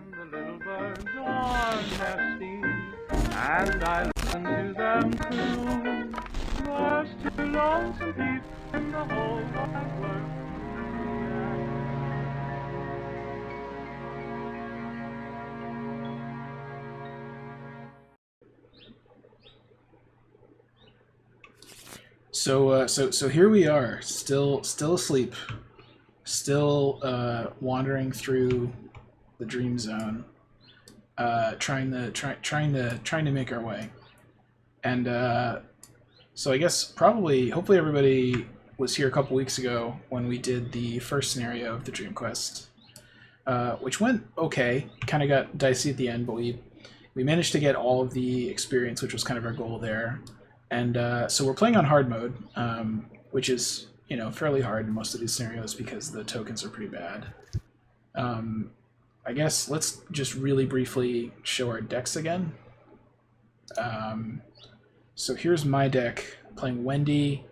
and the little birds are nesting, and I listen to them croon. There's two lonesome people in the whole wide world. So here we are, still asleep, still wandering through the dream zone, trying to make our way. And so I guess hopefully everybody was here a couple weeks ago when we did the first scenario of the Dream Quest, which went okay. Kind of got dicey at the end, but we managed to get all of the experience, which was kind of our goal there. And so we're playing on hard mode, which is fairly hard in most of these scenarios because the tokens are pretty bad. I guess let's just really briefly show our decks again. So here's my deck, playing Wendy.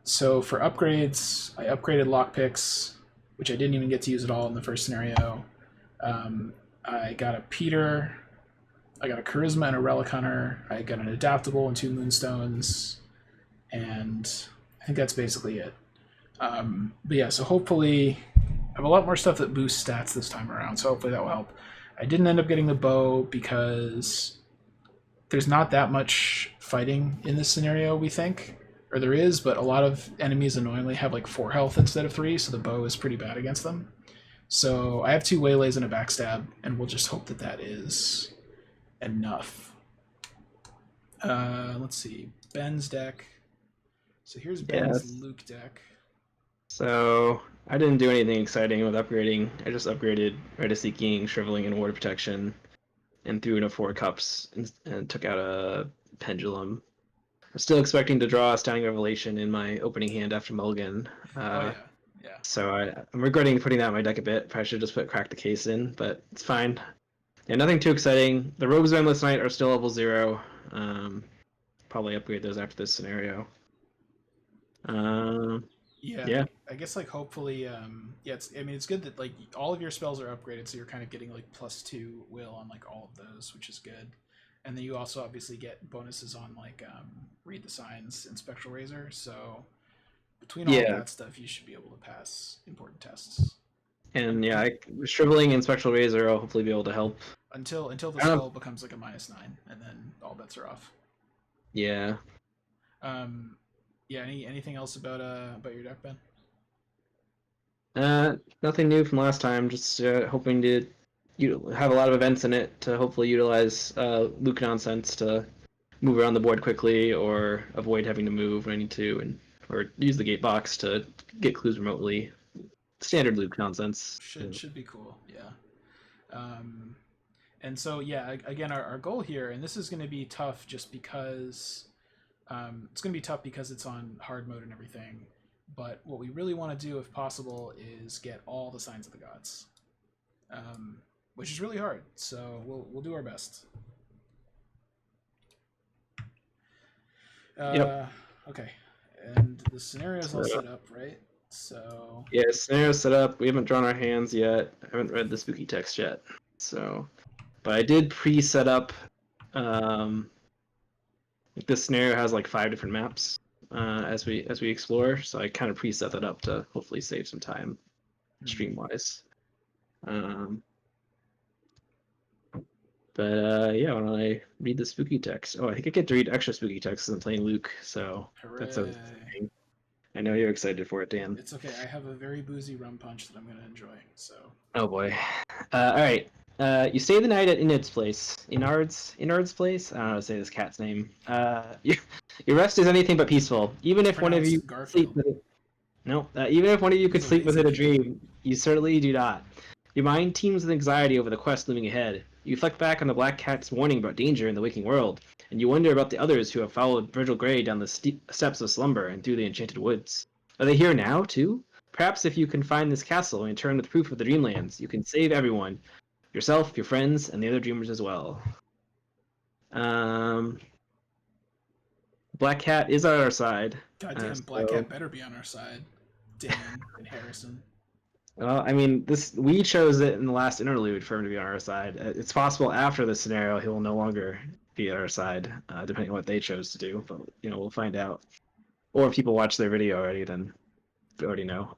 So for upgrades, I upgraded lockpicks, which I didn't even get to use at all in the first scenario. I got a Peter, I got a Charisma and a Relic Hunter, I got an Adaptable and 2 Moonstones, and I think that's basically it. But yeah, so hopefully I have a lot more stuff that boosts stats this time around, so hopefully that will help. I didn't end up getting the bow because there's not that much fighting in this scenario, we think. Or there is, but a lot of enemies annoyingly have like 4 health instead of 3, so the bow is pretty bad against them. So I have 2 waylays and a backstab, and we'll just hope that that is enough. Let's see. Ben's deck. So here's Ben's Luke deck. So I didn't do anything exciting with upgrading. I just upgraded Rite of Seeking, Shriveling, and Ward of Protection, and threw in a 4 cups and took out a Pendulum. I'm still expecting to draw a Astounding Revelation in my opening hand after Mulligan. Yeah. So I'm regretting putting that in my deck a bit. Probably should just put Crack the Case in, but it's fine. Yeah, nothing too exciting. The Robes of Endless Night are still level 0. Probably upgrade those after this scenario. Yeah. I guess like hopefully it's good that like all of your spells are upgraded, so you're kind of getting like +2 will on like all of those, which is good. And then you also obviously get bonuses on like Read the Signs and Spectral Razor, so between all of that stuff you should be able to pass important tests. And yeah, Shriveling and Spectral Razor will hopefully be able to help. Until the spell becomes like a -9, and then all bets are off. Yeah. Yeah, anything else about your deck, Ben? Nothing new from last time. Just hoping to have a lot of events in it to hopefully utilize Luke nonsense to move around the board quickly, or avoid having to move when I need to, or use the gate box to get clues remotely. Standard Luke nonsense. Should be cool, yeah. And so yeah, again, our goal here, and this is going to be tough just because it's on hard mode and everything. But what we really want to do, if possible, is get all the Signs of the Gods, which is really hard. So we'll do our best. Okay, and the scenario's all set up, right? So yeah, scenario's set up. We haven't drawn our hands yet. I haven't read the spooky text yet. So, but I did pre-set up. This scenario has like 5 different maps as we explore, so I kind of preset that up to hopefully save some time stream-wise. But yeah, when I read the spooky text, I think I get to read extra spooky text because I'm playing Luke, so that's a thing. I know you're excited for it, Dan. It's okay. I have a very boozy rum punch that I'm going to enjoy. So. Oh boy. All right. You stay the night at Inard's place. Inard's place? I don't know how to say this cat's name. Your rest is anything but peaceful. Even if one of you sleep with it. No, even if one of you could sleep within a dream, you certainly do not. Your mind teems with anxiety over the quest looming ahead. You reflect back on the Black Cat's warning about danger in the waking world, and you wonder about the others who have followed Virgil Grey down the steps of slumber and through the enchanted woods. Are they here now, too? Perhaps if you can find this castle and return with proof of the Dreamlands, you can save everyone. Yourself, your friends, and the other dreamers as well. Black Cat is on our side. Goddamn, Black Cat better be on our side. Dan and Harrison. Well, I mean, we chose it in the last interlude for him to be on our side. It's possible after this scenario he will no longer be at our side, depending on what they chose to do. But we'll find out. Or if people watch their video already, then we already know.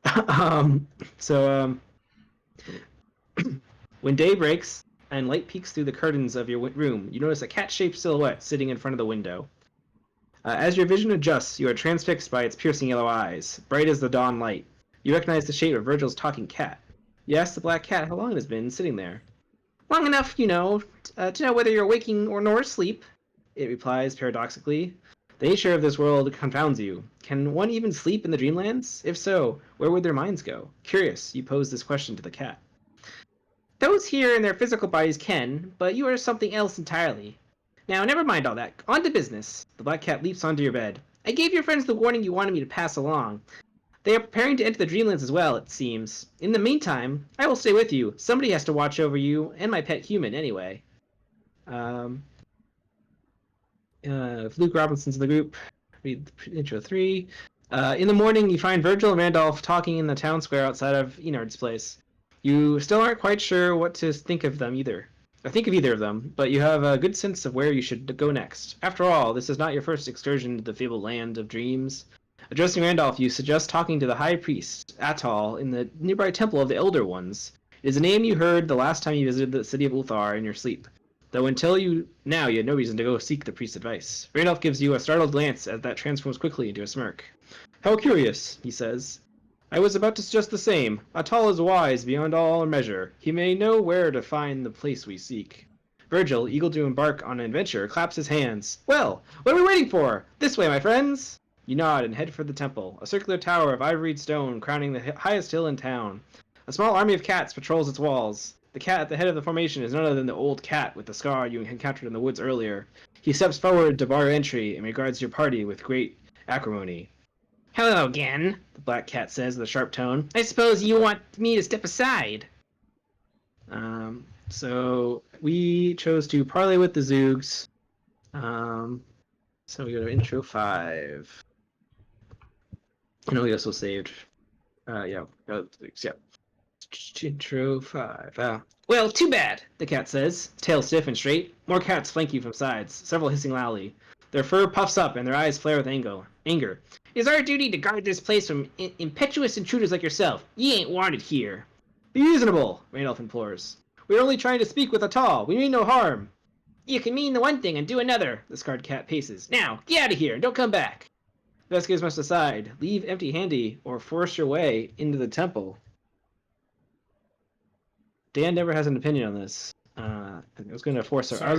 So when day breaks and light peeks through the curtains of your room, you notice a cat-shaped silhouette sitting in front of the window. As your vision adjusts, you are transfixed by its piercing yellow eyes, bright as the dawn light. You recognize the shape of Virgil's talking cat. You ask the black cat how long it has been sitting there. Long enough, to know whether you're waking or nor asleep, it replies paradoxically. The nature of this world confounds you. Can one even sleep in the Dreamlands? If so, where would their minds go? Curious, you pose this question to the cat. Those here in their physical bodies can, but you are something else entirely. Now, never mind all that. On to business. The black cat leaps onto your bed. I gave your friends the warning you wanted me to pass along. They are preparing to enter the Dreamlands as well, it seems. In the meantime, I will stay with you. Somebody has to watch over you, and my pet human, anyway. If Luke Robinson's in the group, read intro 3. In the morning, you find Virgil and Randolph talking in the town square outside of Enard's place. You still aren't quite sure what to think of them either. Or think of either of them, but you have a good sense of where you should go next. After all, this is not your first excursion to the fabled land of dreams. Addressing Randolph, you suggest talking to the High Priest, Attal, in the nearby Temple of the Elder Ones. It is a name you heard the last time you visited the city of Ulthar in your sleep, though until now you had no reason to go seek the priest's advice. Randolph gives you a startled glance as that transforms quickly into a smirk. How curious, he says. I was about to suggest the same. Attal is wise beyond all measure. He may know where to find the place we seek. Virgil, eager to embark on an adventure, claps his hands. Well, what are we waiting for? This way, my friends! You nod and head for the temple, a circular tower of ivoried stone crowning the highest hill in town. A small army of cats patrols its walls. The cat at the head of the formation is none other than the old cat with the scar you encountered in the woods earlier. He steps forward to bar entry and regards your party with great acrimony. Hello again, the black cat says with a sharp tone. I suppose you want me to step aside. So we chose to parley with the Zoogs. So we go to intro 5. No, we also saved. Yeah. Intro 5. Well, too bad, the cat says, tail stiff and straight. More cats flank you from sides, several hissing loudly. Their fur puffs up and their eyes flare with anger. It is our duty to guard this place from impetuous intruders like yourself. Ye ain't wanted here. Be reasonable, Randolph implores. We're only trying to speak with Attal. We mean no harm. You can mean the one thing and do another, the scarred cat paces. Now, get out of here and don't come back. Investigators must decide. Leave empty-handed or force your way into the temple. Dan never has an opinion on this. I was going to force our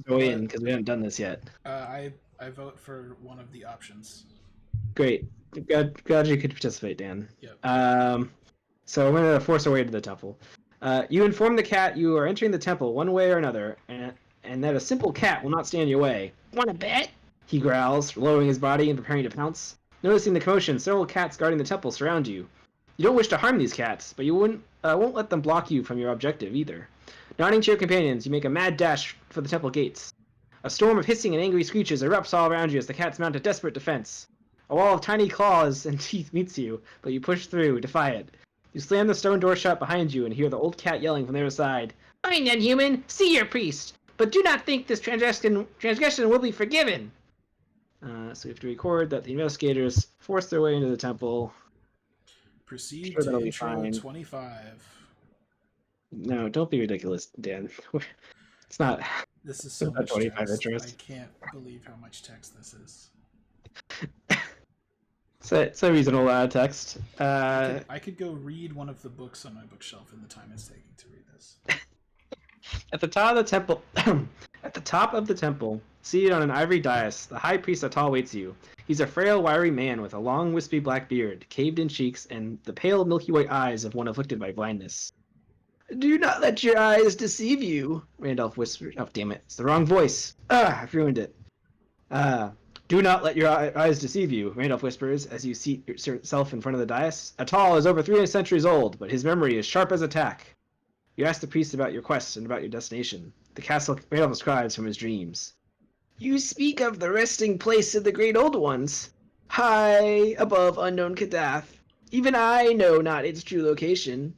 way in because we haven't done this yet. I vote for one of the options. Great. Glad you could participate, Dan. Yep. So I'm going to force our way to the temple. You inform the cat you are entering the temple one way or another, and that a simple cat will not stand in your way. Want to bet? He growls, lowering his body and preparing to pounce. Noticing the commotion, several cats guarding the temple surround you. You don't wish to harm these cats, but you won't let them block you from your objective either. Nodding to your companions, you make a mad dash for the temple gates. A storm of hissing and angry screeches erupts all around you as the cats mount a desperate defense. A wall of tiny claws and teeth meets you, but you push through, defy it. You slam the stone door shut behind you and hear the old cat yelling from the other side. Fine then, human, see your priest, but do not think this transgression will be forgiven. So we have to record that the investigators force their way into the temple. Proceed to intro 25. No, don't be ridiculous, Dan. It's not. This is so much 25 text. intros. I can't believe how much text this is. It's a reasonable amount of text. I could go read one of the books on my bookshelf in the time it's taking to read this. At the top of the temple, seated on an ivory dais, the high priest Attal waits you. He's a frail, wiry man with a long, wispy black beard, caved-in cheeks, and the pale, milky white eyes of one afflicted by blindness. Do not let your eyes deceive you, Randolph whispered. Oh, damn it. It's the wrong voice. I've ruined it. Do not let your eyes deceive you, Randolph whispers as you seat yourself in front of the dais. Attal is over 300 centuries old, but his memory is sharp as a tack. You ask the priest about your quest and about your destination. The castle Randolph describes from his dreams. You speak of the resting place of the great old ones, high above unknown Kadath. Even I know not its true location.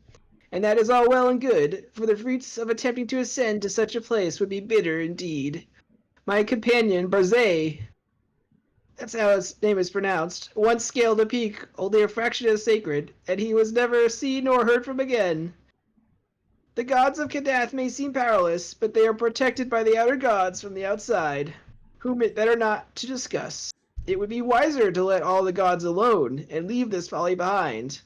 And that is all well and good, for the fruits of attempting to ascend to such a place would be bitter indeed. My companion, Barzay, that's how his name is pronounced, once scaled a peak only a fraction as sacred, and he was never seen nor heard from again. The gods of Kadath may seem powerless, but they are protected by the outer gods from the outside, whom it better not to discuss. It would be wiser to let all the gods alone, and leave this folly behind.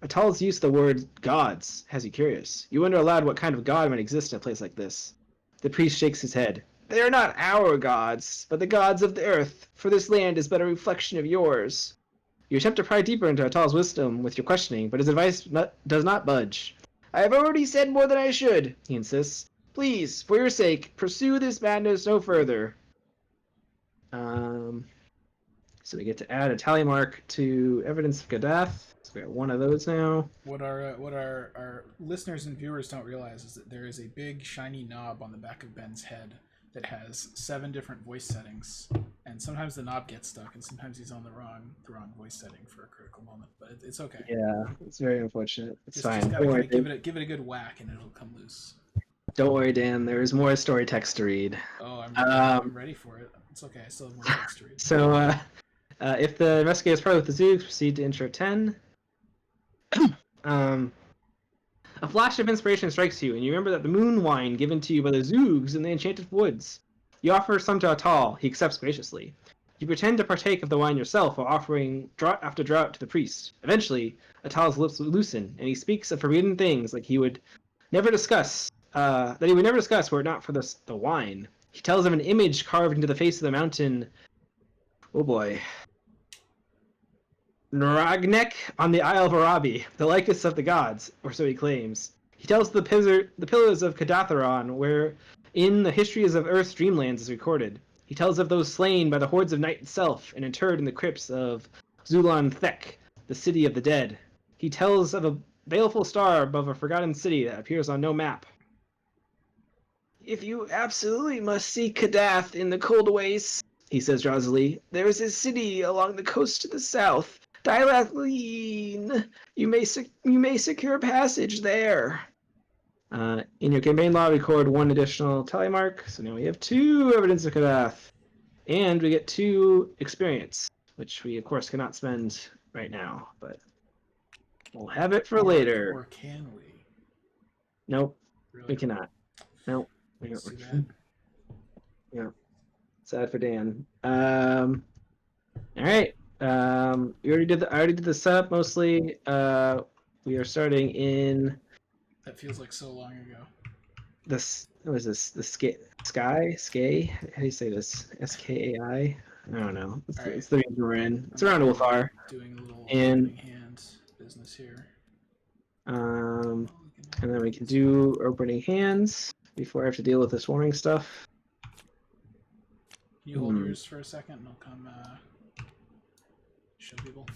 Atal's use of the word gods has you curious. You wonder aloud what kind of god might exist in a place like this. The priest shakes his head. They are not our gods, but the gods of the earth, for this land is but a reflection of yours. You attempt to pry deeper into Atal's wisdom with your questioning, but his advice does not budge. I have already said more than I should, he insists. Please, for your sake, pursue this madness no further. So we get to add a tally mark to evidence of Kadath. So we got one of those now. What our listeners and viewers don't realize is that there is a big shiny knob on the back of Ben's head that has 7 different voice settings, and sometimes the knob gets stuck, and sometimes he's on the wrong voice setting for a critical moment. But it's okay. Yeah, it's very unfortunate. It's fine. Just gotta give it a good whack, and it'll come loose. Don't worry, Dan. There is more story text to read. Oh, I'm ready for it. It's okay. I still have more text to read. So, if the investigators part with the Zoogs, proceed to intro 10. A flash of inspiration strikes you, and you remember that the moon wine given to you by the Zoogs in the enchanted woods. You offer some to Atal. He accepts graciously. You pretend to partake of the wine yourself while offering draught after draught to the priest. Eventually, Atal's lips loosen, and he speaks of forbidden things like he would never discuss. That he would never discuss were it not for the wine. He tells of an image carved into the face of the mountain. Oh boy. Naragnek on the Isle of Arabi, the likeness of the gods, or so he claims. He tells the pillars of Kadatheron, where in the histories of Earth's Streamlands is recorded. He tells of those slain by the hordes of night itself and interred in the crypts of Zulan Thek, the city of the dead. He tells of a baleful star above a forgotten city that appears on no map. If you absolutely must see Kadath in the cold wastes, he says drowsily, there is a city along the coast to the south, Dilathleen. You may secure passage there. In your campaign log, record 1 additional tally mark. So now we have 2 evidence of Kadath. And we get 2 experience, which we, of course, cannot spend right now. But we'll have it for later. Or can we? Nope, Really? we cannot. Nope. Let's do that. Yeah. Sad for Dan. All right. I already did the setup mostly. We are starting in. That feels like so long ago. This what is this? The sky? How do you say this? SKAI? I don't know. It's the region we're in. It's around Ulthar. Doing a little And hand business here. and then we can do opening hands before I have to deal with the swarming stuff. Can you hold yours for a second, and I'll come show people.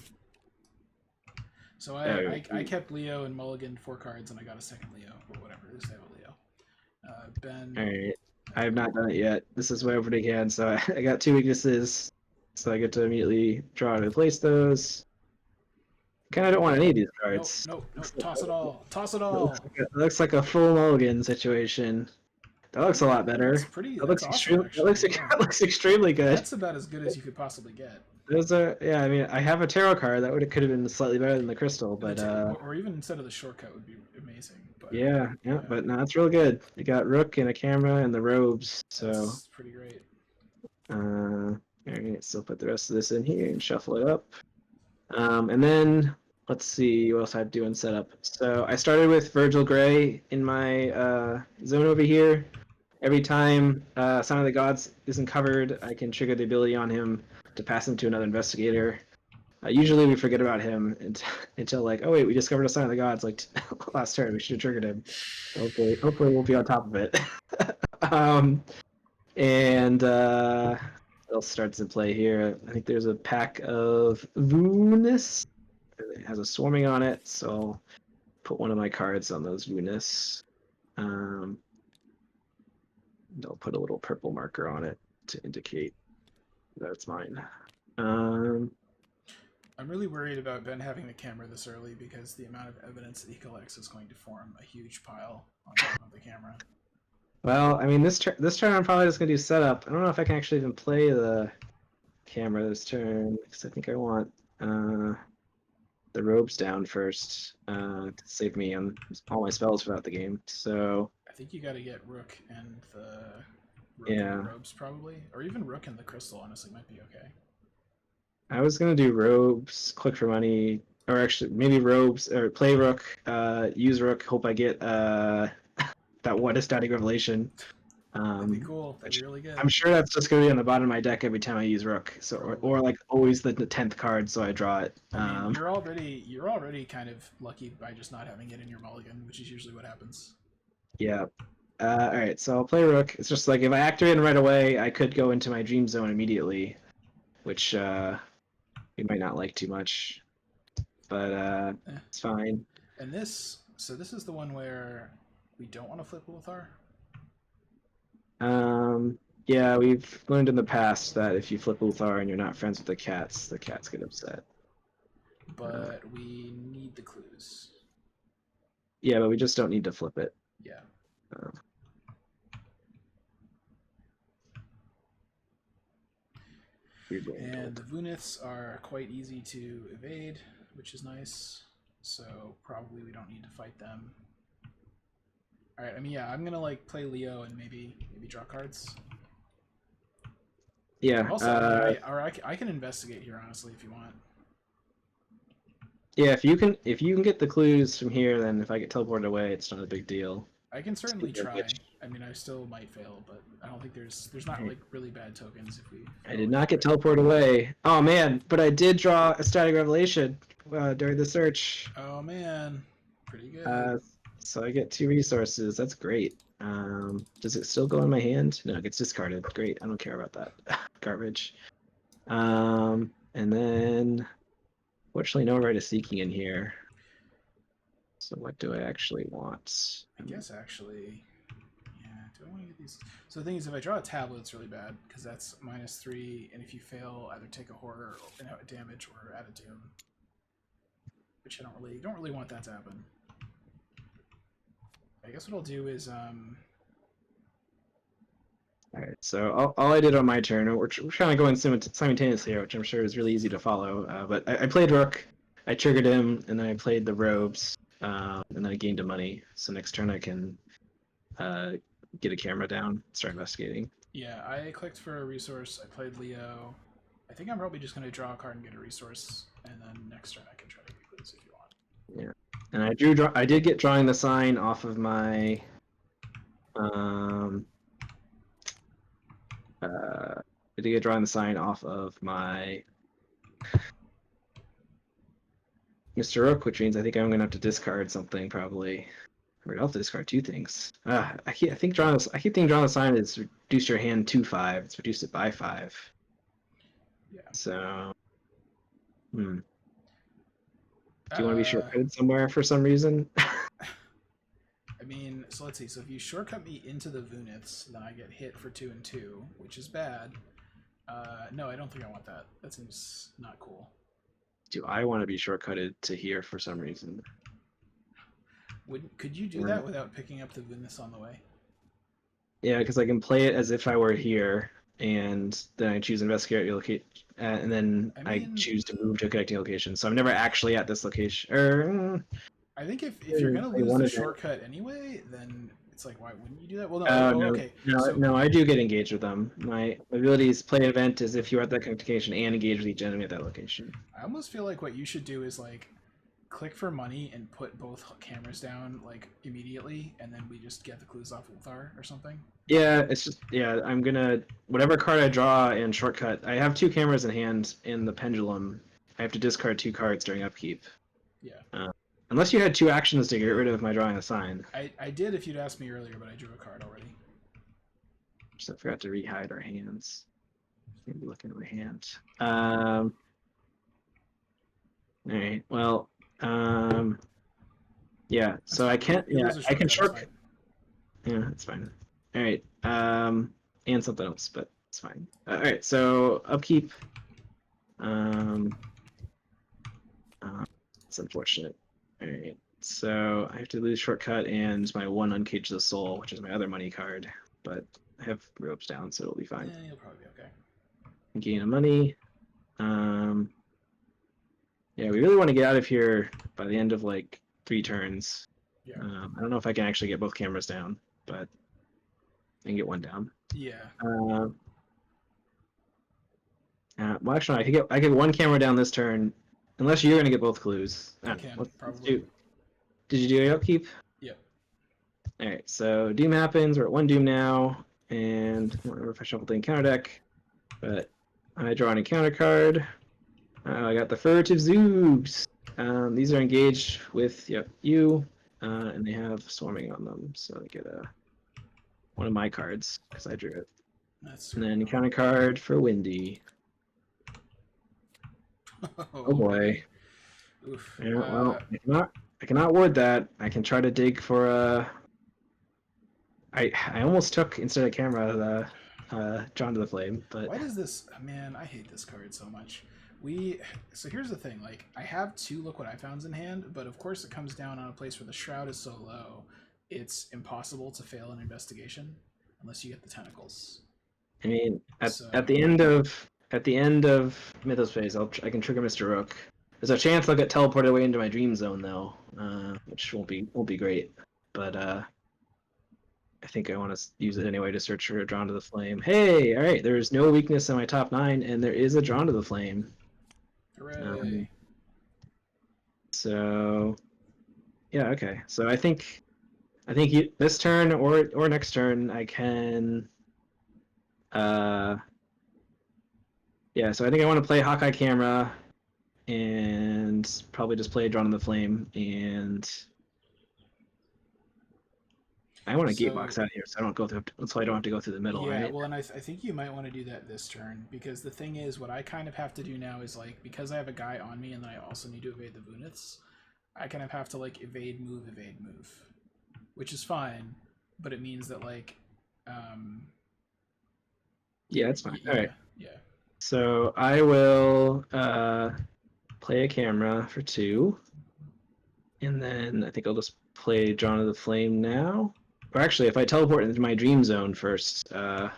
So I kept Leo and mulliganed 4 cards, and I got a second Leo, but whatever. At least I have a Leo. Ben. All right. I have not done it yet. This is my opening hand, so I got 2 weaknesses, so I get to immediately draw to replace those. Kind of don't want any of these cards. Nope. Toss it all. Toss it all. It looks like a full mulligan situation. That looks a lot better. That's pretty. That looks awesome, extremely. actually. That looks extremely good. That's about as good as you could possibly get. Those are, yeah. I mean, I have a tarot card that could have been slightly better than the crystal, but or even instead of the shortcut would be amazing. But yeah. But no, it's real good. You got Rook and a camera and the robes, so that's pretty great. all right. So put the rest of this in here and shuffle it up, and then let's see what else I do in setup. So I started with Virgil Gray in my zone over here. Every time Son of the Gods isn't covered, I can trigger the ability on him to pass him to another investigator. Usually we forget about him until like, oh wait, we discovered a Son of the Gods like last turn. We should have triggered him. Hopefully we'll be on top of it. And what else starts in play here? I think there's a pack of Vooness. It has a swarming on it, so I'll put one of my cards on those Vooness. I'll put a little purple marker on it to indicate that it's mine. I'm really worried about Ben having the camera this early because the amount of evidence that he collects is going to form a huge pile on top of the camera. Well, I mean, this turn I'm probably just gonna do setup. I don't know if I can actually even play the camera this turn because I think I want the robes down first to save me on all my spells throughout the game. So I think you got to get Rook and the yeah, robes probably, or even Rook and the crystal. Honestly, might be okay. I was gonna do robes, click for money, or actually maybe robes or play Rook, use Rook, hope I get that what a static revelation. That'd be cool. That'd be really good. I'm sure that's just gonna be on the bottom of my deck every time I use Rook. So or like always the 10th card, so I draw it. I mean, you're already kind of lucky by just not having it in your mulligan, which is usually what happens. Yeah. All right, so I'll play Rook. It's just like if I activate him right away, I could go into my Dream Zone immediately, which we might not like too much, but it's fine. And this is the one where we don't want to flip Lothar. Yeah, we've learned in the past that if you flip Lothar and you're not friends with the cats get upset. But we need the clues. Yeah, but we just don't need to flip it. Yeah. And the Vuniths are quite easy to evade, which is nice. So probably we don't need to fight them. All right. I mean, yeah, I'm gonna like play Leo and maybe draw cards. Yeah. Also, I can investigate here honestly if you want. Yeah, if you can get the clues from here, then if I get teleported away, it's not a big deal. I can certainly try. I mean, I still might fail, but I don't think there's not like really bad tokens if we. I did not get teleported away. Oh man, but I did draw a static revelation during the search. Oh man, pretty good. So I get 2 resources. That's great. Does it still go in my hand? No, it gets discarded. Great. I don't care about that. Garbage. And then, fortunately, no right of seeking in here. So what do I actually want? I guess actually, yeah. Do I want to get these? So the thing is, if I draw a tablet, it's really bad because that's -3, and if you fail, either take a horror and have a damage or add a doom, which I don't really want that to happen. I guess what I'll do is Alright, so all I did on my turn, we're trying to go in simultaneously here, which I'm sure is really easy to follow, but I played Rook, I triggered him, and then I played the robes, and then I gained a money, so next turn I can get a camera down, start investigating. Yeah, I clicked for a resource, I played Leo. I think I'm probably just going to draw a card and get a resource, and then next turn I can try to get clues if you want. Yeah, and I did get drawing the sign off of my I did get drawing the sign off of my Mr. Rook, which means I think I'm gonna have to discard something probably. Or I'll have to discard 2 things. I keep thinking drawing the sign is reduce your hand to 5. It's reduced it by 5. Yeah. So, Do you want to be shortcutted somewhere for some reason? I mean, so let's see. So if you shortcut me into the Vuniths, then I get hit for 2 and 2, which is bad. No, I don't think I want that. That seems not cool. Do I want to be shortcutted to here for some reason? Could you do that without picking up the Vuniths on the way? Yeah, because I can play it as if I were here, and then I choose investigate your location, and then I choose to move to a connecting location. So I'm never actually at this location. I think if you're gonna lose the shortcut anyway, then it's like, why wouldn't you do that? Well, no, okay. No, I do get engaged with them. My ability is play an event as if you are at that connecting location and engage with each enemy at that location. I almost feel like what you should do is like click for money and put both cameras down like immediately, and then we just get the clues off Lothar or something. Yeah, it's just I'm gonna whatever card I draw and shortcut. I have 2 cameras in hand in the pendulum. I have to discard 2 cards during upkeep. Yeah. Unless you had 2 actions to get rid of my drawing a sign. I did if you'd asked me earlier, but I drew a card already. Just I forgot to rehide our hands. Maybe looking at my hand. Alright, well, yeah, so I can't, I can shortcut. Yeah, it's fine. Alright, and something else, but it's fine. Alright, so upkeep. It's unfortunate. All right, so I have to lose shortcut and my one Uncage the Soul, which is my other money card, but I have ropes down, so it'll be fine. Yeah, you'll probably be okay. Gain a money. Yeah, we really want to get out of here by the end of like 3 turns. Yeah. I don't know if I can actually get both cameras down, but I can get one down. Yeah. Well, actually, I could get one camera down this turn, unless you're gonna get both clues. I can probably. Did you do your upkeep? Yep. All right, so Doom happens. We're at 1 Doom now, and I don't remember if I shuffled the encounter deck, but I draw an encounter card. I got the Furtive Zeus. These are engaged with you, and they have swarming on them, so I get one of my cards because I drew it. And then encounter card for Windy. Oh boy. Oof. Yeah, well, I cannot ward that. I can try to dig for I almost took instead of camera the Drawn to the Flame, but why does this? Man, I hate this card so much. So here's the thing. Like, I have 2 Look What I Founds in hand, but of course it comes down on a place where the shroud is so low, it's impossible to fail an investigation unless you get the tentacles. I mean, at the end of Mythos phase, I can trigger Mr. Rook. There's a chance I'll get teleported away into my dream zone though, which won't be great. But I think I want to use it anyway to search for a Drawn to the Flame. Hey, all right, there's no weakness in my top 9, and there is a Drawn to the Flame. Hooray! So, yeah, okay. So I think this turn or next turn I can. Yeah, so I think I want to play Hawkeye Camera, and probably just play Drawn to the Flame, and I want to gatebox out of here, so I don't go through. So I don't have to go through the middle, yeah, right? well, and I think you might want to do that this turn, because the thing is, what I kind of have to do now is, like, because I have a guy on me, and then I also need to evade the Vuniths, I kind of have to, like, evade, move, which is fine, but it means that, like, yeah, that's fine. All right. Yeah. So I will play a camera for 2, and then I think I'll just play Drawn to the Flame now. Or actually, if I teleport into my dream zone first, because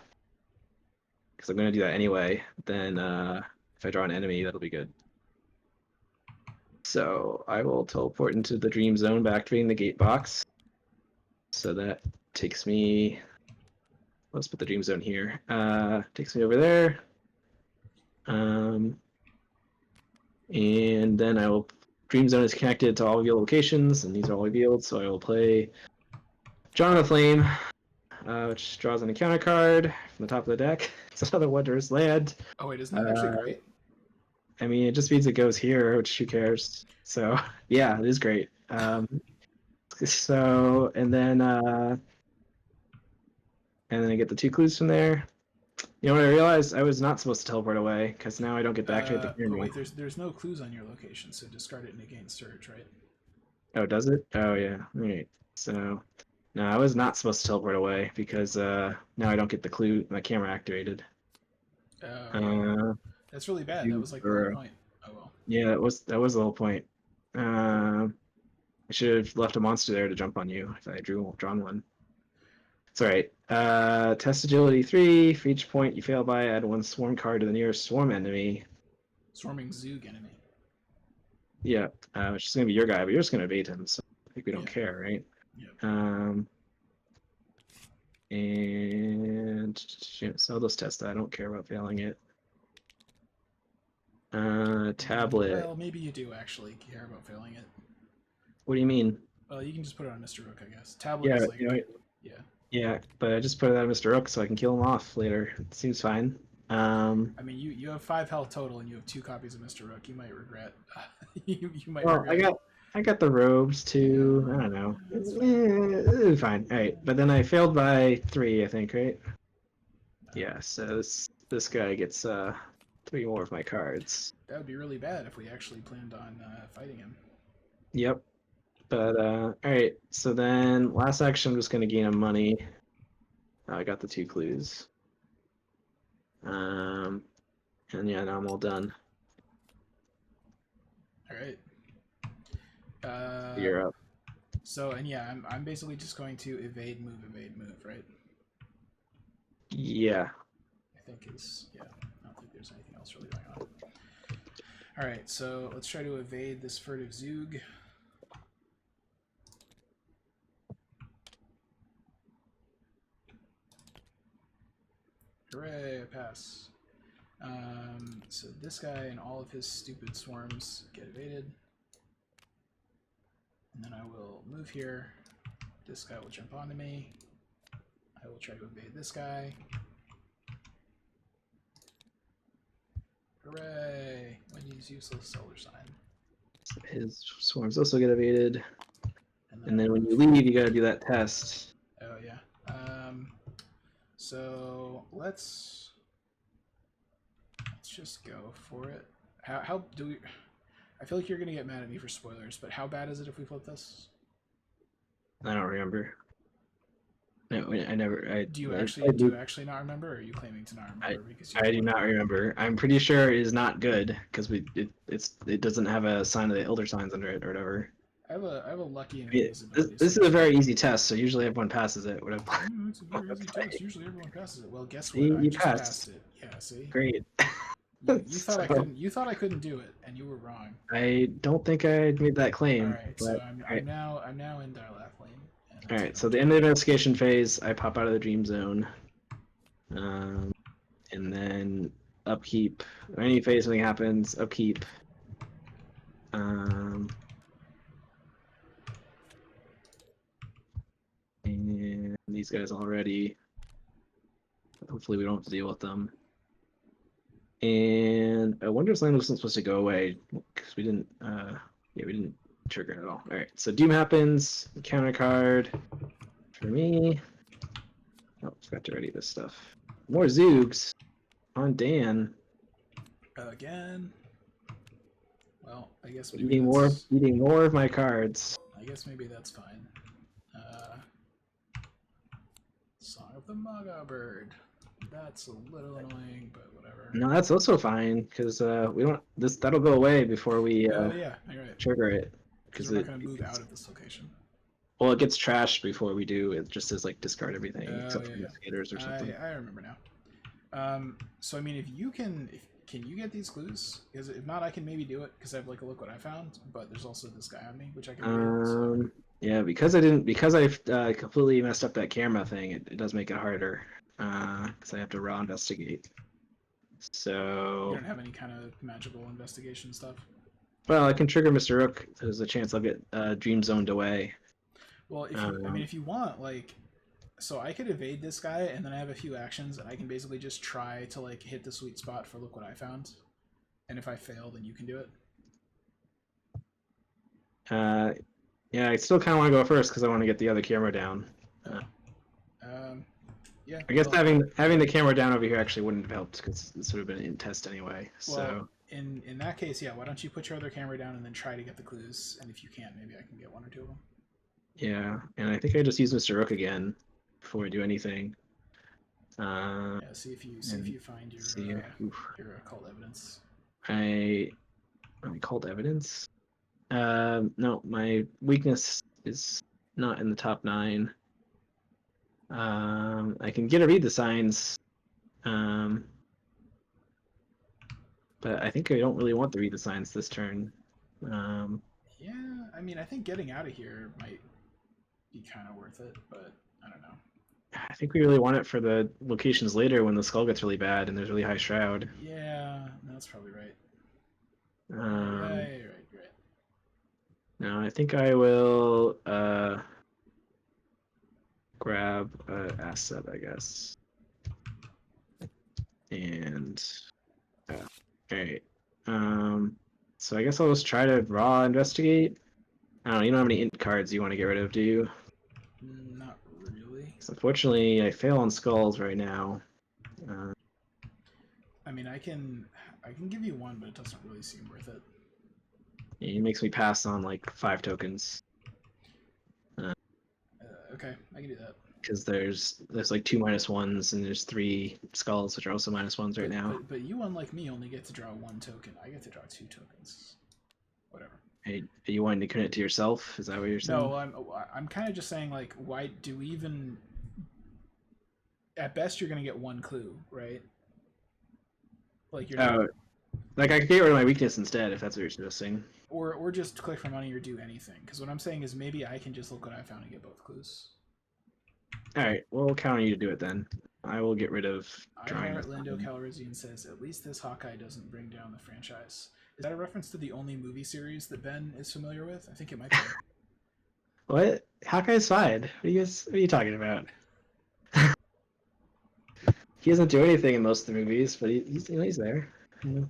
I'm going to do that anyway, then if I draw an enemy, that'll be good. So I will teleport into the dream zone by activating the gate box. So that takes me... Let's put the dream zone here. Takes me over there. And then I will... Dream zone is connected to all of your locations, and these are all revealed, so I will play Drawn to the Flame, which draws an encounter card from the top of the deck. It's another Wondrous Land. Oh wait, isn't that actually great? I mean, it just means it goes here, which who cares? So yeah, it is great. So and then I get the 2 clues from there. You know what I realized? I was not supposed to teleport away, because now I don't get to activate the camera. Wait, there's no clues on your location, so discard it and again search, right? Oh, does it? Oh yeah. All right. So no, I was not supposed to teleport away, because now I don't get the clue, my camera activated. That's really bad. That was like the whole point. Oh well. Yeah, that was the whole point. I should have left a monster there to jump on you if I drawn one. It's all right. Test agility 3. For each point you fail by, add 1 swarm card to the nearest swarm enemy. Swarming Zoog enemy. Yeah, which is gonna be your guy, but you're just gonna evade him, so I think we don't care, right? Yeah. And so I'll just test that. I don't care about failing it. Tablet. Well, maybe you do actually care about failing it. What do you mean? Well, you can just put it on Mr. Rook, I guess. Tablet Yeah, is like... you know, yeah. Yeah, but I just put it on Mr. Rook so I can kill him off later. It seems fine. I mean, you have 5 health total, and you have 2 copies of Mr. Rook. You might regret. you might. Well, regret. I got the robes too. I don't know. It'll be fine. All right, but then I failed by 3, I think, right? Yeah. So this guy gets 3 more of my cards. That would be really bad if we actually planned on fighting him. Yep. But all right. So then last action, I'm just gonna gain him money. I got the 2 clues. And yeah, now I'm all done. All right. You're up. So, and yeah, I'm basically just going to evade, move, right? Yeah. I think is, yeah, I don't think there's anything else really going on. Alright, so let's try to evade this furtive Zoog. Hooray, I pass. So this guy and all of his stupid swarms get evaded. And then I will move here. This guy will jump onto me. I will try to evade this guy. Hooray! Wendy's useless solar sign. His swarms also get evaded. And then when you move. leave, you gotta do that test. Oh, yeah. So let's just go for it. How do we... I feel like you're going to get mad at me for spoilers, but how bad is it if we flip this? I don't remember. No, I never. Do you actually not remember, or are you claiming to not remember? I do not remember. I'm pretty sure it is not good because it doesn't have a sign of the elder signs under it or whatever. I have a lucky and This is a very easy test, so usually everyone passes it. Whatever. It's a very easy test. Usually everyone passes it. Well, guess what? You I just passed it. Yeah, see. Great. You thought I couldn't. You thought I couldn't do it, and you were wrong. I don't think I made that claim. All right, so I'm now in Darlath Lane. All right, so the end of the investigation phase, I pop out of the dream zone, and then upkeep. Any phase something happens, upkeep. And these guys already. Hopefully, we don't have to deal with them. And I wonder if Land wasn't supposed to go away because we didn't. Yeah, we didn't trigger it at all. All right, so Doom happens. Counter card for me. Oh, forgot to ready this stuff. More Zoogs on Dan. Again. Well, I guess Eating more of my cards. I guess maybe that's fine. Song of the Maga Bird. That's a little annoying, but whatever. No, that's also fine because we don't. That'll go away before we oh yeah, you're right. trigger it. Because we're not going to move out of this location. Well, it gets trashed before we do. It just says like discard everything except for investigators or something. I remember now. So I mean, if you can you get these clues? Because if not, I can maybe do it because I have like a look what I found. But there's also this guy on me, which I can. So. Yeah, because I completely messed up that camera thing. It does make it harder because I have to raw investigate. So you don't have any kind of magical investigation stuff. Well, I can trigger Mr. Rook. There's a chance I'll get dream zoned away. Well, if you want, like, so I could evade this guy, and then I have a few actions, and I can basically just try to like hit the sweet spot for look what I found. And if I fail, then you can do it. Yeah, I still kind of want to go first because I want to get the other camera down. Yeah. I guess having the camera down over here actually wouldn't have helped because this would have been in test anyway. So. Well, in that case, yeah. Why don't you put your other camera down and then try to get the clues? And if you can't, maybe I can get one or two of them. Yeah, and I think I just use Mr. Rook again before I do anything. Yeah, see if you find your occult evidence. Occult evidence? No, my weakness is not in the top 9. I can get to read the signs, but I think I don't really want to read the signs this turn. Yeah, I mean, I think getting out of here might be kind of worth it, but I don't know. I think we really want it for the locations later when the skull gets really bad and there's really high shroud. Yeah, that's probably right. Right. Right. No, I think I will grab an asset, I guess. And alright. So I guess I'll just try to raw investigate. I don't know, you don't have any int cards you want to get rid of, do you? Not really. So unfortunately, I fail on skulls right now. I mean, I can give you one, but it doesn't really seem worth it. It makes me pass on like 5 tokens. Okay, I can do that. Because there's like 2 -1s and there's 3 skulls which are also -1s right now. But you, unlike me, only get to draw 1 token. I get to draw 2 tokens. Whatever. Hey, are you wanting to commit to yourself? Is that what you're saying? No, I'm kind of just saying like, why do we even? At best, you're gonna get one clue, right? Like you're not, Like I could get rid of my weakness instead, if that's what you're suggesting. or just click for money or do anything. Because what I'm saying is maybe I can just look what I found and get both clues. All right, we'll count on you to do it then. I will get rid of drawing. Lindo Calrissian says, "At least this Hawkeye doesn't bring down the franchise." Is that a reference to the only movie series that Ben is familiar with? I think it might be. What? Hawkeye's fine. What are you talking about? He doesn't do anything in most of the movies, but he's there. In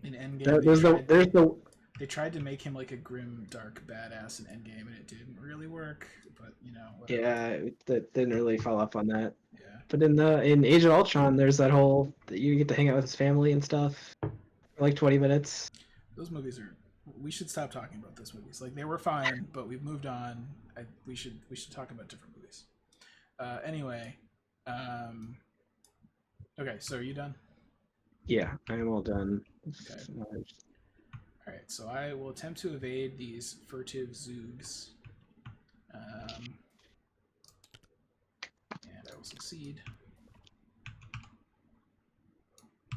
Endgame, they tried to make him like a grim, dark badass in Endgame, and it didn't really work. But whatever. Yeah, that didn't really follow up on that. Yeah. But in Age of Ultron, there's that whole that you get to hang out with his family and stuff for like 20 minutes. Those movies are. We should stop talking about those movies. Like they were fine, but we've moved on. We should talk about different movies. Anyway. Okay, so are you done? Yeah, I am all done. Okay. All right, so I will attempt to evade these furtive zoogs. And I will succeed.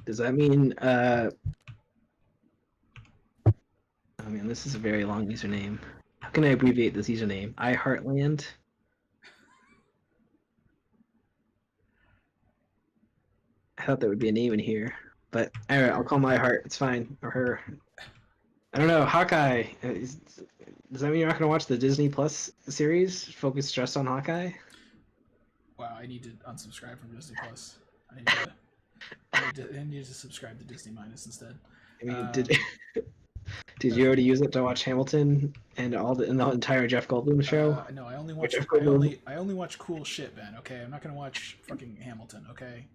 Does that mean oh man, this is a very long username. How can I abbreviate this username? iHeartland? I thought there would be a name in here. But alright, I'll call my heart. It's fine. Or her. I don't know. Hawkeye. Does that mean you're not going to watch the Disney Plus series focused just on Hawkeye? Wow, I need to unsubscribe from Disney Plus. I need to subscribe to Disney Minus instead. I mean, did you already use it to watch Hamilton and the entire Jeff Goldblum show? No, I only watch cool shit, Ben. Okay, I'm not gonna watch fucking Hamilton. Okay,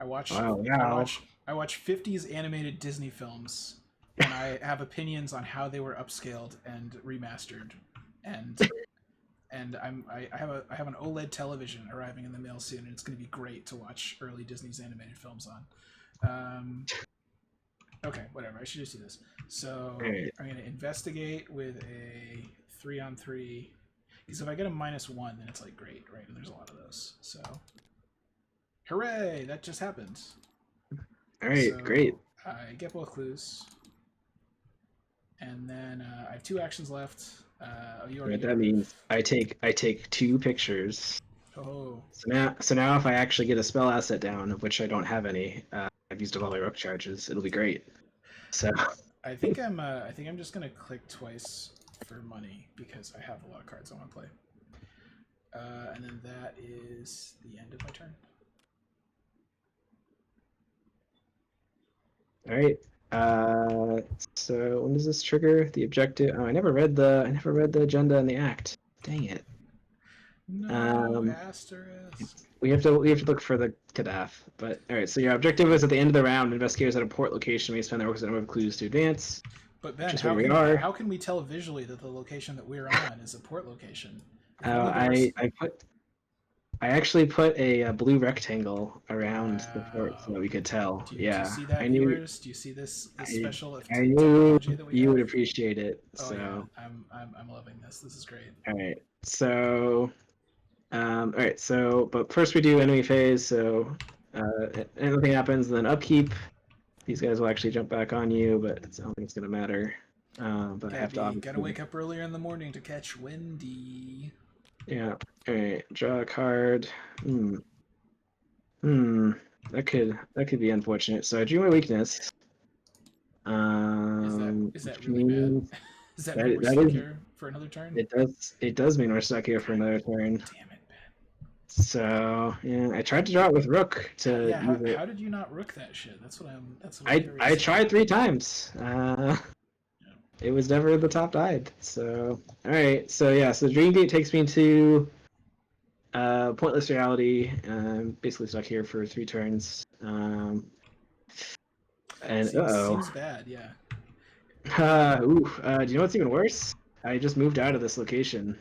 I watch 50s animated Disney films, and I have opinions on how they were upscaled and remastered, and I have an OLED television arriving in the mail soon, and it's going to be great to watch early Disney's animated films on. Okay, whatever. I should just do this. So I'm going to investigate with a 3-on-3. Because if I get a -1, then it's like great, right? And there's a lot of those. So, hooray! That just happened. All right, so great. I get both clues, and then I have 2 actions left. That means I take 2 pictures. Oh. So now if I actually get a spell asset down, of which I don't have any, I've used up all my rook charges. It'll be great. So I think I'm just gonna click twice for money because I have a lot of cards I want to play. And then that is the end of my turn. All right. So when does this trigger the objective? Oh, I never read the agenda and the act. Dang it. No, asterisk. We have to look for the Kadath. But all right. So your objective is at the end of the round. Investigators at a port location may spend their works number of clues to advance. But Ben, how can we tell visually that the location that we're on is a port location? I actually put a blue rectangle around the port so that we could tell. Do you see that, viewers? Do you see this special? I knew you would appreciate it. Oh, so yeah. I'm loving this. This is great. All right. So, but first we do enemy phase. So, anything happens, then upkeep. These guys will actually jump back on you, but I don't think it's gonna matter. But I have to. Gotta wake up earlier in the morning to catch Wendy. Yeah. All right. Draw a card. That could be unfortunate. So I drew my weakness. Is that really bad? Is that mean we're stuck here for another turn? It does mean we're stuck here for another turn. Damn it, Ben. So yeah, I tried to draw it with rook to. Yeah. How did you not rook that shit? That's what I'm. I tried 3 times. It was never the top died. So all right. So yeah. So Dreamgate takes me to pointless reality. I'm basically stuck here for 3 turns. And seems bad. Yeah. Do you know what's even worse? I just moved out of this location.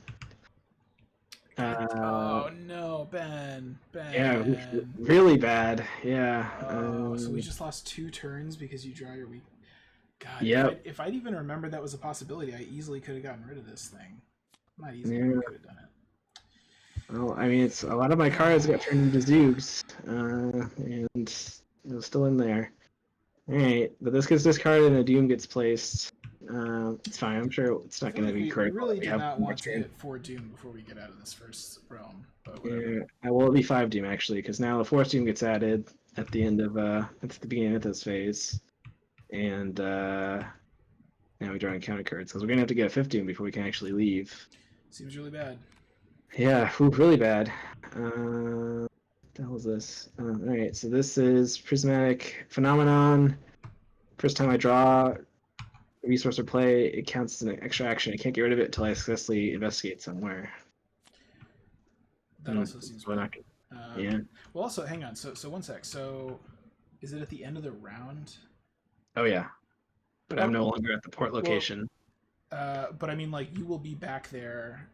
Oh no, Ben. Yeah, really bad. Yeah. So we just lost 2 turns because you draw your weak. God, Yep. if I'd even remembered that was a possibility, I easily could have gotten rid of this thing. Not easily, Yeah. but I could have done it. Well, I mean, it's a lot of my cards got turned into Zoogs, and it was still in there. All right, but this gets discarded and a Doom gets placed. It's fine. I'm sure it's not going to be we critical. really We did have not one more want to turn. hit 4 Doom before we get out of this first realm, but whatever. Yeah, well, it'll be 5 Doom actually, because now the 4th Doom gets added at the end of at the beginning of this phase, and now we draw encounter cards because we're gonna have to get a 5th Doom before we can actually leave. Seems really bad. Yeah, really bad. What the hell is this? All right, so this is Prismatic Phenomenon. First time I draw a resource or play, it counts as an extra action. I can't get rid of it until I successfully investigate somewhere. That also seems bad. Yeah. Well, also, hang on. So one sec. So, is it at the end of the round? Oh yeah. But I'm no longer at the port location. But I mean, like, you will be back there.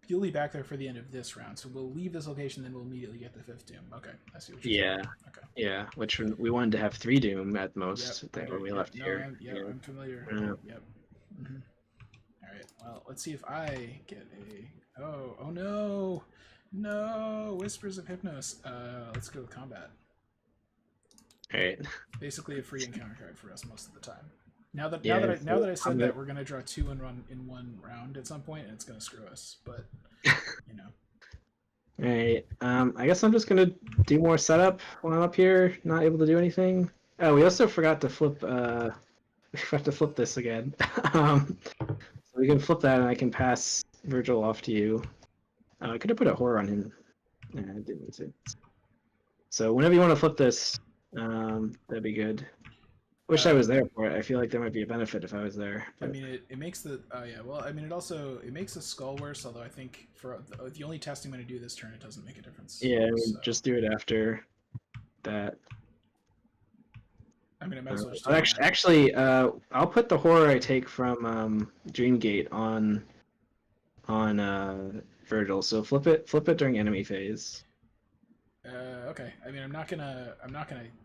You'll be back there for the end of this round. So we'll leave this location, then we'll immediately get the 5th Doom. Okay, I see what you're saying. Okay. Yeah, which we wanted to have 3 Doom at most when we left here. I'm familiar. Yep. Mm-hmm. All right. Well, let's see if I get a. Oh no, no! Whispers of Hypnos. Let's go with combat. All right. Basically, a free encounter card for us most of the time. Now that I said that, we're gonna draw 2 in one round at some point, and it's gonna screw us. But you know. All right. I guess I'm just gonna do more setup while I'm up here, not able to do anything. Oh, we also forgot to flip. We forgot to flip this again. So we can flip that, and I can pass Virgil off to you. I could have put a horror on him. Nah, I didn't need to. So whenever you want to flip this, that'd be good. Wish I was there for it. I feel like there might be a benefit if I was there. But... I mean, it makes the yeah. Well, I mean, it makes the skull worse. Although I think for the only test I'm going to do this turn, it doesn't make a difference. Yeah, I mean, just do it after that. I mean, I might as well just actually, I'll put the horror I take from Dreamgate on Virgil. So flip it during enemy phase. Okay. I mean, I'm not gonna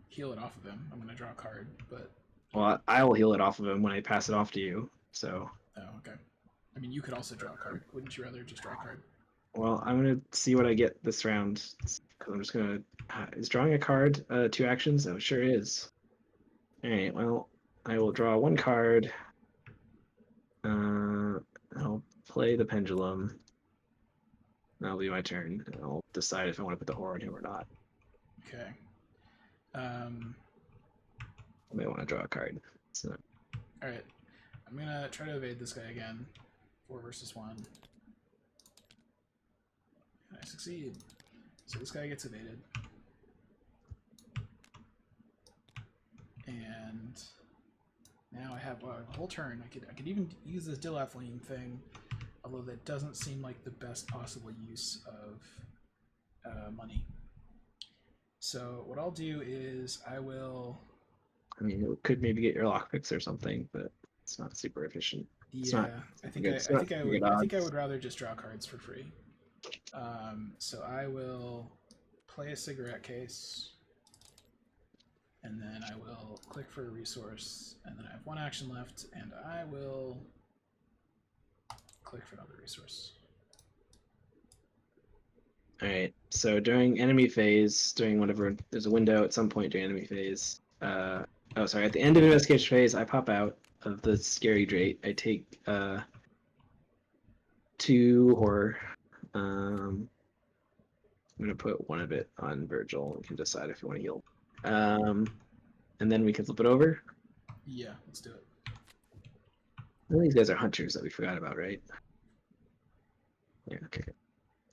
heal it off of him. I'm gonna draw a card, but. Well, I will heal it off of him when I pass it off to you. So. Oh, okay. I mean, you could also draw a card. Wouldn't you rather just draw a card? Well, I'm gonna see what I get this round. Because I'm just gonna. Is drawing a card 2 actions? Oh, it sure is. All right. Well, I will draw 1 card. I'll play the pendulum. That'll be my turn. And I'll decide if I want to put the horror in him or not. Okay. I may want to draw a card. So. All right. I'm gonna try to evade this guy again. 4 versus 1. And I succeed. So this guy gets evaded. And now I have a whole turn. I could even use this Dilathline thing, although that doesn't seem like the best possible use of money. So what I'll do is I mean, it could maybe get your lockpicks or something, but it's not super efficient. Yeah, I think I would rather just draw cards for free. So I will play a cigarette case, and then I will click for a resource, and then I have 1 action left, and I will click for another resource. All right. So during enemy phase, during whatever, there's a window at some point during enemy phase. At the end of investigation phase, I pop out of the scary drate. I take 2 horror. I'm gonna put 1 of it on Virgil. We can decide if you want to heal. And then we can flip it over. Yeah, let's do it. Well, these guys are hunters that we forgot about, right? Yeah. Okay.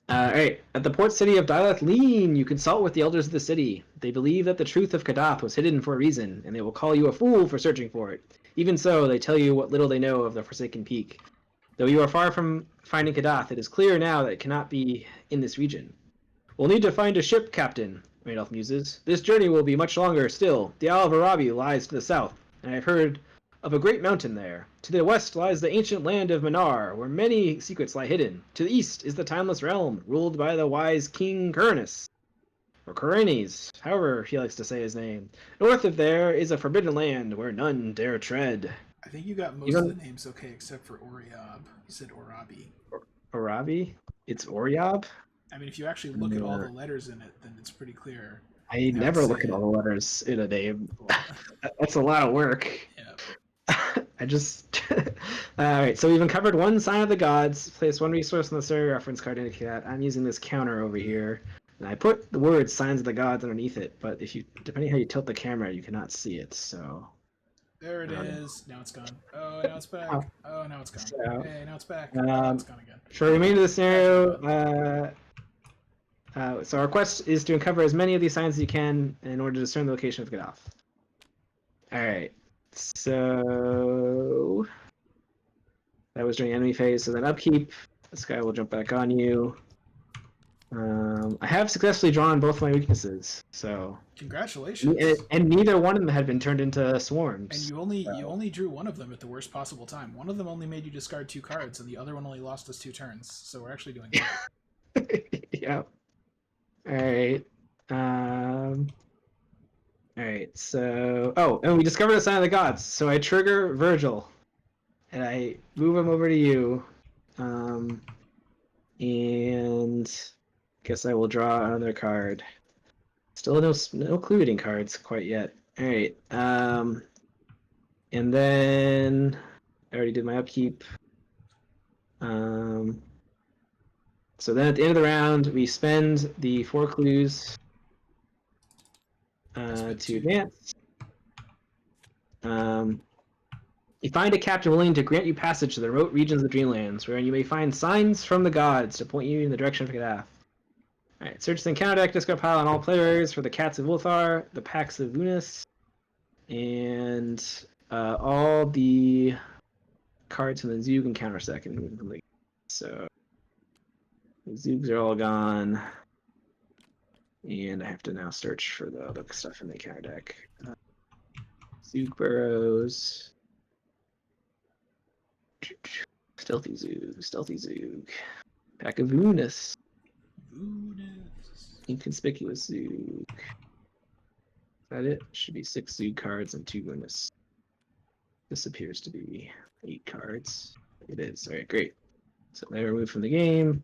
All right. At the port city of Dilathline, you consult with the elders of the city. They believe that the truth of Kadath was hidden for a reason, and they will call you a fool for searching for it. Even so, they tell you what little they know of the Forsaken Peak. Though you are far from finding Kadath, it is clear now that it cannot be in this region. We'll need to find a ship, Captain, Randolph muses. This journey will be much longer still. The Isle of Arabi lies to the south, and I have heard of a great mountain there. To the west lies the ancient land of MUR, where many secrets lie hidden. To the east is the timeless realm, ruled by the wise King Kuranes, or Kuranes, however he likes to say his name. North of there is a forbidden land where none dare tread. I think you got most of the names okay, except for Oriob. You said Orabi. Orabi? It's Oriob? I mean, if you actually look at all the letters in it, then it's pretty clear. I never look at all the letters in a name. That's a lot of work. Yeah. I just... Alright, so we've uncovered one sign of the gods. Place one resource on the story reference card to indicate that. I'm using this counter over here. And I put the word signs of the gods underneath it, but if you, depending how you tilt the camera, you cannot see it, so... There it is. Now it's gone. Oh, now it's back. Oh, now it's gone. So, hey, now it's back. Now it's gone again. For the remainder of the scenario, so our quest is to uncover as many of these signs as you can in order to discern the location of Kadath. Alright, so... That was during enemy phase, so then upkeep. This guy will jump back on you. I have successfully drawn both my weaknesses, so... Congratulations. And neither one of them had been turned into swarms. And you only drew one of them at the worst possible time. One of them only made you discard 2 cards, and the other one only lost us 2 turns. So we're actually doing good. Yeah. Alright. Alright, so... Oh, and we discovered the sign of the gods. So I trigger Virgil. And I move him over to you. And... guess I will draw another card. Still no clue-eating cards quite yet. Alright, and then I already did my upkeep. So then at the end of the round, we spend the 4 clues to advance. You find a captain willing to grant you passage to the remote regions of the Dreamlands, wherein you may find signs from the gods to point you in the direction of Kadath. Alright, search the encounter deck, discard pile on all players for the Cats of Ulthar, the Packs of Vunis, and all the cards from the Zug and counter deck. So, the Zugs are all gone, and I have to now search for the other stuff in the encounter deck. Zug Burrows, Stealthy Zug, Pack of Vunis. Inconspicuous Zug. Is that it? Should be 6 Zug cards and 2 Vunis. This appears to be 8 cards. It is. Alright, great. So they removed from the game.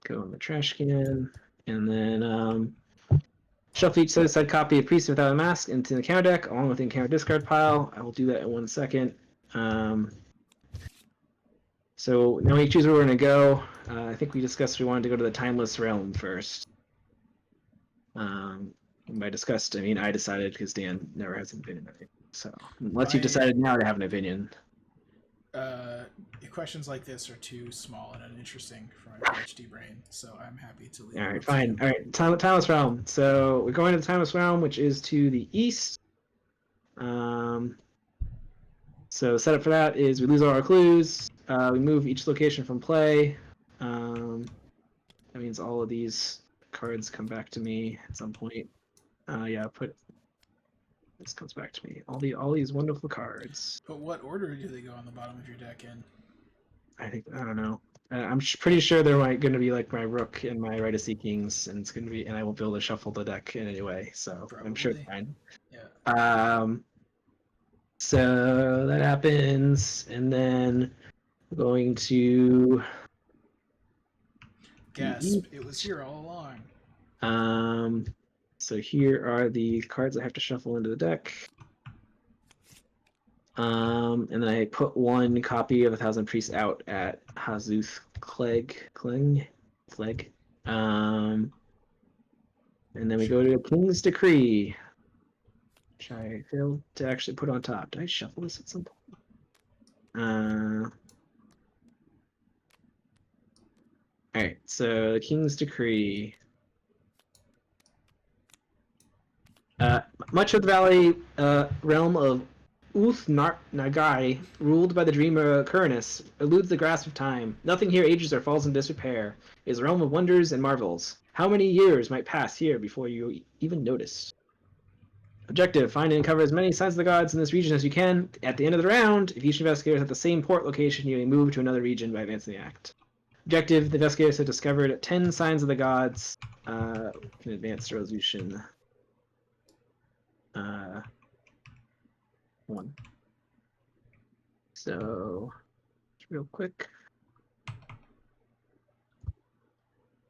Go in the trash can. And then shuffle each set aside copy of Priest Without a Mask into the counter deck, along with the encounter discard pile. I will do that in 1 second. So now we choose where we're going to go. I think we discussed we wanted to go to the Timeless Realm first. And by discussed, I mean I decided because Dan never has an opinion. So unless you've decided now to have an opinion. Questions like this are too small and uninteresting for my PhD brain, so I'm happy to leave. All right, fine. All right, Timeless Realm. So we're going to the Timeless Realm, which is to the east. So setup for that is we lose all our clues. We move each location from play. That means all of these cards come back to me at some point. Yeah, this comes back to me. All these wonderful cards. But what order do they go on the bottom of your deck in? I don't know. I'm pretty sure they're going to be like my Rook and my Rite of Sea Kings, and it's going to be, and I won't be able to shuffle the deck in any way. So probably. I'm sure it's fine. Yeah. So that happens, and then we're going to gasp. It was here all along. So here are the cards I have to shuffle into the deck. And then I put 1 copy of 1,000 Priests out at Hazuth Clegg. And then we go to King's Decree, which I failed to actually put on top. Did I shuffle this at some point? Alright, so the King's Decree. Much of the valley realm of Nagai, ruled by the dreamer Kurnus, eludes the grasp of time. Nothing here ages or falls in disrepair. It is a realm of wonders and marvels. How many years might pass here before you even notice? Objective: find and uncover as many signs of the gods in this region as you can. At the end of the round, if each investigator is at the same port location, you may move to another region by advancing the act. Objective: the investigators have discovered 10 signs of the gods. Can advance to resolution 1. So, real quick.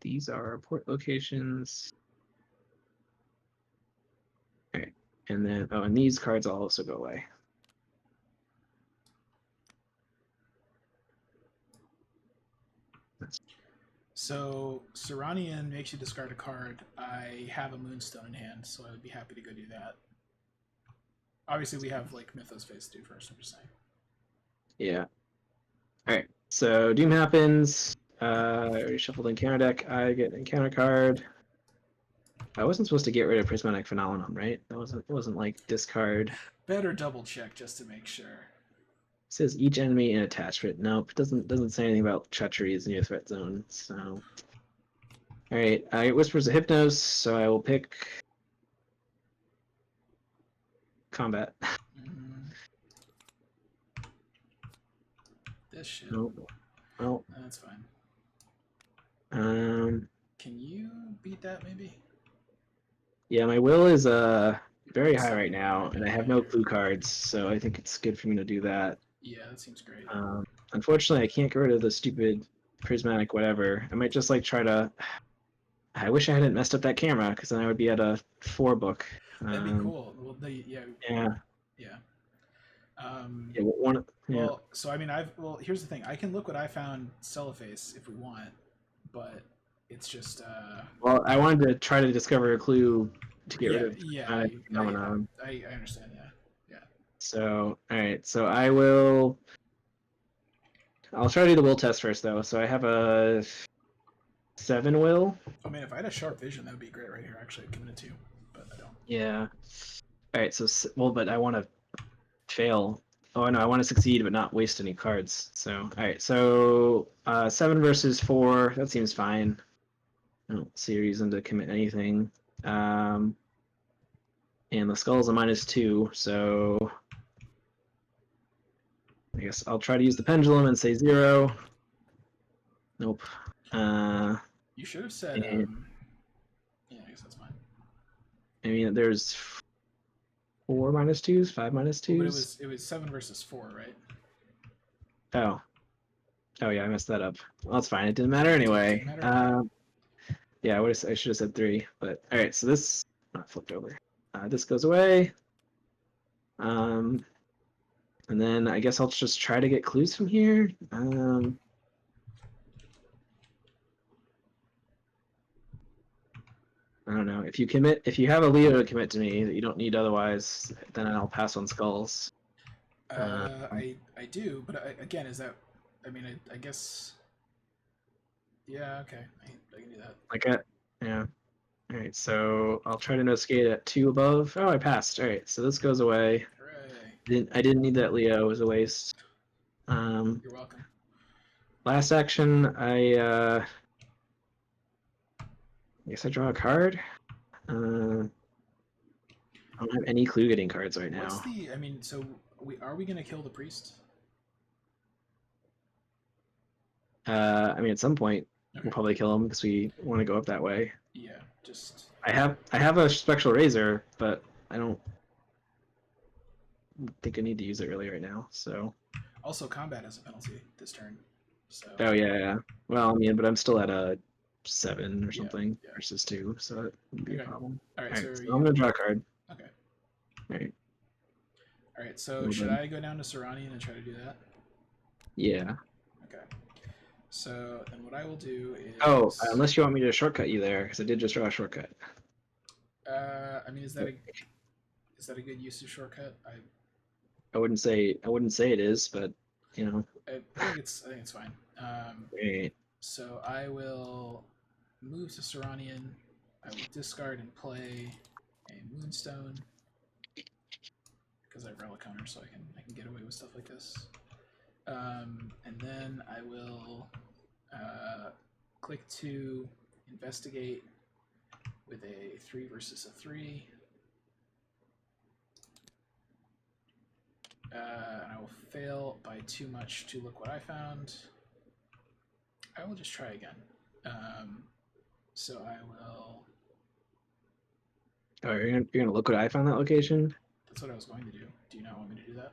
These are port locations. All right. And then, oh, and these cards will also go away. So Seranian makes you discard a card. I have a Moonstone in hand, so I would be happy to go do that. Obviously, we have like Mythos phase to do first. I'm just saying. Yeah. All right. So Doom happens. I already shuffled encounter deck. I get an encounter card. I wasn't supposed to get rid of Prismatic Phenomenon, right? That wasn't. It wasn't like discard. Better double check just to make sure. It says each enemy in attachment. Nope, it doesn't say anything about treacheries in your threat zone. So, all right, I get Whispers of Hypnos, so I will pick combat. This shit. Nope. Well, That's fine. Can you beat that maybe? Yeah, my will is very high right now, and I have no clue cards, so I think it's good for me to do that. Yeah, that seems great. Unfortunately, I can't get rid of the stupid prismatic whatever. I might just like try to. I wish I hadn't messed up that camera, because then I would be at a 4 book. That'd be cool. Well, yeah. Well, so I mean, here's the thing. I can look what I found Cellophase if we want, but it's just. Well, I wanted to try to discover a clue to get rid of phenomenon. I understand. Yeah. So, all right. So I'll try to do the will test first, though. So I have a 7 will. I mean, if I had a sharp vision, that would be great right here. Actually, I'd give it a 2, but I don't. Yeah. All right. So, but I want to fail. Oh no, I want to succeed, but not waste any cards. So, all right. So, 7 versus 4. That seems fine. I don't see a reason to commit anything. And the skull's a -2, so I guess I'll try to use the pendulum and say 0. Nope. You should have said. Yeah, I guess that's fine. I mean, there's 4 -2s, 5 -2s. But it was 7 versus 4, right? Oh yeah, I messed that up. Well, that's fine. It didn't matter anyway. Yeah, I should have said 3. But all right, so this not flipped over. This goes away. And then I guess I'll just try to get clues from here. I don't know. If you have a Leo to commit to me that you don't need otherwise, then I'll pass on skulls. I do, but again, is that? I mean, I guess. Yeah. Okay. I can do that. Yeah. All right. So I'll try to investigate at 2 above. Oh, I passed. All right. So this goes away. Hooray! I didn't need that Leo. It was a waste. You're welcome. Last action, I guess I draw a card. I don't have any clue getting cards right now. I mean, so are we gonna kill the priest? I mean, at some point we'll probably kill him because we want to go up that way. Yeah, just. I have a spectral razor, but I don't think I need to use it really right now. So. Also, combat has a penalty this turn. So. Oh yeah. Well, I mean, but I'm still at a 7 or something versus 2, so that would be a problem. All right, so I'm gonna draw a card. Okay. All right. So should I go down to Seranian and try to do that? Yeah. Okay. So then what I will do is. Oh, unless you want me to shortcut you there, because I did just draw a shortcut. I mean, is that a good use of shortcut? I wouldn't say it is, but you know. I think it's fine. Great. So I will move to Seranian. I will discard and play a Moonstone because I have Relic Counter, so I can get away with stuff like this. And then I will click to investigate with a 3 versus a 3. And I will fail by too much to look what I found. I will just try again. So I will. Oh, you're gonna look what I found that location? That's what I was going to do. Do you not want me to do that?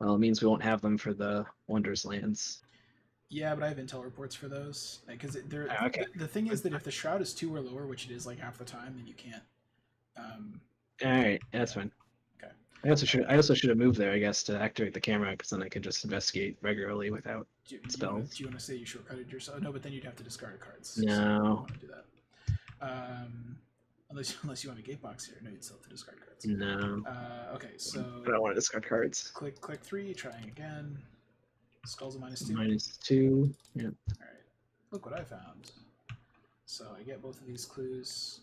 Well, it means we won't have them for the Wondrous Lands. Yeah, but I have intel reports for those. Because Okay. the thing is that if the Shroud is 2 or lower, which it is like half the time, then you can't. All right, that's fine. Okay. I also should have moved there, I guess, to activate the camera, because then I could just investigate regularly without spells. Do you want to say you shortcutted yourself? No, but then you'd have to discard cards. No. So I don't want to do that. Unless you want a gatebox here. No, you'd still have to discard cards. No. Okay, so I don't want to discard cards. click 3, trying again. Skull's a -2. -2. Yeah. All right. Look what I found. So I get both of these clues,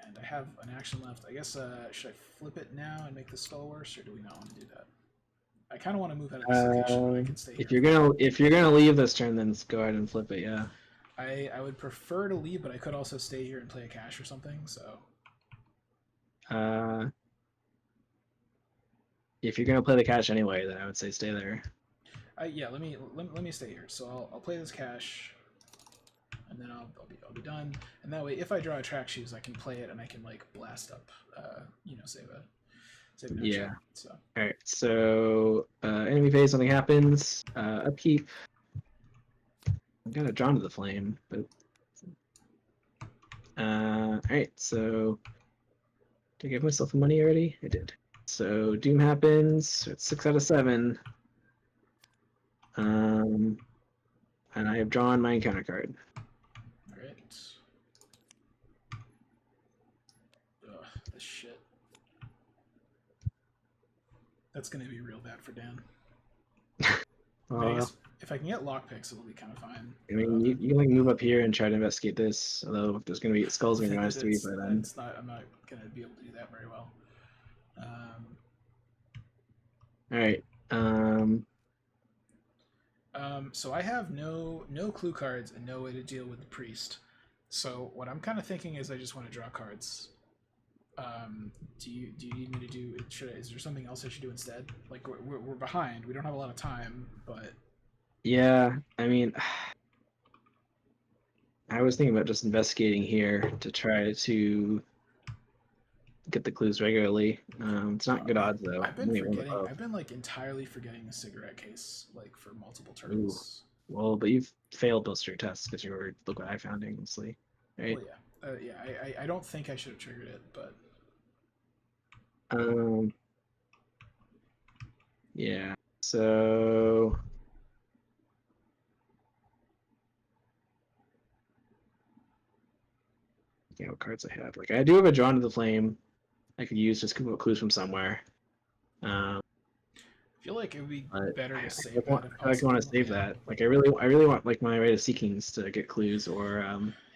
and I have an action left. I guess should I flip it now and make the skull worse, or do we not want to do that? I kind of want to move out of this location, but I can stay here. If you're gonna leave this turn, then go ahead and flip it. Yeah. I would prefer to leave, but I could also stay here and play a cash or something. So. If you're gonna play the cash anyway, then I would say stay there. Yeah, let me stay here. So I'll play this cash, and then I'll be done. And that way, if I draw a track shoes, I can play it and I can like blast up, save an action. Yeah. So. All right. So enemy phase, something happens. Upkeep. I got it drawn to the flame, but. All right. So. Did I give myself the money already? I did. So Doom happens. It's 6 out of 7. And I have drawn my encounter card. All right. Ugh, this shit. That's gonna be real bad for Dan. I guess if I can get lockpicks, it'll be kind of fine. I mean, you can like move up here and try to investigate this. Although there's gonna be skulls gonna be -3 by then. I'm not gonna be able to do that very well. All right. So I have no clue cards and no way to deal with the priest. So what I'm kind of thinking is I just want to draw cards. Do you need me to do? Is there something else I should do instead? Like we're behind. We don't have a lot of time, but. Yeah, I mean, I was thinking about just investigating here to try to get the clues regularly. It's not good odds though. I've been like entirely forgetting the cigarette case like for multiple turns. Ooh. Well, but you've failed most of your tests because you were look what I found aimlessly, right? Well, yeah. I don't think I should have triggered it, but. Yeah. So. Yeah, what cards I have? Like I do have a Drawn to the Flame. I could use just clues from somewhere. I feel like it would be better to save that. I want to save that. Like I really want like my Rite of Seekings to get clues, or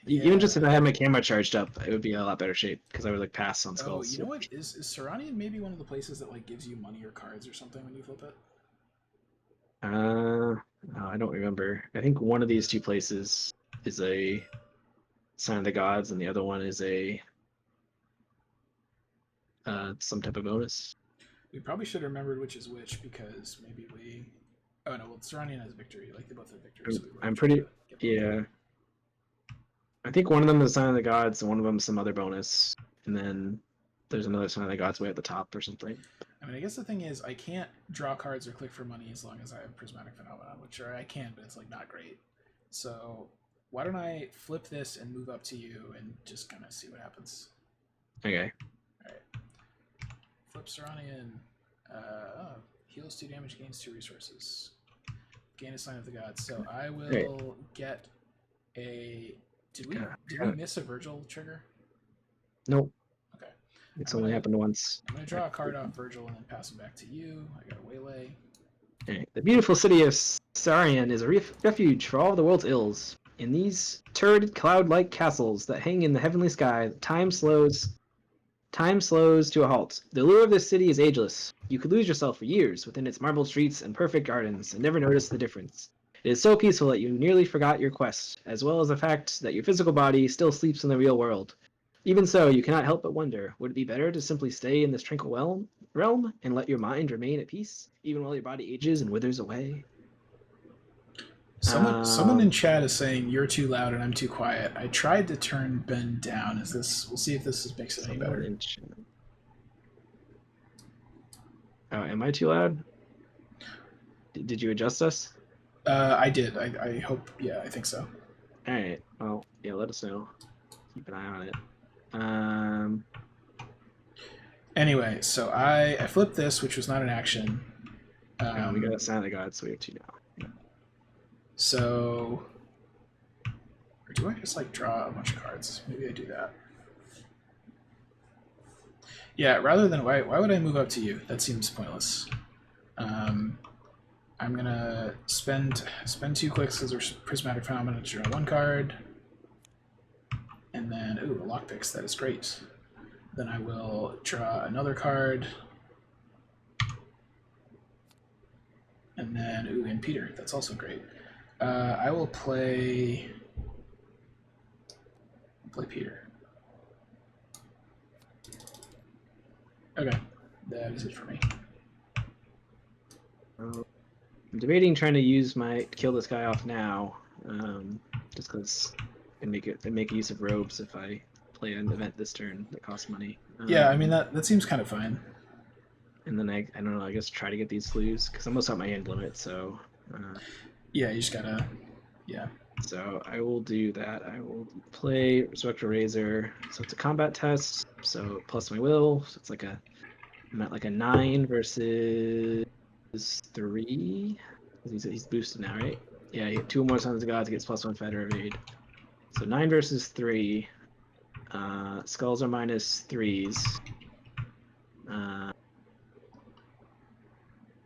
even just if I had my camera charged up, it would be a lot better shape because I would like pass on skulls. Oh, you know what? Is Seranian maybe one of the places that like gives you money or cards or something when you flip it? No, I don't remember. I think one of these two places is a Sign of the Gods, and the other one is a some type of bonus. We probably should have remembered which is which because maybe we. Oh no, well, Seranian has victory. Like they both have victory. So I'm pretty. Yeah. I think one of them is Sign of the Gods, and one of them is some other bonus, and then there's another Sign of the Gods way at the top or something. I mean, I guess the thing is, I can't draw cards or click for money as long as I have Prismatic Phenomenon, which I can, but it's like not great. So why don't I flip this and move up to you and just kind of see what happens? Okay. All right. Flip Seranian. Heals 2 damage, gains 2 resources. Gain a Sign of the Gods. So I will get a. Did we miss a Virgil trigger? Nope. Okay. It's only happened once. I'm gonna draw a card off Virgil and then pass it back to you. I got a waylay. Okay. The beautiful city of Sarian is a refuge for all the world's ills. In these turreted cloud-like castles that hang in the heavenly sky, time slows to a halt. The allure of this city is ageless. You could lose yourself for years within its marble streets and perfect gardens and never notice the difference. It is so peaceful that you nearly forgot your quest, as well as the fact that your physical body still sleeps in the real world. Even so, you cannot help but wonder, would it be better to simply stay in this tranquil realm and let your mind remain at peace, even while your body ages and withers away? Someone in chat is saying you're too loud and I'm too quiet. I tried to turn Ben down. We'll see if this makes it any better. Oh, am I too loud? Did you adjust us? I did. I hope. Yeah, I think so. All right. Well, yeah. Let us know. Keep an eye on it. Anyway, so I flipped this, which was not an action. We got a sound of God, so we have 2 now. So, or do I just like draw a bunch of cards? Maybe I do that. Yeah, rather than why would I move up to you? That seems pointless. I'm gonna spend 2 clicks because there's prismatic phenomenon to draw 1 card, and then ooh, a lockpicks. That is great. Then I will draw another card, and then ooh, and Peter. That's also great. I will play Peter. Okay, that is it for me. I'm debating trying to use kill this guy off now, just because I can make use of robes if I play an event this turn that costs money. Yeah, I mean that seems kind of fine. And then I don't know. I guess try to get these clues because I'm almost at my hand limit. So yeah, you just gotta So I will do that. I will play Resurrector Razor. So it's a combat test. So plus my will. So it's I'm at like a 9 versus 3. He's boosted now, right? Yeah, he had 2 more Sons of God to get +1 fight or evade. So 9 versus 3. Skulls are -3s.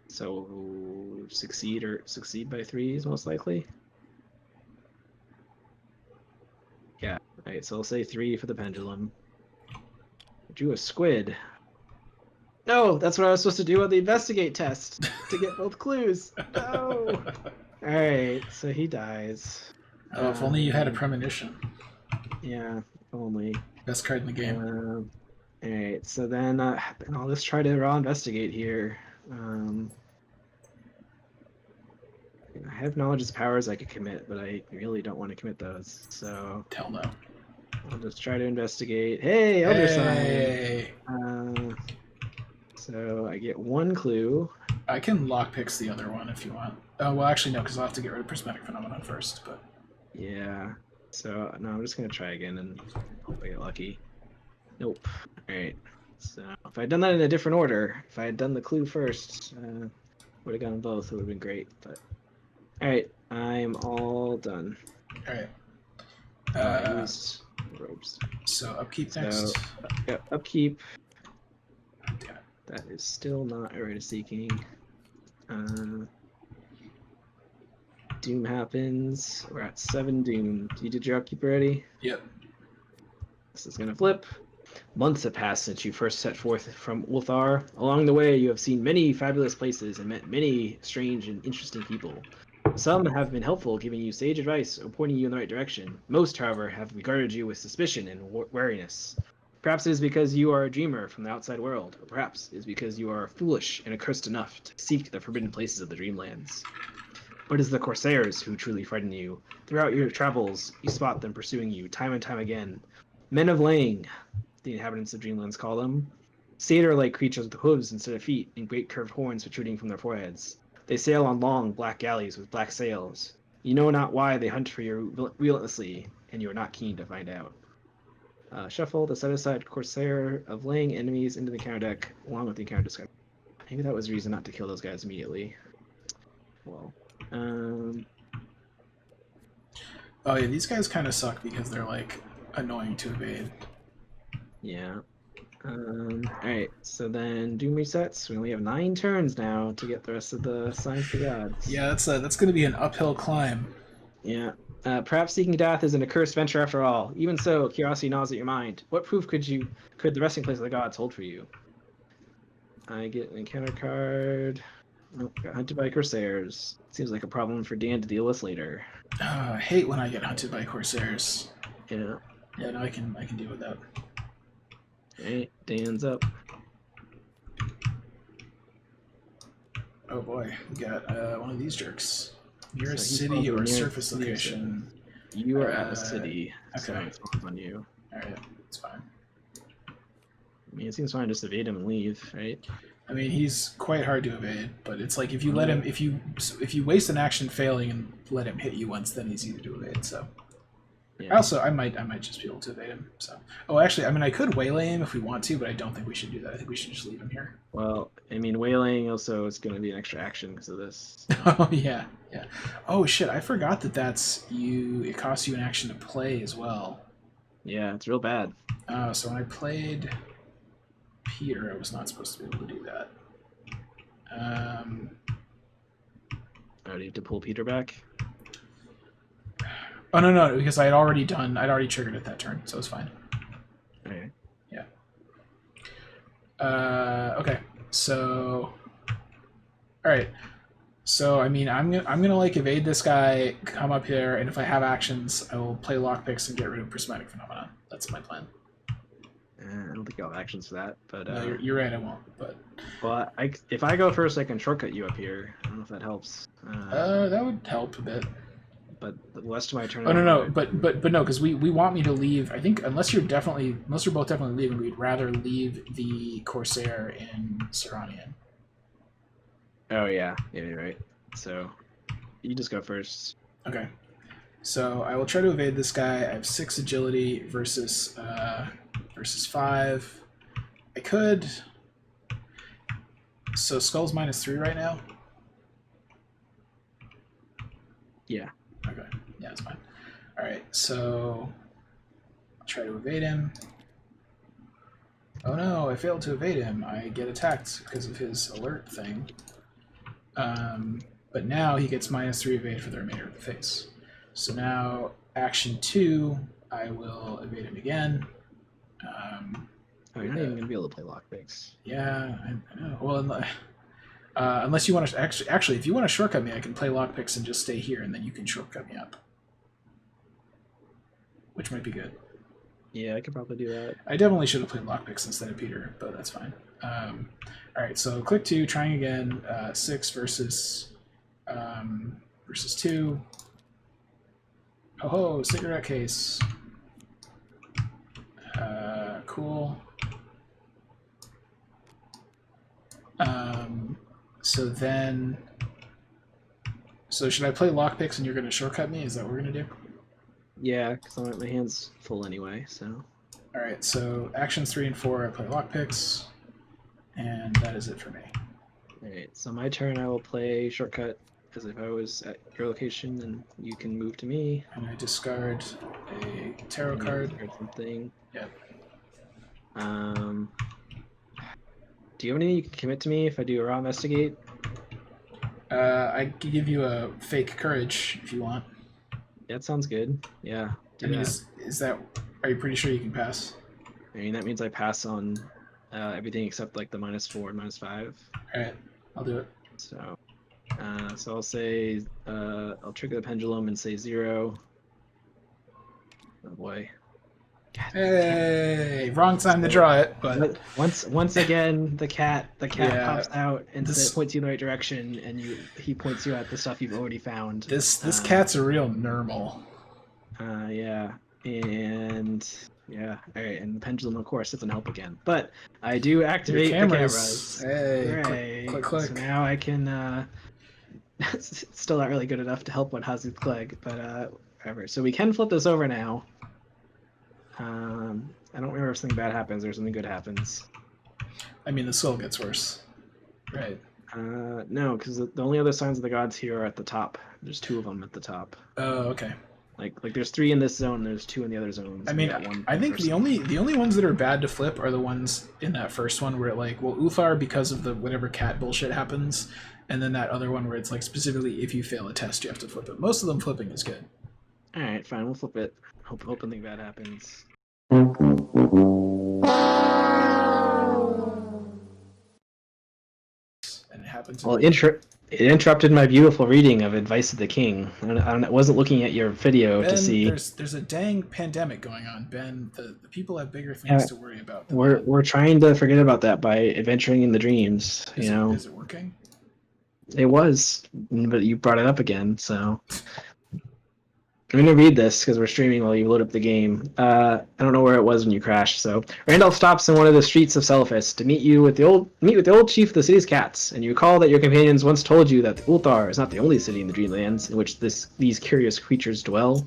So succeed by 3s most likely. Yeah. Alright, so I'll say 3 for the pendulum. I drew a squid. No, that's what I was supposed to do on the investigate test to get both clues. No. Alright, so he dies. Oh, if only you had a premonition. Yeah, if only. Best card in the game. Alright, so then I'll just try to raw investigate here. I have knowledge's powers I could commit, but I really don't want to commit those. So Hell no. I'll just try to investigate. Hey, Elder Sign. So I get 1 clue. I can lockpicks the other one if you want. Oh well, actually no, because I'll have to get rid of prismatic phenomenon first. But yeah. So no, I'm just gonna try again and hope I get lucky. Nope. All right. So if I'd done that in a different order, if I had done the clue first, would have gotten both. It would have been great. But all right, I'm all done. All right. I used robes. So upkeep next. So, yeah, upkeep. Okay. That is still not a rite of seeking. Doom happens. We're at 7 doom. You did your upkeep already? Yep. This is gonna flip. Months have passed since you first set forth from Ulthar. Along the way, you have seen many fabulous places and met many strange and interesting people. Some have been helpful, giving you sage advice or pointing you in the right direction. Most, however, have regarded you with suspicion and wariness. Perhaps it is because you are a dreamer from the outside world, or perhaps it is because you are foolish and accursed enough to seek the forbidden places of the Dreamlands. But it is the Corsairs who truly frighten you. Throughout your travels, you spot them pursuing you time and time again. Men of Lang, the inhabitants of Dreamlands call them. Satyr-like creatures with hooves instead of feet and great curved horns protruding from their foreheads. They sail on long, black galleys with black sails. You know not why they hunt for you relentlessly, and you are not keen to find out. Shuffle the set-aside Corsair of Lang enemies into the counter deck, along with the encounter discard. Maybe that was reason not to kill those guys immediately. Well, oh yeah, these guys kind of suck because they're like annoying to evade. Yeah. Alright, so then Doom resets. We only have 9 turns now to get the rest of the Signs to Gods. Yeah, that's going to be an uphill climb. Yeah. Perhaps seeking Kadath is an accursed venture after all. Even so, curiosity gnaws at your mind. What proof could the resting place of the gods hold for you? I get an encounter card. Oh, got hunted by Corsairs. Seems like a problem for Dan to deal with later. I hate when I get hunted by Corsairs. Yeah. Yeah, no, I can deal with that. Okay, Dan's up. Oh boy, we got one of these jerks. Near a So city or a near surface city or location. You are at a city, okay. so it's off on you. Alright, it's fine. I mean, it seems fine just evade him and leave, right? I mean, he's quite hard to evade, but it's like if you let him, if you waste an action failing and let him hit you once, then he's easy to evade. So, Yeah. also, I might just be able to evade him. So, oh, actually, I mean, I could waylay him if we want to, but I don't think we should do that. I think we should just leave him here. Well, I mean, wailing also is going to be an extra action because of this. Oh yeah. Oh shit, I forgot that that's you. It costs you an action to play as well. Yeah, it's real bad. Oh, so when I played Peter, I was not supposed to be able to do that. Oh, do you have to pull Peter back? Oh no, because I'd already triggered it that turn, so it's fine. Okay. Yeah. Okay. So, all right. So I mean, I'm gonna like evade this guy, come up here, and if I have actions, I will play lockpicks and get rid of prismatic phenomenon. That's my plan. I don't think I'll have actions for that, but No, you're right. I won't. But well, if I go first, I can shortcut you up here. I don't know if that helps. that would help a bit. But the rest of my turn. Oh no, but no, because we want me to leave. I think unless you're both definitely leaving, we'd rather leave the Corsair in Seranian. Oh yeah, you're right. So you just go first. Okay. So I will try to evade this guy. I have 6 agility versus 5. I could. So Skull's -3 right now. Yeah. Okay. Yeah, that's fine. All right. So I'll try to evade him. Oh no! I failed to evade him. I get attacked because of his alert thing. But now he gets -3 evade for the remainder of the phase. So now action 2, I will evade him again. You're not even going to be able to play lockpicks. Yeah, I know. Well, unless you want to actually, if you want to shortcut me, I can play lockpicks and just stay here, and then you can shortcut me up, which might be good. Yeah, I could probably do that. I definitely should have played lockpicks instead of Peter, but that's fine. All right, so click 2, trying again. 6 versus 2. Oh, cigarette case. Cool. So should I play lockpicks and you're going to shortcut me? Is that what we're going to do? Yeah, because my hand's full anyway, so. All right, so actions 3 and 4, I play lockpicks, and that is it for me. All right, so my turn, I will play shortcut, because if I was at your location, then you can move to me. And I discard a tarot card. Or something. Yep. Do you have anything you can commit to me if I do a raw investigate? I can give you a fake courage if you want. That sounds good. Yeah. I mean, is that? Are you pretty sure you can pass? I mean, that means I pass on everything except like the -4 and -5. All right, I'll do it. So, so I'll say I'll trigger the pendulum and say 0. Oh boy. God, Hey, wrong time to draw it, but once again the cat Yeah, pops out and this- points you in the right direction, and he points you at the stuff you've already found. this cat's a real normal. Yeah, and yeah, all right, and the pendulum of course doesn't help again, but I do activate Your the cameras. cameras. Hey, Hooray. click. So now I can. It's still not really good enough to help one Hazith Clegg, but whatever. So we can flip this over now. I don't remember if something bad happens or something good happens. I mean, the soul gets worse. Right. No, because the only other signs of the gods here are at the top. There's 2 of them at the top. Oh, okay. Like there's 3 in this zone. There's 2 in the other zones. I mean, I think the only ones that are bad to flip are the ones in that first one where Uthar because of the whatever cat bullshit happens, and then that other one where it's like specifically if you fail a test you have to flip it. Most of them flipping is good. All right, fine. We'll flip it. Hope nothing bad happens. And it happens. Well, it interrupted my beautiful reading of Advice of the King. I wasn't looking at your video Ben, to see. There's a dang pandemic going on, Ben. The people have bigger things to worry about. We're trying to forget about that by adventuring in the dreams. Is it working? It was, but you brought it up again, so. I'm gonna read this because we're streaming while you load up the game. I don't know where it was when you crashed. So Randolph stops in one of the streets of Celephus to meet with the old chief of the city's cats, and you recall that your companions once told you that the Ulthar is not the only city in the Dreamlands in which these curious creatures dwell.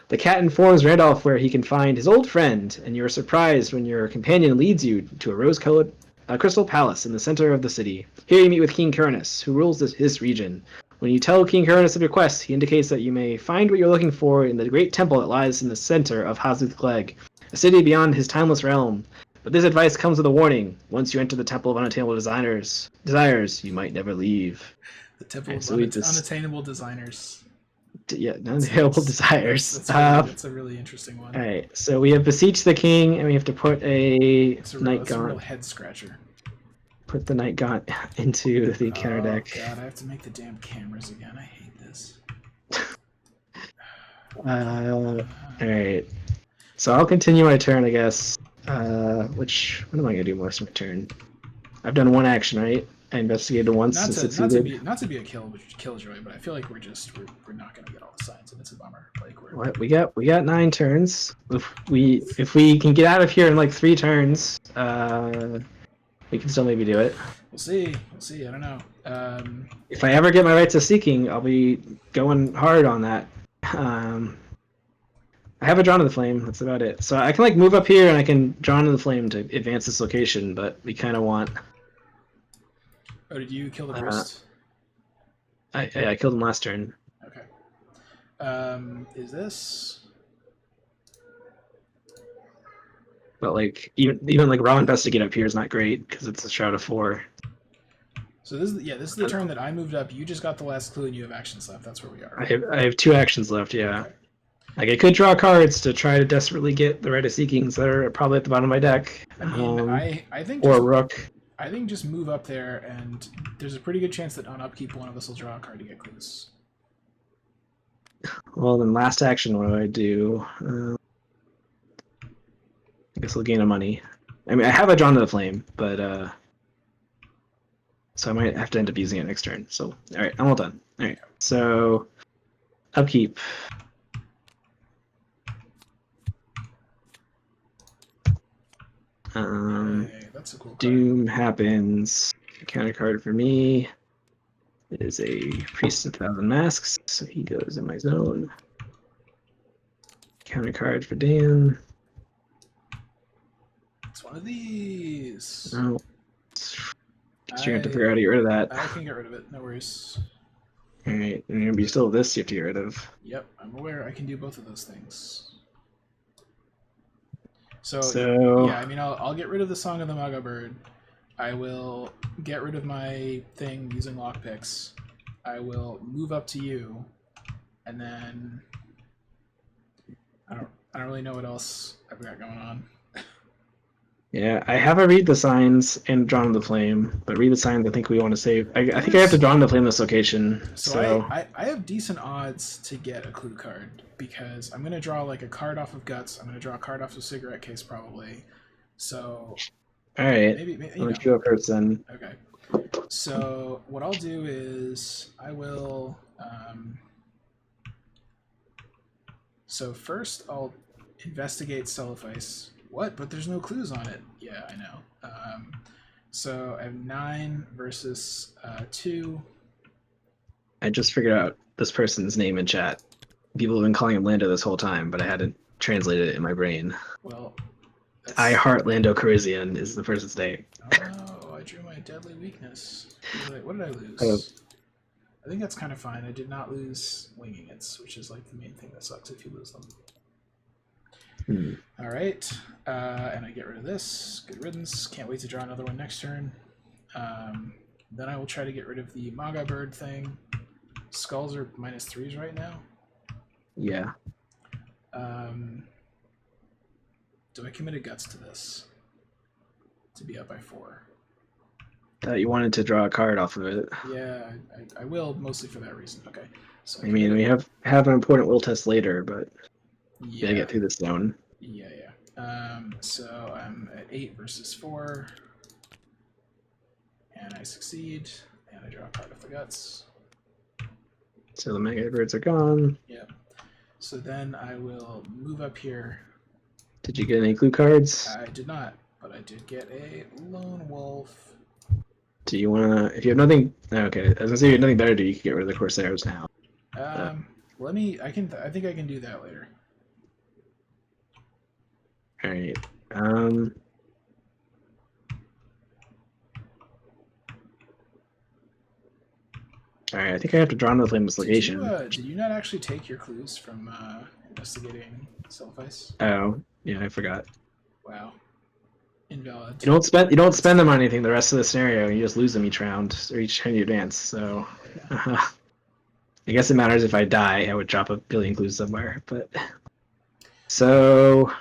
The cat informs Randolph where he can find his old friend, and you are surprised when your companion leads you to a rose-colored crystal palace in the center of the city. Here you meet with King Kurnus, who rules this region. When you tell King Kurnus of your quest, he indicates that you may find what you're looking for in the great temple that lies in the center of Hazuth Clegg, a city beyond his timeless realm. But this advice comes with a warning. Once you enter the Temple of Unattainable Desires, you might never leave. The Temple of Unattainable Designers. Yeah, unattainable desires. That's a really interesting one. All right, so we have beseech the king, and we have to put a night gaunt. It's a real head scratcher. Put the night gaunt into the counter deck. God, I have to make the damn cameras again. I hate this. All right, so I'll continue my turn, I guess. What am I gonna do most of my turn? I've done one action, right? I investigated once and succeeded. Not to be a killjoy, but I feel like we're not gonna get all the signs, and it's a bummer. Like we got 9 turns. If we can get out of here in like 3 turns, we can still maybe do it. We'll see. I don't know. If I ever get my rights of seeking, I'll be going hard on that. I have a Drawn to the Flame. That's about it. So I can like move up here and I can Drawn to the Flame to advance this location, but we kind of want. Oh, did you kill the priest? I killed him last turn. Okay. Is this? But like even like raw investigate up here is not great because it's a Shroud of 4. So this is the turn that I moved up. You just got the last clue and you have actions left. That's where we are. I have 2 actions left. Yeah. Okay. Like I could draw cards to try to desperately get the Right of Seekings that are probably at the bottom of my deck. I mean, I think or Rook. I think just move up there, and there's a pretty good chance that on upkeep one of us will draw a card to get clues. Well, then last action, what do I do? I guess I'll gain a money. I mean, I have a Drawn to the Flame, but so I might have to end up using it next turn. So, all right, I'm all done. All right, so upkeep. That's a cool card. Doom happens. Counter card for me is a Priest of 1,000 Masks, so he goes in my zone. Counter card for Dan. It's one of these. No. Guess you're going to have to figure out how to get rid of that. I can get rid of it, no worries. Alright, and you still have this you have to get rid of. Yep, I'm aware I can do both of those things. So yeah, I mean, I'll get rid of the Song of the Maga Bird. I will get rid of my thing using lockpicks. I will move up to you, and then I don't really know what else I've got going on. Yeah, I have a Read the Signs and Drawn to the Flame, but Read the Signs I think we want to save. I think I have to Drawn to the Flame this location. So I have decent odds to get a clue card because I'm going to draw like a card off of Guts. I'm going to draw a card off of Cigarette Case probably. So all right, maybe let's go first then. Okay. So what I'll do is I will. So first I'll investigate Celiphice. What? But there's no clues on it. Yeah, I know. So I have 9 versus 2. I just figured out this person's name in chat. People have been calling him Lando this whole time, but I hadn't translated it in my brain. Well, I Heart Lando Calrissian is the person's name. Oh, I drew my deadly weakness. What did I lose? I think that's kind of fine. I did not lose Winging It's, which is like the main thing that sucks if you lose them. All right, and I get rid of this. Good riddance. Can't wait to draw another one next turn. Then I will try to get rid of the Maga Bird thing. Skulls are -3s right now. Yeah. Do I commit a Guts to this? To be up by 4. Thought you wanted to draw a card off of it. Yeah, I will, mostly for that reason. Okay. So I mean, we have an important will test later, but you gotta get through this zone. Yeah. So I'm at 8 versus 4. And I succeed. And I draw a card off the Guts. So the Mega Birds are gone. Yeah. So then I will move up here. Did you get any clue cards? I did not, but I did get a lone wolf. Do you wanna? If you have nothing, okay. I was gonna say you have nothing better to do. You can get rid of the Corsairs now. Let me. I can. I think I can do that later. All right. All right. I think I have to draw another flameless legation. Did you not actually take your clues from investigating Self-Ice? Oh, yeah, I forgot. Wow. Invalid. You don't spend them on anything the rest of the scenario. You just lose them each round or each time you advance. So, I guess it matters if I die. I would drop a billion clues somewhere. But so,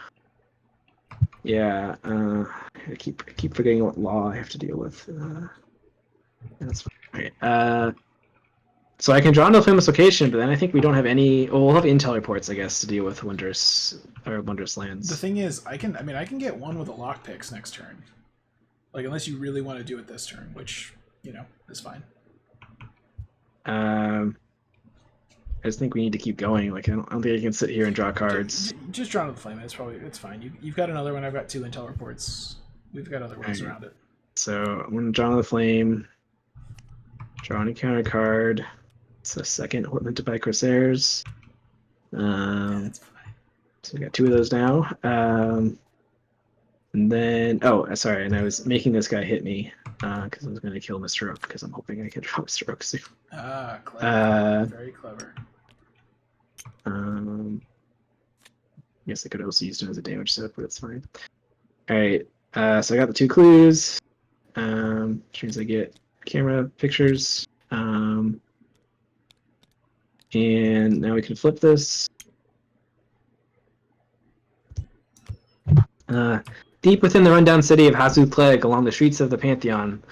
yeah. I keep forgetting what law I have to deal with. That's fine. All right. So I can draw into a famous location, but then I think we don't have any. Well, we'll have intel reports, I guess, to deal with wondrous lands. The thing is, I can get one with a lockpicks next turn. Like, unless you really want to do it this turn, which, you know, is fine. I just think we need to keep going. Like, I don't think I can sit here and draw cards. Just draw to the flame. It's fine. You've got another one. I've got 2 intel reports. We've got other ways around it. So I'm gonna draw to the flame. Draw any counter card. It's a second ornamented by Corsairs. Yeah, that's fine. So we got 2 of those now. And then, sorry, and I was making this guy hit me because I was going to kill Mr. Oak because I'm hoping I can draw Mr. Oak soon. Ah, clever. Very clever. Guess I could also use it as a damage set, but it's fine. All right, so I got the 2 clues. Which means I get camera pictures. And now we can flip this. Deep within the rundown city of Hazu-Clegg, along the streets of the Pantheon,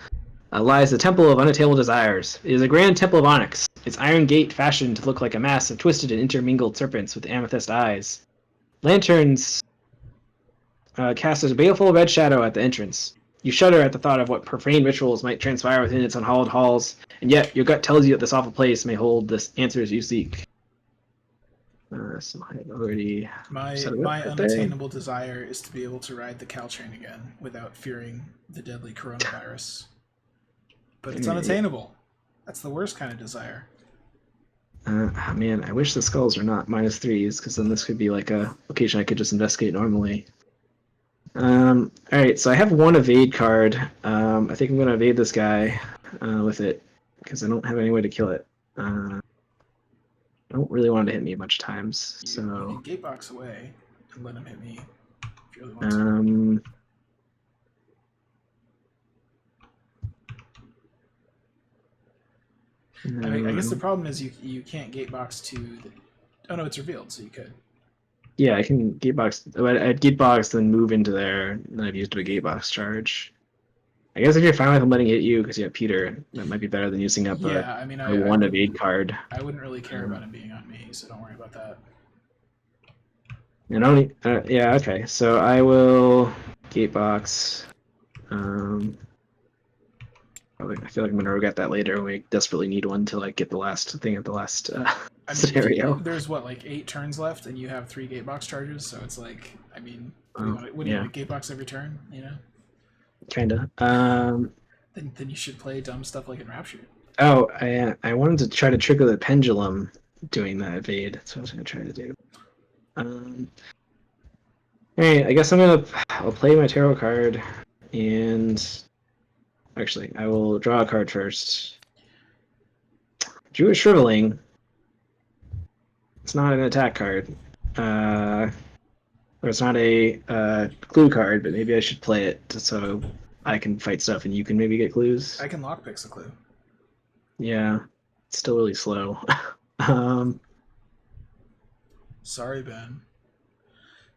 lies the Temple of Unattainable Desires. It is a grand temple of onyx, its iron gate fashioned to look like a mass of twisted and intermingled serpents with amethyst eyes. Lanterns cast a baleful red shadow at the entrance. You shudder at the thought of what profane rituals might transpire within its unhallowed halls, and yet your gut tells you that this awful place may hold the answers you seek. So I have already my unattainable desire is to be able to ride the Caltrain again without fearing the deadly coronavirus. But it's unattainable. That's the worst kind of desire. Man, I wish the skulls are not -3s, because then this could be like a location I could just investigate normally. Alright, so I have 1 evade card. I think I'm going to evade this guy with it, because I don't have any way to kill it. I don't really want him to hit me a bunch of times, so... You can gatebox away and let him hit me if you really want to. I guess the problem is you can't gatebox to the... Oh no, it's revealed, so you could. Yeah, I can gatebox. I'd gatebox, then move into there, and then I've used a gatebox charge. I guess if you're fine with him letting it hit you because you have Peter, that might be better than using up a 1 evade card. I wouldn't really care about him being on me, so don't worry about that. And only, yeah, okay. So I will gatebox. I feel like I'm gonna regret that later when we desperately need one to like get the last thing at the last scenario. There's what, like 8 turns left, and you have 3 gatebox charges, so it's like, I mean, what do you want to gatebox every turn? You know. Kinda. Then you should play dumb stuff like Enraptured. Oh, I wanted to try to trigger the pendulum doing that evade. That's what I was gonna try to do. Alright, I guess I'll play my tarot card, and actually I will draw a card first. Drew a Shriveling. It's not an attack card. Or it's not a clue card, but maybe I should play it so I can fight stuff and you can maybe get clues. I can lockpicks a clue. Yeah, it's still really slow. Sorry, Ben.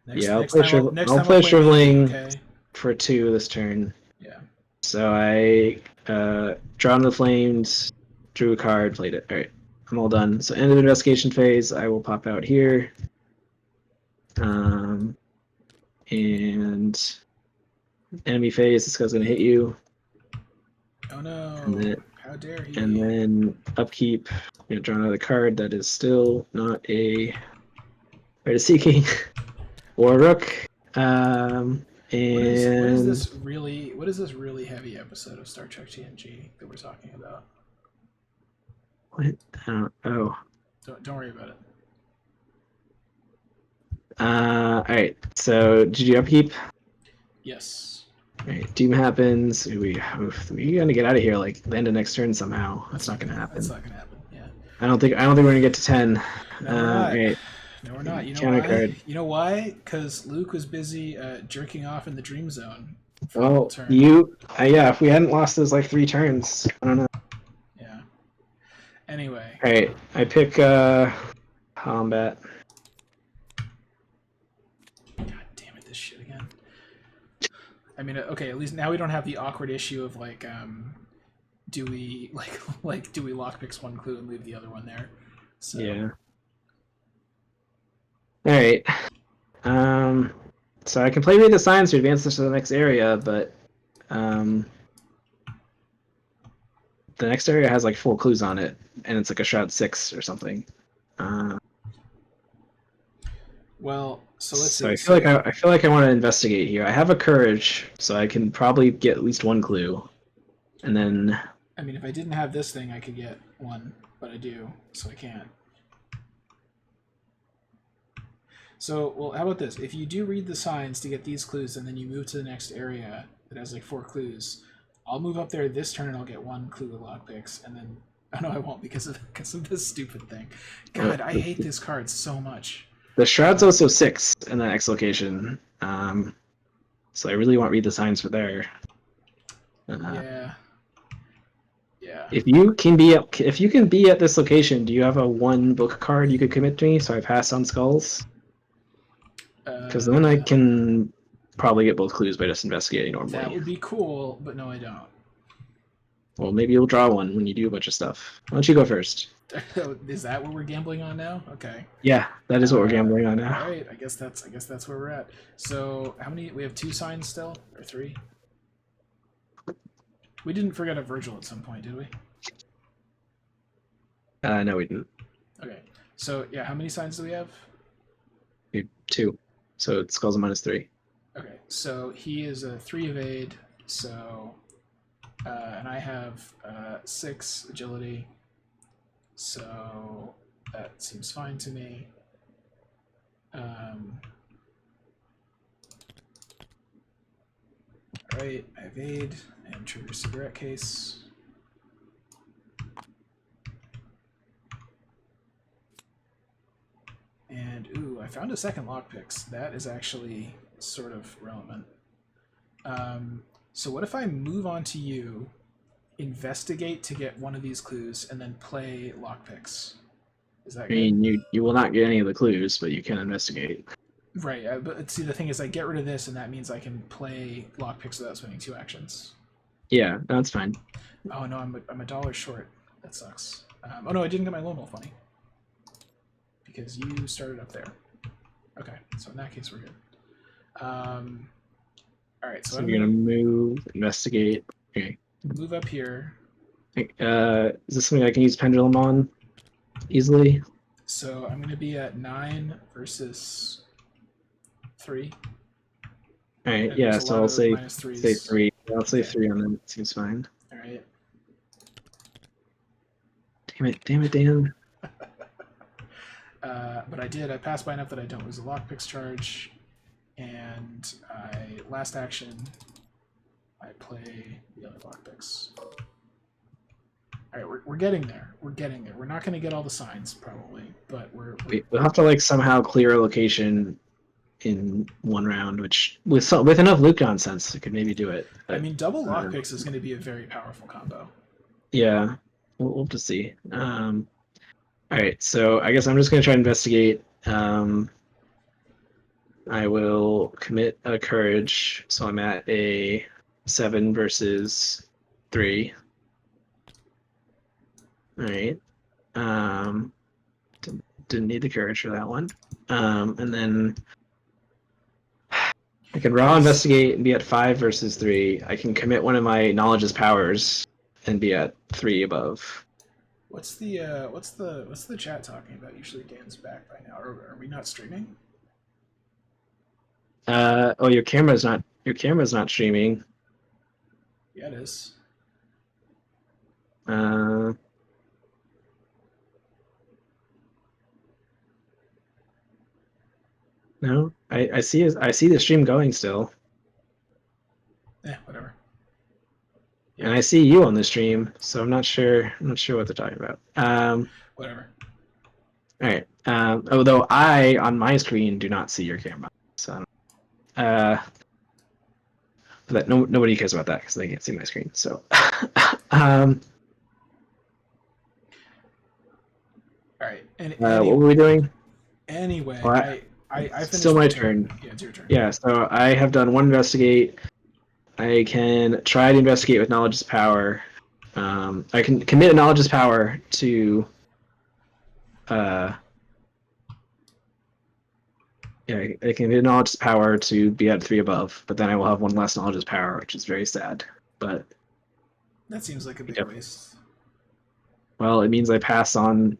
I'll play Shriveling for 2 this turn. Yeah. So I drawn the flames, drew a card, played it. All right, I'm all done. So end of the investigation phase, I will pop out here. And enemy phase, this guy's gonna hit you. Oh no! How dare he? And then upkeep, draw another card that is still not a Right to seeking. Or rook. And What is this really heavy episode of Star Trek TNG that we're talking about? what? Oh. Don't worry about it. Alright, so did you upkeep? Yes. Alright, doom happens. We're gonna get out of here like the end of next turn somehow. That's not gonna happen. That's not gonna happen. Yeah. I don't think we're gonna get to 10. No, we're not. Right. No, we're not. You know Counter why? card. You know why? Because Luke was busy jerking off in the dream zone. For Well, turn. yeah, if we hadn't lost those like 3 turns, I don't know. Yeah. Anyway. Alright, I pick combat. God damn it, this shit again. I mean, okay, at least now we don't have the awkward issue of like, do we do we lockpicks one clue and leave the other one there? So. Yeah. Alright. So I can play Read the Signs to advance this to the next area, but the next area has like 4 clues on it, and it's like a Shroud 6 or something. Well, so let's So see. I feel like I want to investigate here. I have a courage, so I can probably get at least 1 clue, and then. I mean, if I didn't have this thing, I could get 1, but I do, so I can't. So, well, how about this? If you do read the signs to get these clues, and then you move to the next area that has like 4 clues, I'll move up there this turn and I'll get 1 clue with lockpicks, and then oh no, I won't because of this stupid thing. God, I hate this card so much. The Shroud's also 6 in that X location, so I really want to read the signs for there. Yeah. If you can be at this location, do you have a 1 book card you could commit to me so I pass on skulls? Because then I can probably get both clues by just investigating normally. That would be cool, but no, I don't. Well, maybe you'll draw 1 when you do a bunch of stuff. Why don't you go first? Is that what we're gambling on now? Okay. Yeah, that is what we're gambling on now. All right, I guess that's where we're at. So, how many? We have 2 signs still, or 3? We didn't forget a Virgil at some point, did we? No, we didn't. Okay. So yeah, how many signs do we have? We have 2. So it skulls a -3. Okay. So he is a 3 evade. So, and I have 6 agility. So that seems fine to me. All right, I evade and trigger cigarette case. And ooh, I found a second lockpicks. That is actually sort of relevant. So what if I move on to you, investigate to get 1 of these clues, and then play lockpicks? Is that I mean, you will not get any of the clues, but you can investigate. Right, but see, the thing is, I get rid of this, and that means I can play lockpicks without spending 2 actions. Yeah, that's fine. Oh no, I'm $1 short. That sucks. Oh no, I didn't get my lone wolf money because you started up there. Okay, so in that case, we're good. All right, so you're gonna move, investigate. Okay. Move up here. Is this something I can use pendulum on easily? So I'm gonna be at 9 versus 3. All right, And yeah. there's a So lot I'll of say -3s. 3. I'll say Okay. 3 on them. Seems fine. All right. Damn it, Dan. But I passed by enough that I don't lose a lockpicks charge, and last action, I play the other lockpicks. All right, we're getting there. We're getting there. We're not going to get all the signs probably, but We'll have to like somehow clear a location in 1 round, which with enough loot nonsense, it could maybe do it. But, I mean, double lockpicks is going to be a very powerful combo. Yeah, we'll have to see. All right, so I guess I'm just going to try to investigate. I will commit a courage, so I'm at a 7 versus 3. All right. Didn't need the courage for that one. And then I can raw investigate and be at 5 versus 3. I can commit one of my knowledge's powers and be at 3 above. What's the chat talking about? Usually Dan's back by now. Are we not streaming? Oh, your camera's not streaming. Yeah, it is. No, I see the stream going still. Whatever. Yeah. And I see you on the stream, so I'm not sure what they're talking about. Whatever. All right. Although I on my screen do not see your camera, so but nobody cares about that because they can't see my screen. So, All right. what were we doing? Anyway, well, I finished. Still my turn. Yeah, it's your turn. Yeah. So I have done one investigate. I can try to investigate with knowledge's power. I can commit a knowledge's power to. Yeah, I can commit knowledge's power to be at 3 above, but then I will have one less knowledge's power, which is very sad. But that seems like a big waste. Well, it means I pass on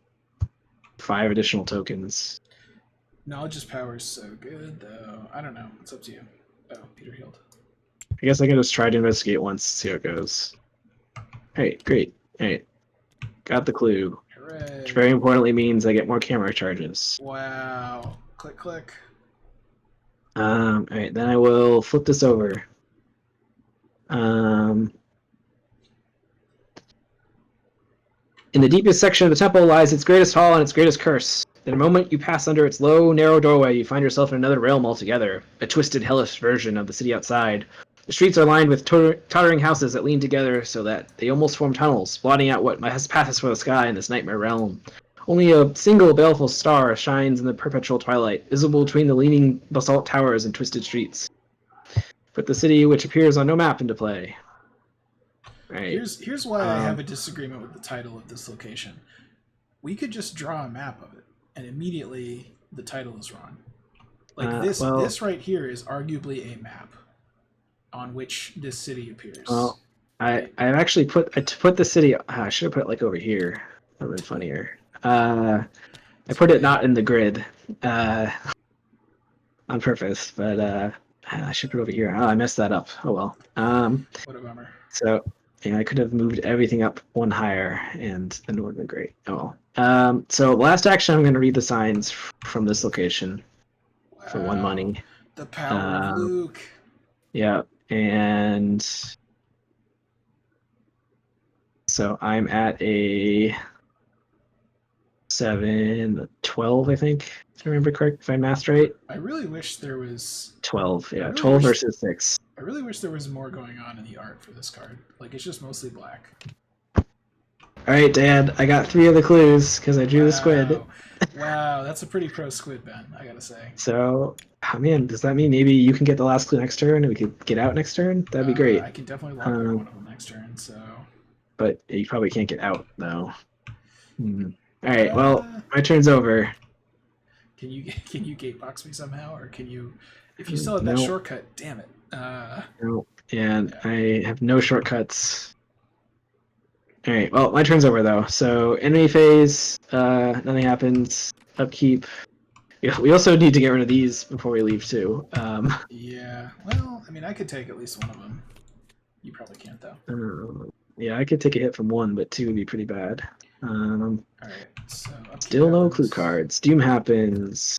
5 additional tokens. Knowledge's power is so good, though. I don't know. It's up to you. Oh, Peter healed. I guess I can just try to investigate once, see how it goes. Hey, great. Hey, got the clue. Hooray. Which very importantly means I get more camera charges. Wow. Click, click. Alright, then I will flip this over. In the deepest section of the temple lies its greatest hall and its greatest curse. In a moment you pass under its low, narrow doorway, you find yourself in another realm altogether, a twisted, hellish version of the city outside. The streets are lined with tottering houses that lean together so that they almost form tunnels, blotting out what passes for the sky in this nightmare realm. Only a single baleful star shines in the perpetual twilight, visible between the leaning basalt towers and twisted streets. Put the city, which appears on no map, into play. Right. Here's why I have a disagreement with the title of this location. We could just draw a map of it, and immediately the title is wrong. Like this right here is arguably a map on which this city appears. Well, I've actually put the city. I should have put it like over here. That would have been funnier. I put it not in the grid on purpose, but I should put it over here. Oh, I messed that up. Oh well. What a bummer. So yeah, I could have moved everything up one higher, and then it would have been great. Oh well. So last action, I'm going to read the signs from this location for 1 money. The power of Luke. Yeah, and so I'm at a 12, I think. If I remember correct, if I mathed right. I really wish there was 12. Yeah, 12 versus 6. I really wish there was more going on in the art for this card. Like, it's just mostly black. All right, Dad, I got 3 of the clues because I drew the squid. Wow, that's a pretty pro squid, Ben, I gotta say. So, man, does that mean maybe you can get the last clue next turn and we could get out next turn? That'd be great. I can definitely lock on one of them next turn, so... But you probably can't get out, though. All right, well, my turn's over. Can you gatebox me somehow, or can you... If you still have that shortcut, damn it. No, and yeah. I have no shortcuts. All right, well, my turn's over, though. So, enemy phase, nothing happens. Upkeep. We also need to get rid of these before we leave, too. Yeah, well, I mean, I could take at least one of them. You probably can't, though. Yeah, I could take a hit from 1, but 2 would be pretty bad. Alright, so still no clue cards. Doom happens.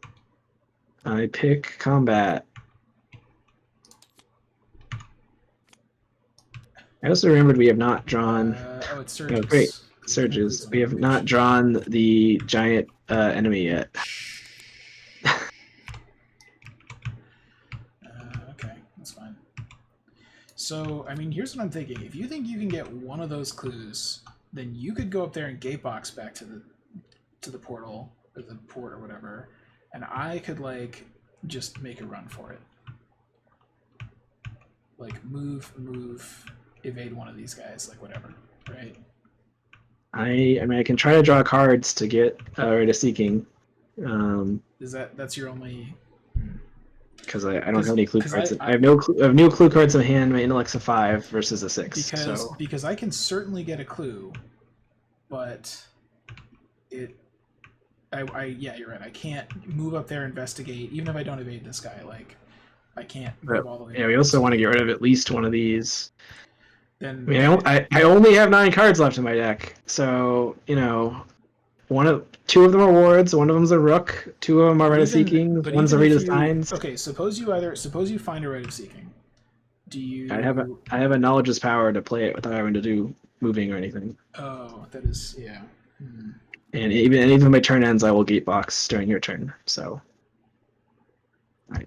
I pick combat. I also remembered we have not drawn. It's surges. Oh, great, surges. We have not drawn the giant enemy yet. Okay, that's fine. So, I mean, here's what I'm thinking. If you think you can get one of those clues, then you could go up there and gatebox back to the portal or the port or whatever, and I could like just make a run for it. Like move, evade one of these guys, like whatever, right? I mean, I can try to draw cards to get rid of seeking. That's your only? Because I don't have any clue cards. I have no clue cards in hand. My intellect's a 5 versus a 6. Because I can certainly get a clue, but yeah, you're right. I can't move up there, investigate, even if I don't evade this guy. Like, I can't move But, all the way. yeah, we also want to get rid of at least one of these. Then I mean, I only have 9 cards left in my deck, so two of them are wards, one of them's a rook, 2 of them are Rite of Seeking, one's a Read of Signs. Okay, suppose you find a Rite of Seeking. Do you? I have a Knowledge's Power to play it without having to do moving or anything. Oh, that is, yeah. And even my turn ends, I will Gatebox during your turn. So, I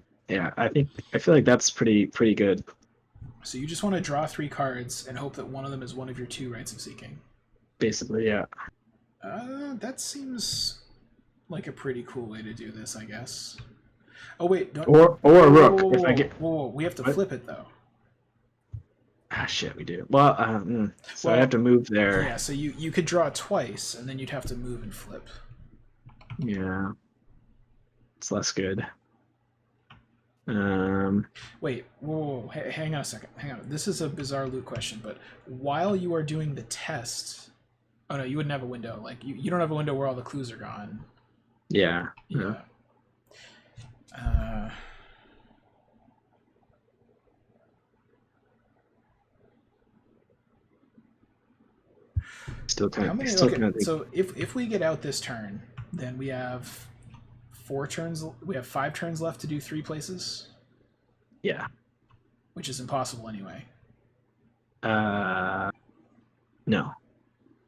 feel like that's pretty good. So you just want to draw 3 cards and hope that one of them is one of your 2 Rites of Seeking. Basically, yeah. That seems like a pretty cool way to do this, I guess. Oh wait, or a rook. Whoa, if I get we have to flip it though. Ah, shit, we do. Well, I have to move there. Yeah, so you could draw twice, and then you'd have to move and flip. Yeah, it's less good. Wait, whoa, hang on a second. Hang on. This is a bizarre loot question, but while you are doing the test, oh no, you wouldn't have a window. Like you don't have a window where all the clues are gone. Yeah. Yeah. Still kind of. Okay, so if we get out this turn, then we have 4 turns. We have 5 turns left to do 3 places. Yeah. Which is impossible anyway. No.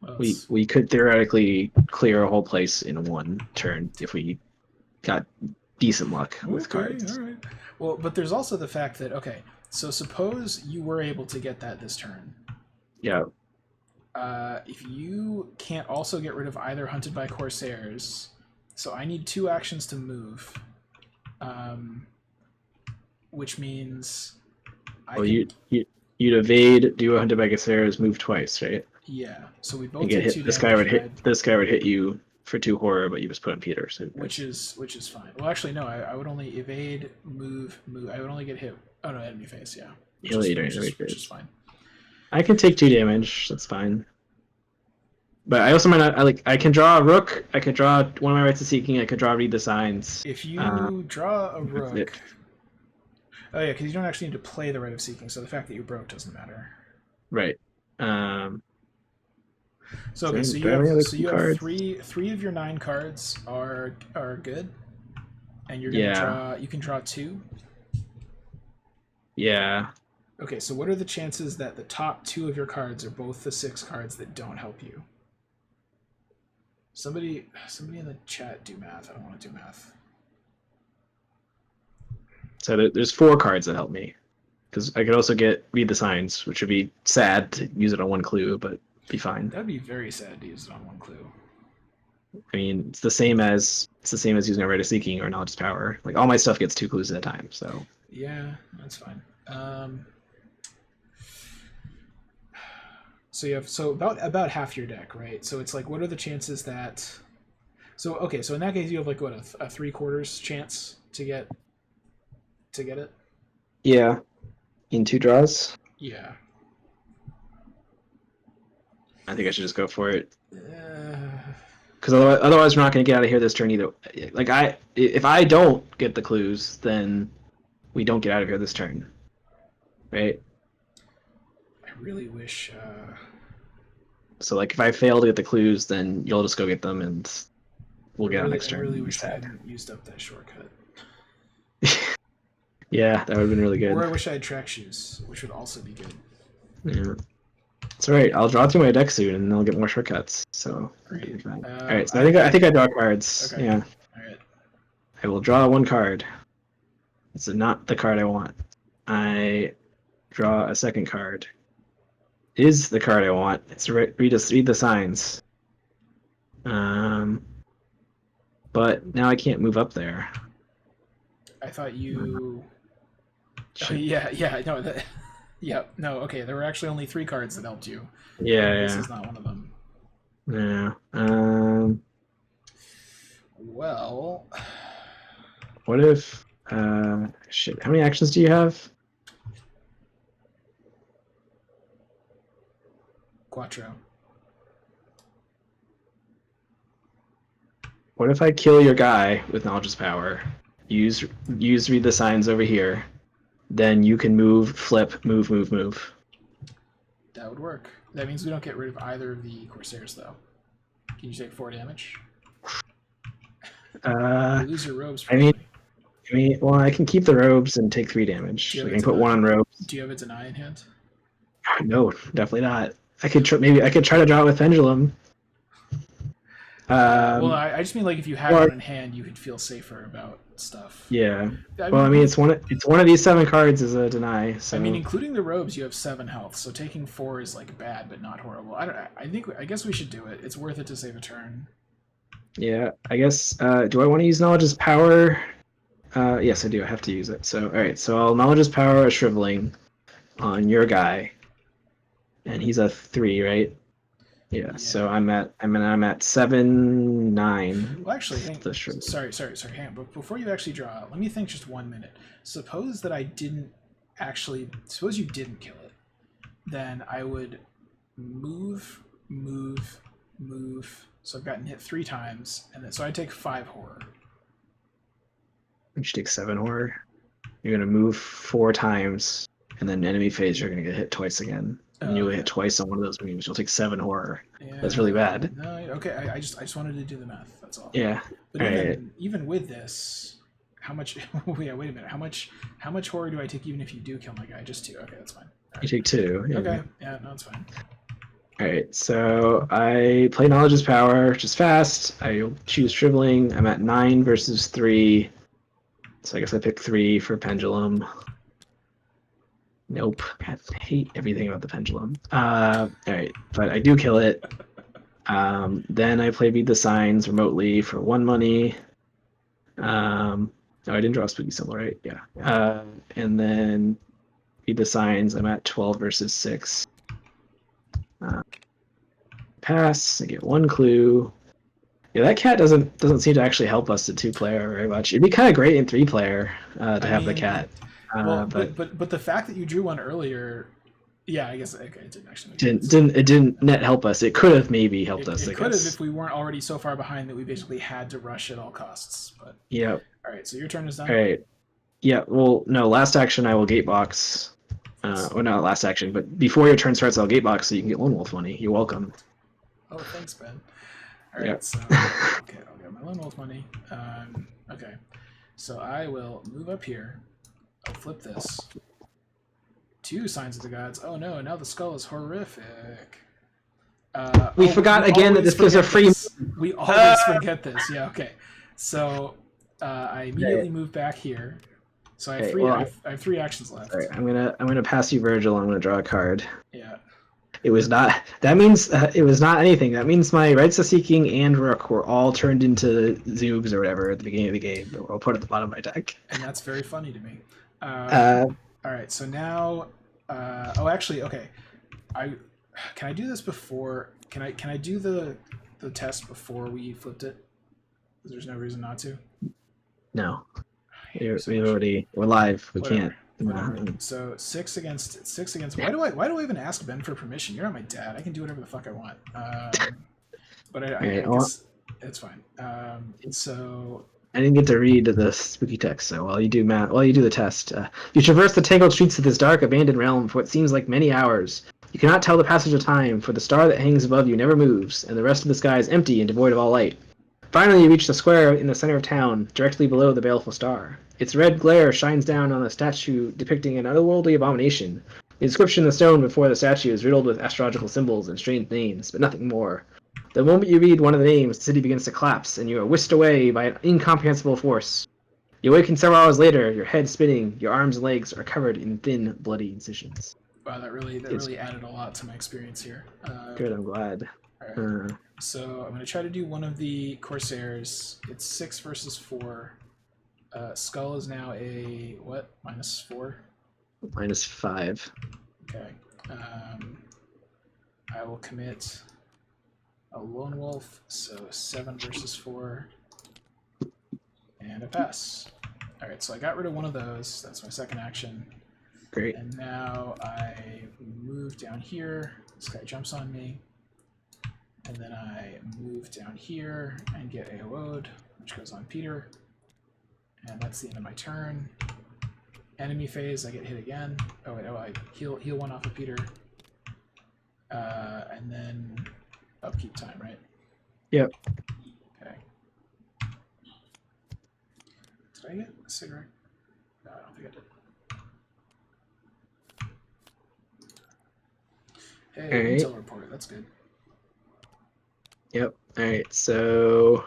Well, We could theoretically clear a whole place in 1 turn if we got decent luck with cards. All right. Well, but there's also the fact that, okay, so suppose you were able to get that this turn. Yeah. If you can't also get rid of either Hunted by Corsairs, so I need 2 actions to move, which means you'd evade, do a Hunted by Corsairs, move twice, right? Yeah. So we both and get hit. This guy would hit you for 2 horror, but you just put on Peter. So which is fine. Well, actually, no. I would only evade, move. I would only get hit. Oh no, enemy face. Yeah. Which is fine. I can take 2 damage. That's fine. But I also might not. I can draw a rook. I could draw one of my Rites of Seeking. I could draw Read the Signs. If you draw a rook. Oh yeah, because you don't actually need to play the Rite of Seeking, so the fact that you broke doesn't matter. Right. So okay, so you have 3 of your 9 cards are good, and you're gonna draw. You can draw 2. Yeah. Okay, so what are the chances that the top 2 of your cards are both the 6 cards that don't help you? Somebody in the chat do math. I don't want to do math. So there's 4 cards that help me, because I could also get Read the Signs, which would be sad to use it on 1 clue, but be fine. That'd be very sad to use it on 1 clue. I mean, it's the same as using a Rite of Seeking or Knowledge's Power. Like all my stuff gets 2 clues at a time. So yeah, that's fine. So you have about half your deck, right? So it's like, what are the chances that? So okay, so in that case, you have like what, a 3/4 chance to get it. Yeah, in 2 draws. Yeah. I think I should just go for it. Because otherwise, we're not going to get out of here this turn either. Like if I don't get the clues, then we don't get out of here this turn, right? I really wish. So like, if I fail to get the clues, then you'll just go get them, and we'll get out next turn. I really wish I hadn't used up that shortcut. Yeah, that would have been really good. Or I wish I had track shoes, which would also be good. Yeah. It's alright. I'll draw through my deck soon, and then I'll get more shortcuts. So, alright. So I think I draw cards. Okay. Yeah. Alright. I will draw 1 card. It's not the card I want. I draw a 2nd card. It is the card I want. It's read the signs. But now I can't move up there. I thought you. Oh, yeah. No. Yeah, no, okay, there were actually only 3 cards that helped you. Yeah, This is not one of them. Yeah. Well... What if... shit, how many actions do you have? Quattro. What if I kill your guy with knowledge's power? Use read the signs over here. Then you can move, flip, move, move, move. That would work. That means we don't get rid of either of the Corsairs, though. Can you take 4 damage? You lose your robes. I mean, well, I can keep the robes and take 3 damage. I can put 1 on robes. Do you have a deny in hand? No, definitely not. I could maybe I could try to draw it with pendulum. Well, I just mean like if you had one in hand, you could feel safer about stuff. Yeah. I mean, it's one of these 7 cards is a deny. So. I mean, including the robes, you have 7 health, so taking 4 is like bad, but not horrible. I guess we should do it. It's worth it to save a turn. Yeah, I guess. Do I want to use knowledge's power? Yes, I do. I have to use it. So, all right. So I'll knowledge's power a shriveling on your guy, and he's a 3, right? Yeah. So I'm at 7-9. Well, actually, sorry. Hang on. But before you actually draw, let me think just 1 minute. Suppose that suppose you didn't kill it, then I would move. So I've gotten hit 3 times, and then so I take 5 horror. You should take 7 horror. You're gonna move 4 times, and then enemy phase you're gonna get hit twice again. And you'll hit twice on one of those moves. You'll take 7 horror. Yeah, that's really bad. No, okay. I just wanted to do the math. That's all. Yeah. But even with this, how much? Yeah, wait a minute. How much horror do I take even if you do kill my guy? Just 2. Okay, that's fine. Right. You take 2. Yeah. Okay. Yeah, no, it's fine. All right. So I play knowledge's power just fast. I'll choose shriveling. I'm at 9 versus 3. So I guess I pick 3 for pendulum. Nope. I hate everything about the pendulum. All right, but I do kill it. Then I play Beat the Signs remotely for 1 money. No, I didn't draw a spooky symbol, right? Yeah. And then Beat the Signs. I'm at 12 versus 6. Pass. I get 1 clue. Yeah, that cat doesn't seem to actually help us at 2-player very much. It'd be kind of great in 3-player to have the cat. Well, but the fact that you drew one earlier, yeah, I guess okay, it didn't actually. It didn't net help us. It could have maybe helped us. It could have if we weren't already so far behind that we basically had to rush at all costs. But yeah. All right, so your turn is done. All right. Yeah. Well, no. Last action, I will gatebox. Well, not last action, but before your turn starts, I'll gatebox so you can get Lone Wolf money. You're welcome. Oh, thanks, Ben. All right. Yep. So okay, I'll get my Lone Wolf money. Okay, so I will move up here. I'll flip this. 2 Signs of the Gods. Oh no, now the skull is horrific. We forgot again that this was a free. We always forget this. Yeah, okay. So I immediately move back here. So I have 3. I have 3 actions left. All right, I'm gonna pass you Virgil. I'm gonna draw a card. Yeah. It was not. That means it was not anything. That means my Rites of Seeking and Rook were all turned into Zoogs or whatever at the beginning of the game. But I'll put it at the bottom of my deck. And that's very funny to me. All right, so now, oh, actually, okay. Can I do this before? Can I do the test before we flipped it? There's no reason not to. No, we're live. We Whatever. can't. So 6 against. Why do I even ask Ben for permission? You're not my dad. I can do whatever the fuck I want. But I guess it's fine. So. I didn't get to read the spooky text, so while you do the test, you traverse the tangled streets of this dark, abandoned realm for what seems like many hours. You cannot tell the passage of time, for the star that hangs above you never moves, and the rest of the sky is empty and devoid of all light. Finally, you reach the square in the center of town, directly below the baleful star. Its red glare shines down on a statue depicting an otherworldly abomination. The inscription in the stone before the statue is riddled with astrological symbols and strange names, but nothing more. The moment you read one of the names, the city begins to collapse, and you are whisked away by an incomprehensible force. You awaken several hours later, your head spinning, your arms and legs are covered in thin, bloody incisions. Wow, that really added a lot to my experience here. Good, I'm glad. All right. So I'm going to try to do one of the Corsairs. It's 6 versus 4. Skull is now a, what, -4? -5. Okay. I will commit a Lone Wolf, so 7 versus 4. And a pass. Alright, so I got rid of one of those. That's my second action. Great. And now I move down here. This guy jumps on me. And then I move down here and get AO'd, which goes on Peter. And that's the end of my turn. Enemy phase, I get hit again. Oh wait, I heal one off of Peter. And then upkeep time, right? Yep. Okay. Did I get a cigarette? No, I don't think I did. Hey, intel report, that's good. Yep. All right. So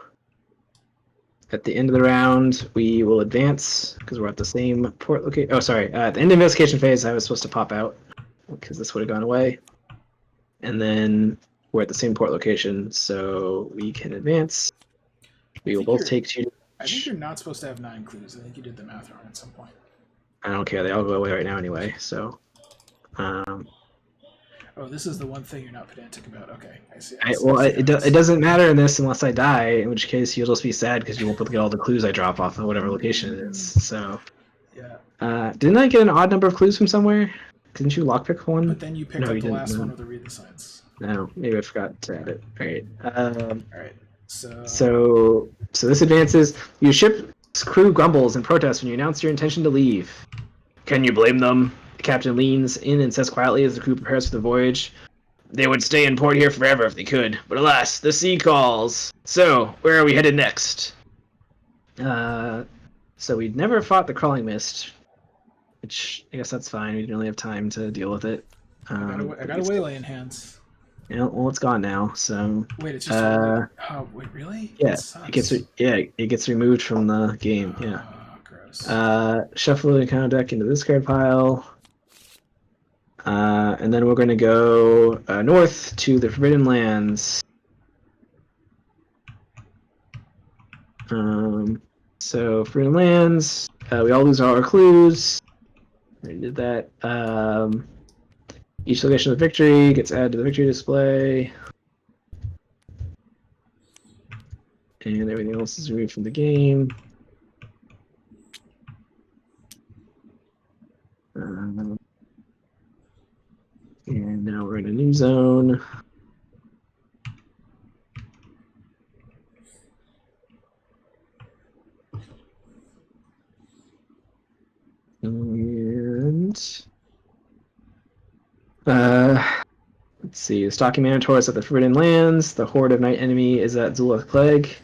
at the end of the round, we will advance because we're at the same port location. Oh, sorry. At the end of the investigation phase, I was supposed to pop out because this would have gone away. And then we're at the same port location, so we can advance. We will both take 2. I think you're not supposed to have 9 clues. I think you did the math wrong at some point. I don't care. They all go away right now anyway. So. Oh, this is the one thing you're not pedantic about. Okay, I see. It doesn't matter in this unless I die, in which case you'll just be sad because you won't be able to get all the clues I drop off of whatever location it is. So, yeah. Didn't I get an odd number of clues from somewhere? Didn't you lockpick one? But then you picked up the last one with the read the signs. No, maybe I forgot to add it. All right. All right. So this advances. Your ship's crew grumbles and protests when you announce your intention to leave. Can you blame them? The captain leans in and says quietly as the crew prepares for the voyage. They would stay in port here forever if they could, but alas, the sea calls. So, where are we headed next? So we'd never fought the crawling mist, which I guess that's fine. We didn't really have time to deal with it. I got a waylay in hands. Yeah, well, it's gone now. So wait, it's just oh wait, really? Yeah, it gets removed from the game. Yeah. Gross. Shuffle the encounter deck into this card pile. And then we're going to go north to the Forbidden Lands. So Forbidden Lands, we all lose all our clues. We did that. Each location of victory gets added to the victory display. And everything else is removed from the game. And now we're in a new zone. And let's see. The Stalking Minotaur is at the Forbidden Lands. The Horde of Night Enemy is at Zulith Plague.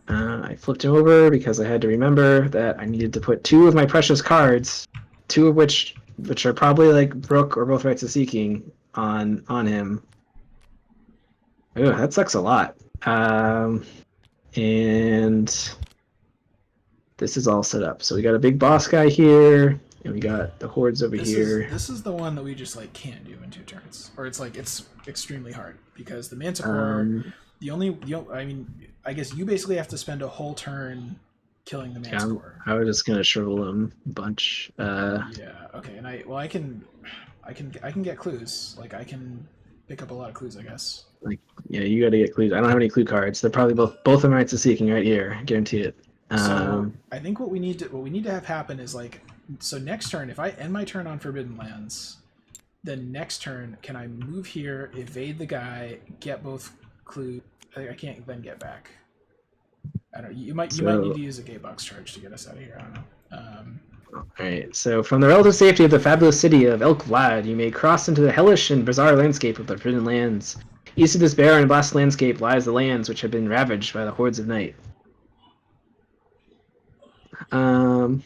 I flipped him over because I had to remember that I needed to put 2 of my precious cards, 2 of which are probably like Brook or both Rites of Seeking on him. Ooh, that sucks a lot. And this is all set up. So we got a big boss guy here, and we got the hordes over here. This is the one that we just like can't do in 2 turns, or it's like it's extremely hard because the Manticore. I mean, I guess you basically have to spend a whole turn killing the Manticore. I was just gonna shrivel him a bunch. Yeah. Okay. And I can get clues. Like I can pick up a lot of clues, I guess. Like yeah, you got to get clues. I don't have any clue cards. They're probably both of them Rites of Seeking right here. Guarantee it. So I think what we need to have happen is like, so next turn, if I end my turn on Forbidden Lands, then next turn can I move here, evade the guy, get both clues? I can't then get back. I don't know. You might need to use a gate box charge to get us out of here. I don't know. All right. So from the relative safety of the fabulous city of Elk Vlad, you may cross into the hellish and bizarre landscape of the Forbidden Lands. East of this barren and blasted landscape lies the lands which have been ravaged by the hordes of night. All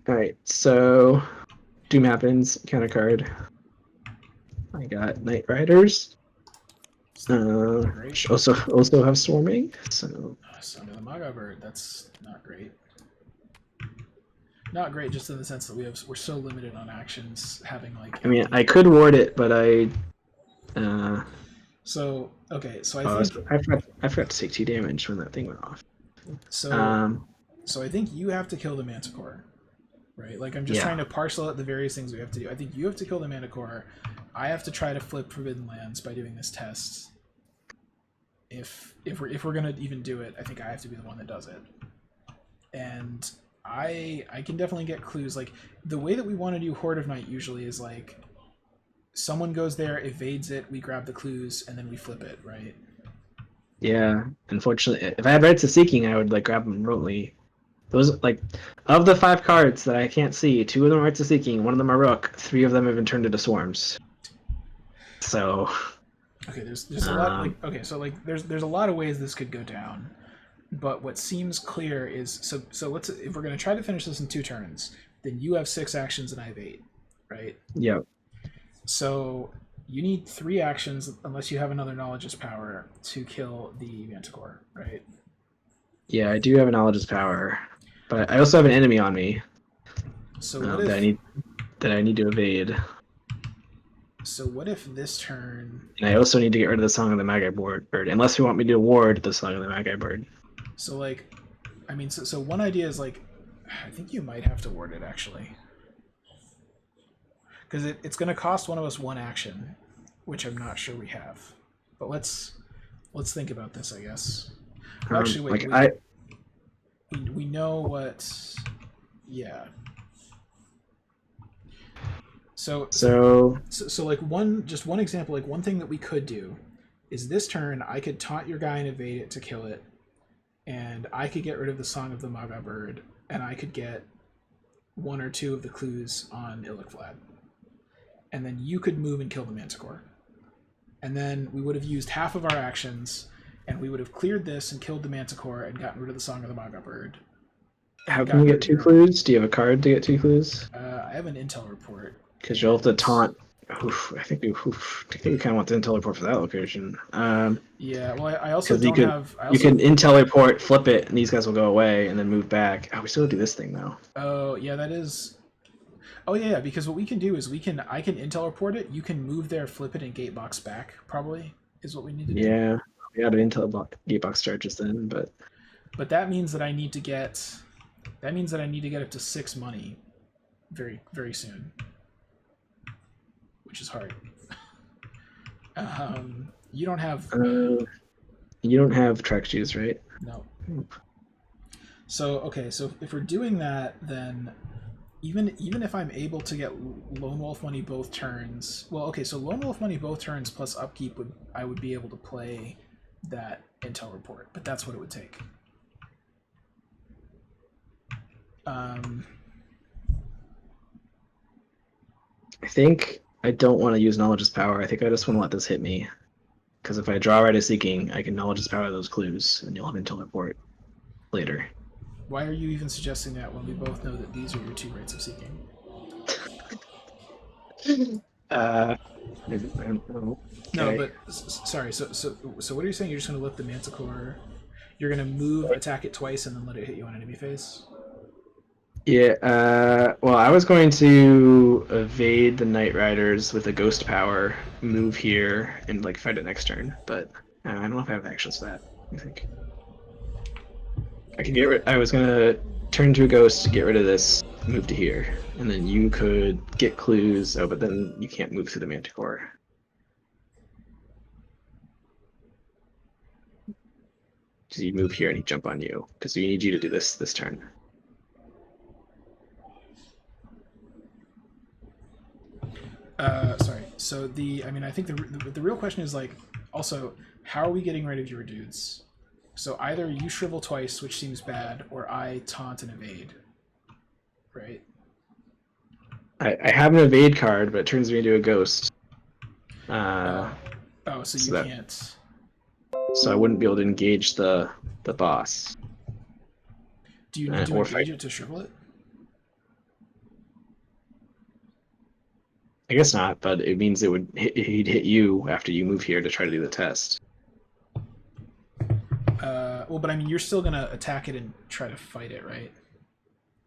right, so Doom happens, counter card. I got Night Riders. Also have Swarming. So Son of the Maga Bird, that's not great. Not great, just in the sense that we're so limited on actions. Having like. I mean, I could ward it, but I. So okay, so I think I forgot to take 2 damage when that thing went off. So, so I think you have to kill the Manticore, right? Like I'm just trying to parcel out the various things we have to do. I think you have to kill the Manticore. I have to try to flip Forbidden Lands by doing this test. If we're gonna even do it, I think I have to be the one that does it. And I can definitely get clues. Like the way that we want to do Horde of Night usually is like, someone goes there, evades it, we grab the clues, and then we flip it, right? Yeah, unfortunately, if I had Rites of Seeking, I would like grab them remotely. Those like of the 5 cards that I can't see, 2 of them are Rites of Seeking, 1 of them are Rook, 3 of them have been turned into swarms. So okay, there's a lot like okay, so like there's a lot of ways this could go down, but what seems clear is so let's if we're gonna try to finish this in 2 turns, then you have 6 actions and I have 8, right? yeah. So you need 3 actions unless you have another knowledge's power to kill the Manticore, right? Yeah, I do have a knowledge's power, but I also have an enemy on me. So what if that I need to evade. So what if this turn? And I also need to get rid of the Song of the Magi Bird, unless you want me to ward the Song of the Magi Bird. So like, I mean, so one idea is like, I think you might have to ward it actually, because it's going to cost one of us 1 action, which I'm not sure we have. But let's think about this, I guess. Actually, wait, we know what. Yeah. So like one example, like one thing that we could do is this turn I could taunt your guy and evade it to kill it, and I could get rid of the Song of the Magi Bird, and I could get 1 or 2 of the clues on Illichflad, and then you could move and kill the Manticore, and then we would have used half of our actions, and we would have cleared this and killed the Manticore and gotten rid of the Song of the Magi Bird. How can you get 2 clues? Do you have a card to get 2 clues? I have an intel report. Because you'll have to taunt. I think we kind of want the intel report for that location. Yeah, well, I also don't have. You can intel report, flip it, and these guys will go away, and then move back. Oh, we still do this thing though. Oh yeah, that is. Oh yeah, because what we can do is I can intel report it. You can move there, flip it, and gatebox back. Probably is what we need to do. Yeah, we got an intel gatebox charges then, but. But that means that I need to get. That means that I need to get up to 6 money, very very soon. Which is hard. You don't have. You don't have track shoes, right? No. So okay, so if we're doing that, then even if I'm able to get Lone Wolf money both turns, well, okay, so Lone Wolf money both turns plus upkeep I would be able to play that intel report, but that's what it would take. I think I don't want to use Knowledge's Power. I think I just want to let this hit me. Because if I draw Rite of Seeking, I can Knowledge's Power those clues, and you'll have intel report later. Why are you even suggesting that when we both know that these are your 2 Rites of Seeking? I don't know. No, but sorry. So what are you saying? You're just going to let the Manticore? You're going to move, attack it twice, and then let it hit you on enemy phase? Yeah, well, I was going to evade the Night Riders with a Ghost Power, move here, and like fight it next turn, but I don't know if I have actions for that. I think I can get rid. I was gonna turn to a ghost to get rid of this, move to here, and then you could get clues. Oh, but then you can't move through the Manticore. So you move here and he jump on you because we need you to do this turn. Sorry. So I think the real question is like, also, how are we getting rid of your dudes? So either you shrivel twice, which seems bad, or I taunt and evade. Right? I have an evade card, but it turns me into a ghost. So you can't. So I wouldn't be able to engage the boss. Do you need to engage it to shrivel it? I guess not, but it means he'd hit you after you move here to try to do the test. Well, but I mean, you're still gonna attack it and try to fight it, right?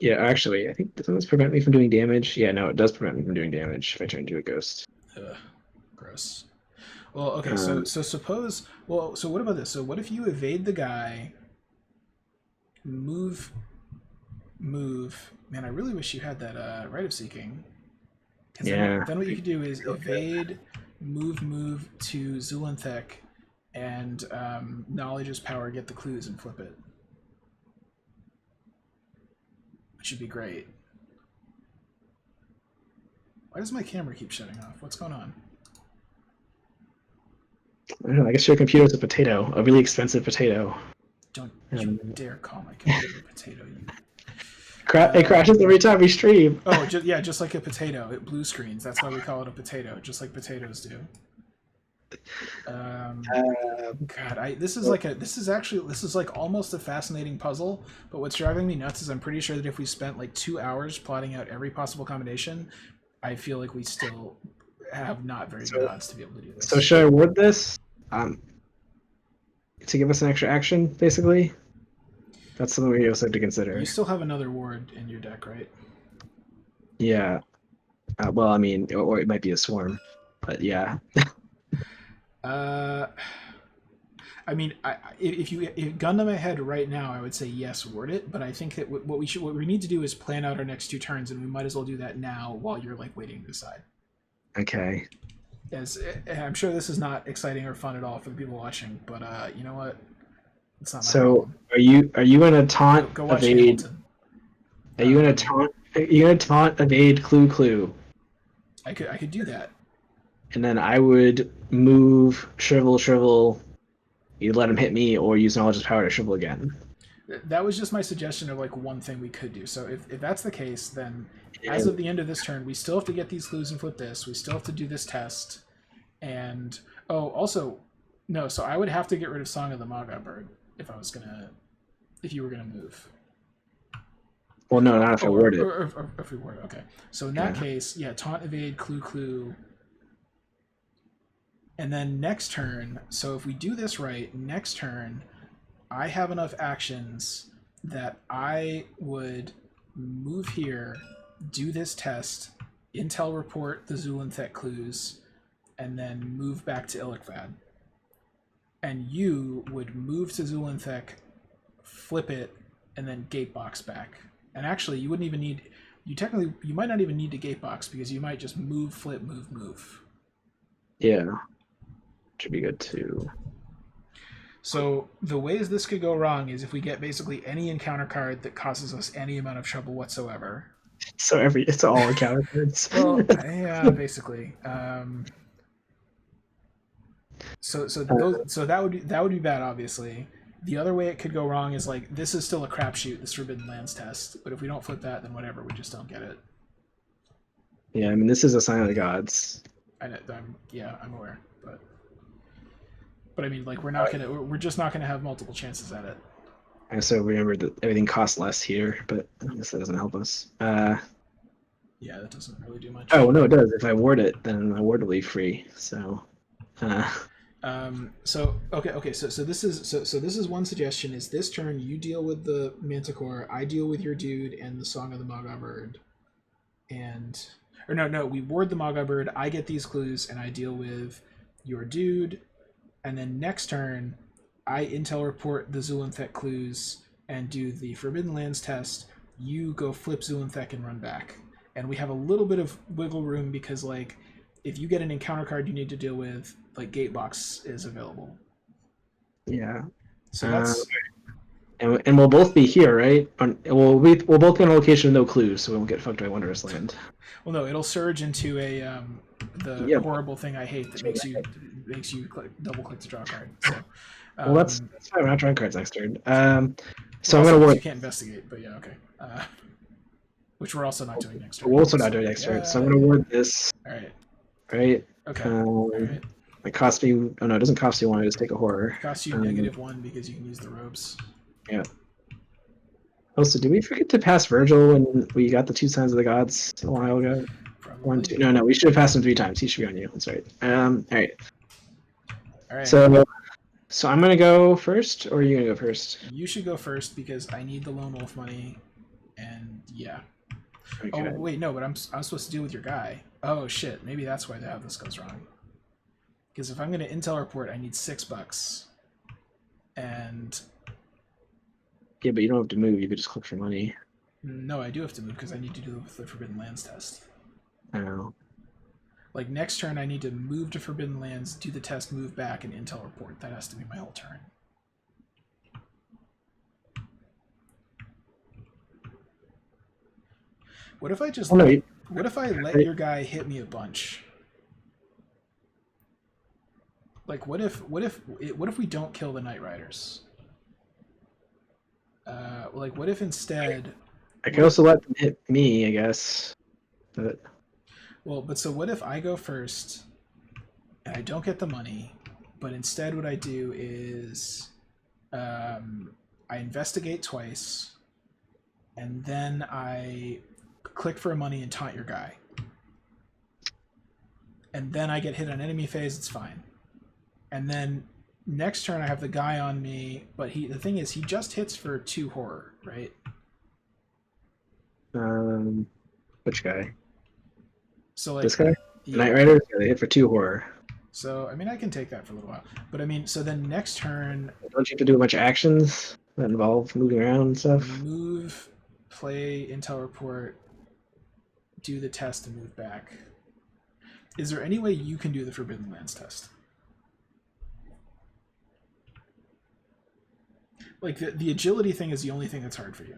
Yeah, actually, I think doesn't this prevent me from doing damage? Yeah, no, it does prevent me from doing damage if I turn into a ghost. Gross. Well, okay, so suppose. Well, so what about this? So what if you evade the guy? Move. Man, I really wish you had that Rite of Seeking. Yeah. Then what you could do is evade, move to Zulanthic, and Knowledge's Power, get the clues and flip it. Which would be great. Why does my camera keep shutting off? What's going on? I don't know. I guess your computer's a potato, a really expensive potato. Don't you dare call my computer a potato, you. It crashes every time we stream. Oh, just like a potato. It blue screens. That's why we call it a potato, just like potatoes do. God, this is like almost a fascinating puzzle. But what's driving me nuts is I'm pretty sure that if we spent like 2 hours plotting out every possible combination, I feel like we still have not very good odds to be able to do this. So should I word this to give us an extra action, basically? That's something we also have to consider. You still have another ward in your deck, right? Yeah. Well, I mean, or it might be a swarm, but yeah. I mean, if you gun to my head right now, I would say yes, word it. But I think that what we need to do is plan out our next 2 turns, and we might as well do that now while you're like waiting to decide. Okay. As I'm sure this is not exciting or fun at all for the people watching, but you know what? It's not my problem. Are you gonna taunt Go watch evade? Hamilton. Are you gonna taunt? Are you gonna taunt evade clue? I could do that. And then I would move shrivel. You let him hit me, or use knowledge's power to shrivel again. That was just my suggestion of like one thing we could do. So if that's the case, then as of the end of this turn, we still have to get these clues and flip this. We still have to do this test. And also, no. So I would have to get rid of Song of the Maga Bird if you were gonna move. Well, no, not if I word it. Or if we word it. Okay. So in that case, yeah, taunt, evade, clue. And then next turn, so if we do this right, next turn, I have enough actions that I would move here, do this test, intel report the Zulanthet clues, and then move back to Ilikvad. And you would move to Zulanthet, flip it, and then gatebox back. And actually, you wouldn't even need... You might not even need to gatebox, because you might just move, flip, move. Yeah. Should be good too. So the ways this could go wrong is if we get basically any encounter card that causes us any amount of trouble whatsoever. So it's all encounter cards. Well, yeah, basically. So that would be bad, obviously. The other way it could go wrong is like this is still a crapshoot, this Forbidden Lands test. But if we don't flip that, then whatever, we just don't get it. Yeah, I mean this is a sign of the gods. I'm aware, but I mean, like we're just not gonna have multiple chances at it. I also remember that everything costs less here, but I guess that doesn't help us. Yeah, that doesn't really do much. Oh no, it does. If I ward it, then my ward will be free. So. Okay. So this is one suggestion. Is this turn you deal with the Manticore, I deal with your dude and the Song of the Maga Bird, we ward the Maga Bird. I get these clues and I deal with your dude. And then next turn, I intel report the Zulanthet clues and do the Forbidden Lands test. You go flip Zulanthet and run back. And we have a little bit of wiggle room because, like, if you get an encounter card you need to deal with, like, Gatebox is available. Yeah. So that's... And we'll both be here, right? We'll both be on a location with no clues, so we won't get fucked by Wondrous Land. Well, no, it'll surge into the horrible thing I hate that makes you double click to draw a card. So, well, that's fine. We're not drawing cards next turn. So I'm gonna work. You can't investigate, but yeah, okay. Which we're also not doing next turn. We're also not doing next turn. So I'm gonna word this. All right. Right. Okay. All right. It costs me. Oh no, it doesn't cost you one. I just take a horror. It costs you -1 because you can use the robes. Yeah. Also, did we forget to pass Virgil when we got the 2 signs of the gods a while ago? Probably. 1, 2. No, we should have passed him 3 times. He should be on you. That's right. All right. All right. So I'm gonna go first, or are you gonna go first? You should go first because I need the lone wolf money, and yeah. Okay. Oh wait, no, but I'm supposed to deal with your guy. Oh shit, maybe that's why how this goes wrong. Because if I'm gonna intel report, I need $6, and. Yeah, but you don't have to move. You could just click for money. No, I do have to move because I need to do the Forbidden Lands test. I know. Like, next turn, I need to move to Forbidden Lands, do the test, move back, and intel report. That has to be my whole turn. What if I just... What if I let your guy hit me a bunch? Like, what if we don't kill the Night Riders? Like, what if instead? I can also let them hit me, I guess. But so what if I go first, and I don't get the money, but instead what I do is, I investigate twice, and then I click for money and taunt your guy, and then I get hit on enemy phase. It's fine. And then next turn I have the guy on me, but the thing is he just hits for 2 horror, right? Which guy? So like this guy? Yeah. Night Riders? Yeah, they hit for 2 horror. So I mean I can take that for a little while. But I mean, so then next turn, don't you have to do a bunch of actions that involve moving around and stuff? Move, play intel report, do the test, and move back. Is there any way you can do the Forbidden Lands test? Like the agility thing is the only thing that's hard for you.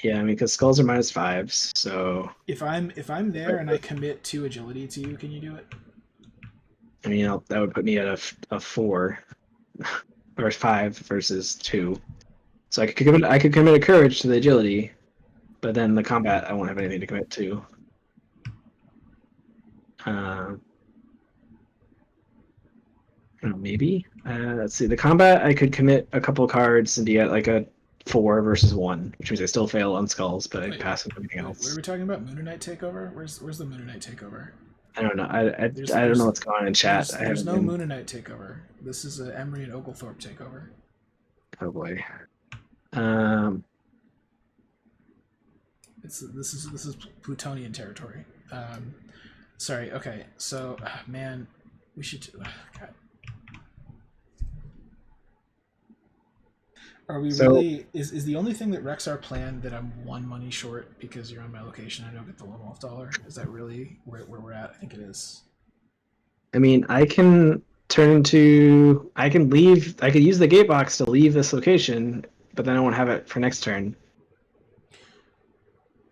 Yeah, I mean, because skulls are -5s, so if I'm there and I commit 2 agility to you, can you do it? I mean, that would put me at a 4 or 5 versus 2. So I could commit a courage to the agility, but then the combat I won't have anything to commit to. Maybe. Let's see. The combat I could commit a couple cards and be at like a 4 versus 1, which means I still fail on skulls, but I pass on everything else. What are we talking about? Moonernite takeover? Where's the Moonernite takeover? I don't know. I don't know what's going on in chat. There's no Moonernite takeover. This is a Emery and Oglethorpe takeover. Oh boy. This is Plutonian territory. Sorry. Okay. So, man, we should. God. Are we really? Is the only thing that wrecks our plan that I'm 1 money short because you're on my location? I don't get the lone wolf dollar. Is that really where we're at? I think it is. I mean, I can leave. I could use the gate box to leave this location, but then I won't have it for next turn.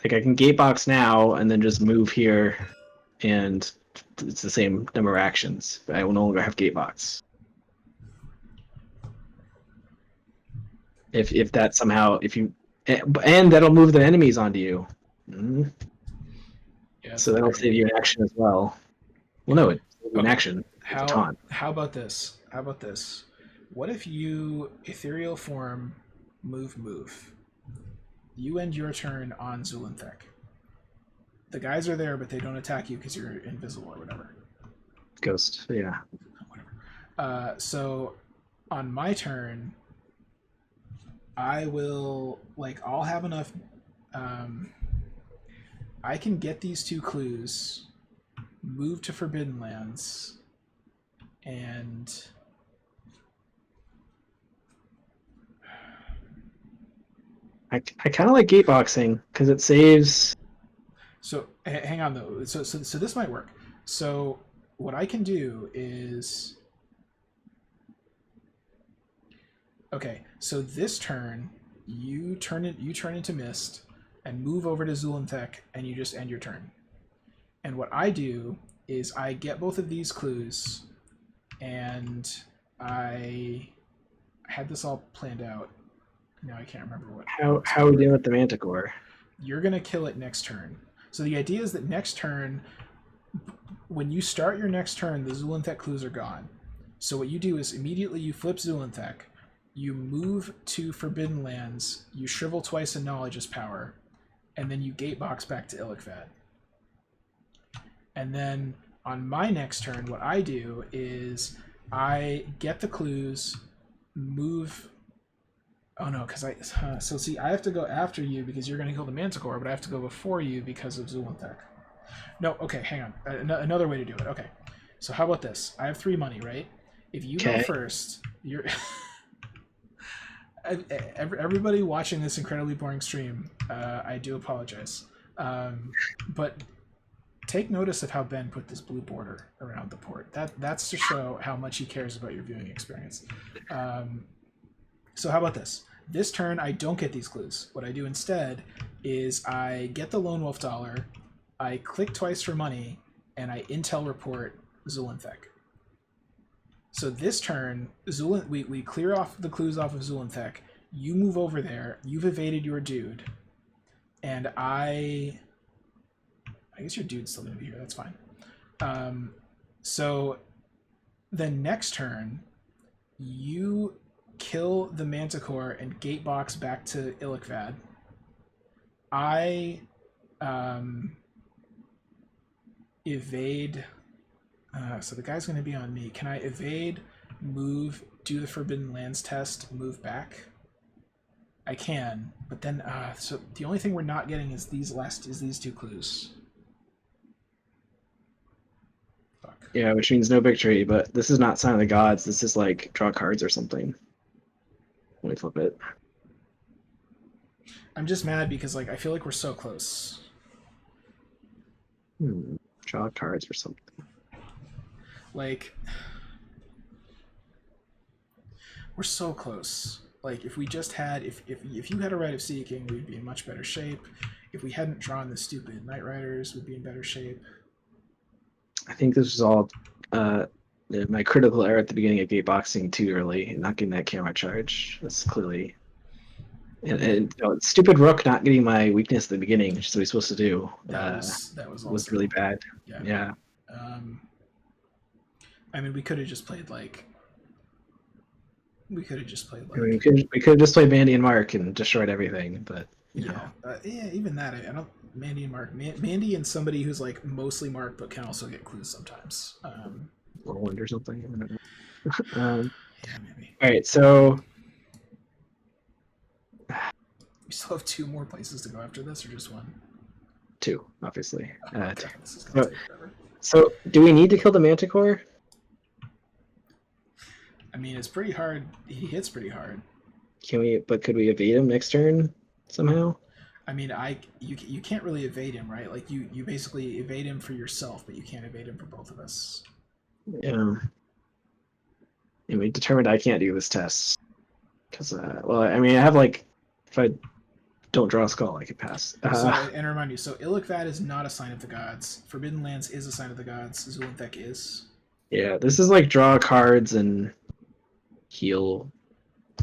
Like I can gate box now and then just move here, and it's the same number of actions. But I will no longer have gate box. If that somehow and that'll move the enemies onto you. Mm-hmm. Yeah, so that'll save you an action as well. Well, no, it's an action. How about this? What if you ethereal form, move? You end your turn on Zulunthek. The guys are there, but they don't attack you because you're invisible or whatever. Ghost, yeah. Whatever. So on my turn, I'll have enough. I can get these 2 clues, move to Forbidden Lands, and I kind of like gateboxing because it saves. So hang on though. So this might work. So what I can do is, okay. So this turn, you turn into mist and move over to Zulunthek, and you just end your turn. And what I do is I get both of these clues, and I had this all planned out. Now I can't remember what. How are we doing with the Manticore? You're gonna kill it next turn. So the idea is that next turn, when you start your next turn, the Zulunthek clues are gone. So what you do is immediately you flip Zulunthek, you move to Forbidden Lands, you shrivel twice in knowledge as power, and then you gatebox back to Ilikvad. And then on my next turn, what I do is I get the clues, move. Oh no, because so see, I have to go after you because you're going to kill the Manticore, but I have to go before you because of Zulunthek. No, okay, hang on. Another way to do it. Okay, so how about this? I have 3 money, right? If you go first, you're. Everybody watching this incredibly boring stream, I do apologize. But take notice of how Ben put this blue border around the port. That's to show how much he cares about your viewing experience. So how about this? This turn, I don't get these clues. What I do instead is I get the Lone Wolf dollar, I click twice for money, and I intel report Zulunthek. So this turn, we clear off the clues off of Zulunthek. You move over there. You've evaded your dude, and I guess your dude's still gonna be here. That's fine. So the next turn, you kill the Manticore and gatebox back to Ilikvad. I evade. So the guy's going to be on me. Can I evade, move, do the Forbidden Lands test, move back? I can, but then so the only thing we're not getting is these two clues. Fuck. Yeah, which means no victory, but this is not Sign of the Gods. This is like draw cards or something. Let me flip it. I'm just mad because like I feel like we're so close. Draw cards or something. Like we're so close. Like if we just had if you had a Rite of Seeking, we'd be in much better shape. If we hadn't drawn the stupid Night Riders, we'd be in better shape. I think this was all my critical error at the beginning of gateboxing too early and not getting that camera charge. That's clearly and you know, stupid Rook not getting my weakness at the beginning, which is what he's supposed to do. That was really bad. Yeah. I mean, we could have just played like. We could have just played like. I mean, we could have just played Mandy and Mark and destroyed everything, but yeah, even that I don't. Mandy and Mark, Mandy and somebody who's like mostly Mark but can also get clues sometimes. Roland or something. I don't know. Yeah, maybe. All right, so We still have 2 more places to go after this, or just 1? 2, obviously. Okay, this is gonna take forever. So, do we need to kill the Manticore? I mean, it's pretty hard. He hits pretty hard. Can we? But could we evade him next turn somehow? I mean, you can't really evade him, right? Like you basically evade him for yourself, but you can't evade him for both of us. Yeah. And we determined I can't do this test because, well, I mean, I have like, if I don't draw a skull, I could pass. And remind you, so Ilikvad is not a sign of the gods. Forbidden Lands is a sign of the gods. Zulunthek is. Yeah, this is like draw cards and heal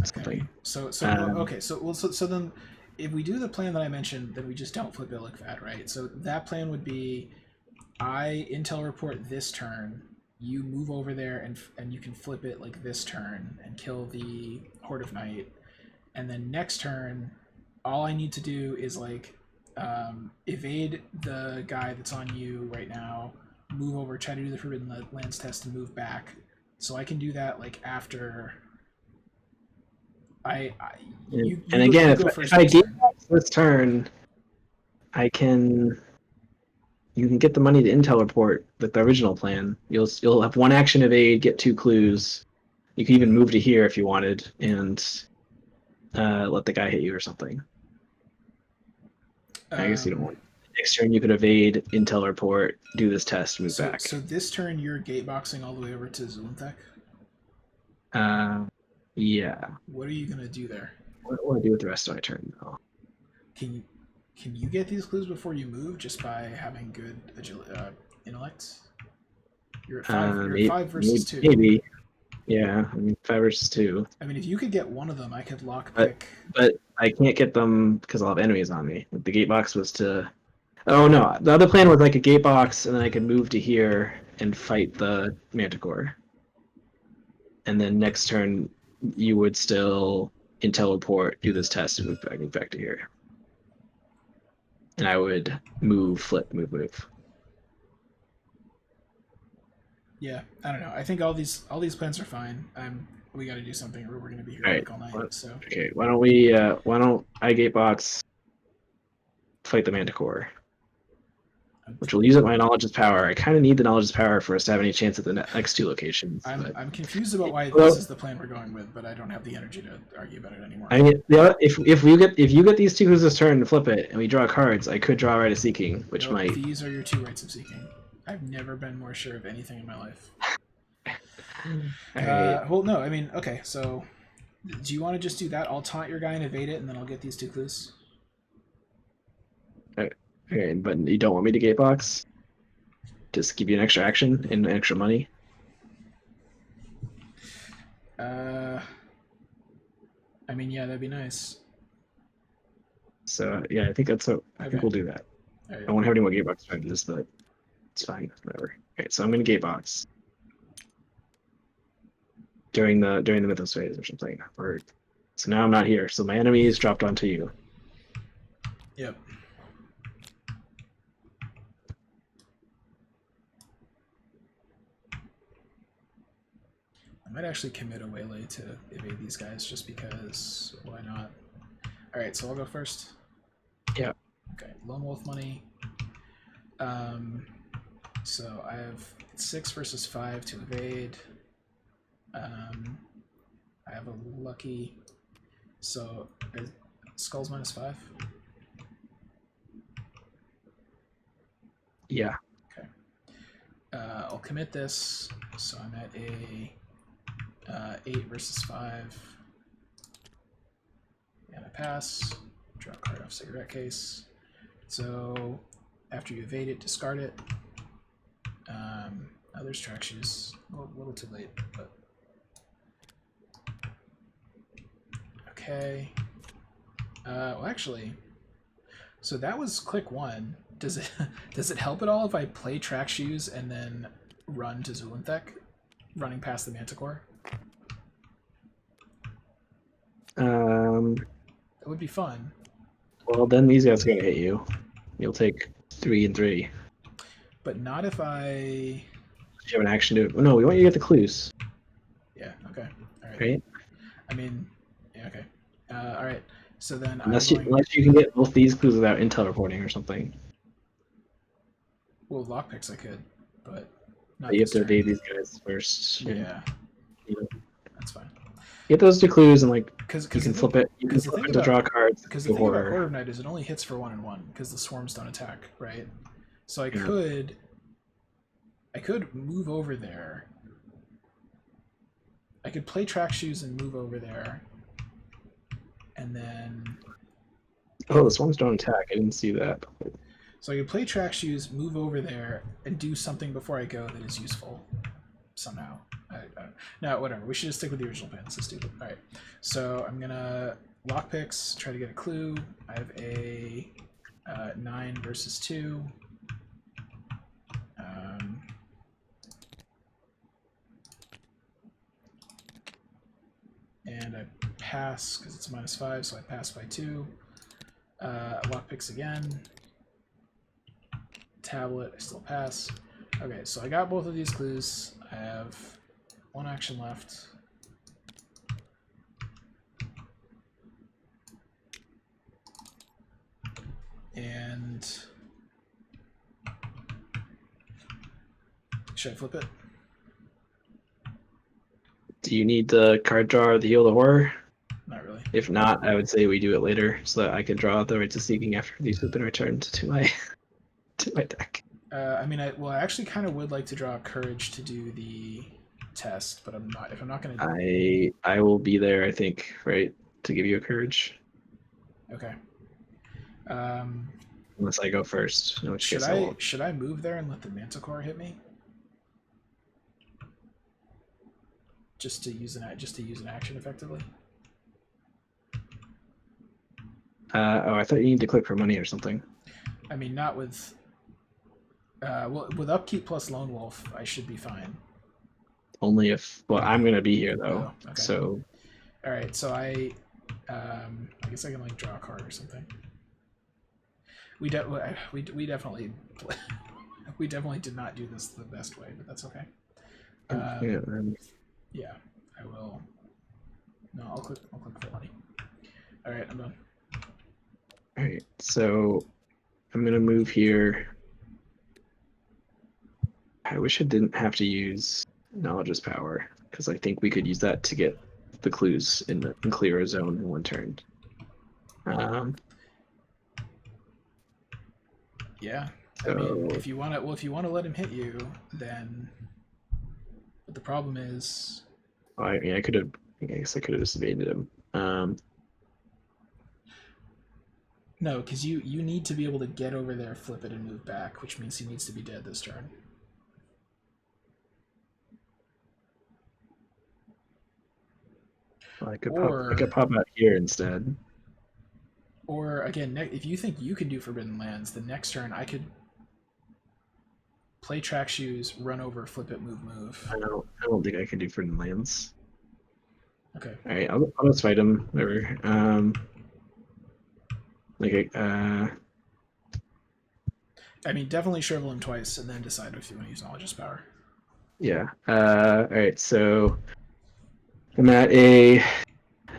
something. Okay. So then, if we do the plan that I mentioned, then we just don't flip Ilikvad, right? So that plan would be, I intel report this turn. You move over there and you can flip it like this turn and kill the Horde of Night, and then next turn, all I need to do is like evade the guy that's on you right now, move over, try to do the Forbidden Lands test, and move back. So I can do that like after. If I get this turn, you can get the money to intel report with the original plan. You'll have 1 action evade, get 2 clues. You can even move to here if you wanted, and let the guy hit you or something. I guess you don't want. Next turn you could evade, intel report, do this test, move back. So this turn you're gateboxing all the way over to Zulunthek? Yeah. What are you gonna do there? What do I do with the rest of my turn though? Can you get these clues before you move just by having good intellect? You're at 5. You're at 5 versus 2. Maybe. Yeah, I mean 5 versus 2. I mean, if you could get one of them, I could lockpick. But I can't get them because I'll have enemies on me. The gate box was to. Oh no, the other plan was like a gate box, and then I could move to here and fight the Manticore. And then next turn, you would still intel report, do this test, and move back to here. And I would move, flip, move. Yeah, I don't know. I think all these plans are fine. We got to do something, or we're going to be here all night. So okay, why don't I gatebox, fight the Manticore, which will use up my knowledge's power. I kind of need the knowledge's power for us to have any chance at the next 2 locations. I'm confused about why this is the plan we're going with, but I don't have the energy to argue about it anymore. I mean, if you get these 2 clues this turn and flip it, and we draw cards, I could draw Rite of Seeking, which might. These are your 2 Rites of Seeking. I've never been more sure of anything in my life. Well, no, I mean, okay, so do you want to just do that? I'll taunt your guy and evade it, and then I'll get these 2 clues. Okay, but you don't want me to gatebox? Just give you an extra action and extra money? I mean, yeah, that'd be nice. So yeah, I think that's what I think we'll do that. Right. I won't have any more gatebox charges, but it's fine. Whatever. Okay, so I'm gonna gatebox during the mythos phase or something. Or so now I'm not here. So my enemy is dropped onto you. Yep. I might actually commit a waylay to evade these guys just because why not? Alright, so I'll go first. Yeah. Okay, lone wolf money. So I have 6 versus 5 to evade. I have a lucky. So skulls -5. Yeah. Okay. I'll commit this. So I'm at a 8 versus 5. And I pass. Draw a card off cigarette case. So after you evade it, discard it. Oh, there's track shoes. A little too late, but okay. Well, actually, so that was click 1. Does it help at all if I play track shoes and then run to Zulunthek, running past the Manticore? That would be fun. Well, then these guys are gonna hit you. You'll take 3 and 3. But not if I. You have an action to. No, we want you to get the clues. Yeah. Okay. All right. Right. I mean, yeah. Okay. All right. So then Unless you can get both these clues without intel reporting or something. Well, lockpicks I could, but not. But you have to evade these guys first. Yeah. You know, That's fine. get those 2 clues and like Cause you can flip it. You can flip it to draw cards. Because the thing about Order of Night is it only hits for 1 and 1 because the swarms don't attack, right? So I could move over there. I could play track shoes and move over there, and then. Oh, the swarms don't attack. I didn't see that. So I could play track shoes, move over there, and do something before I go that is useful somehow. No, whatever. We should just stick with the original plan. This is stupid. All right. So I'm gonna lockpicks. Try to get a clue. I have a 9 versus 2. And I pass because it's -5, so I pass by 2. Lockpicks again. Tablet, I still pass. Okay, so I got both of these clues. I have 1 action left. And should I flip it? Do you need the card draw or the Heal the Horror? Not really. If not, I would say we do it later so that I can draw the Rites of Seeking after these have been returned to my deck. I mean, I actually kind of would like to draw Courage to do the test, but I'm not. If I'm not going to, I will be there. I think, right, to give you a Courage. Okay. Unless I go first. In which should case should I move there and let the Manticore hit me? Just to use an action effectively. Oh, I thought you need to click for money or something. I mean, not with. Well, with upkeep plus Lone Wolf, I should be fine. Only if. Well, I'm gonna be here though. Oh, okay. So. All right, so I guess I can like draw a card or something. We definitely we definitely did not do this the best way, but that's okay. Yeah, I will. No, I'll click for money. All right, I'm done. All right, so I'm gonna move here. I wish I didn't have to use Knowledge's Power because I think we could use that to get the clues in clear a zone in 1 turn. Yeah, so, I mean, if you want to let him hit you, then. But the problem is. I mean, I guess I could have just evaded him. No, because you need to be able to get over there, flip it, and move back, which means he needs to be dead this turn. Well, I could pop out here instead. Or again, if you think you can do Forbidden Lands, the next turn I could play Track Shoes, run over, flip it, move. I don't think I can do Forbidden Lands. Okay. All right, I'll just fight him. Whatever. I mean, definitely shrivel him twice, and then decide if you want to use Knowledge's Power. Yeah. All right. So I'm at a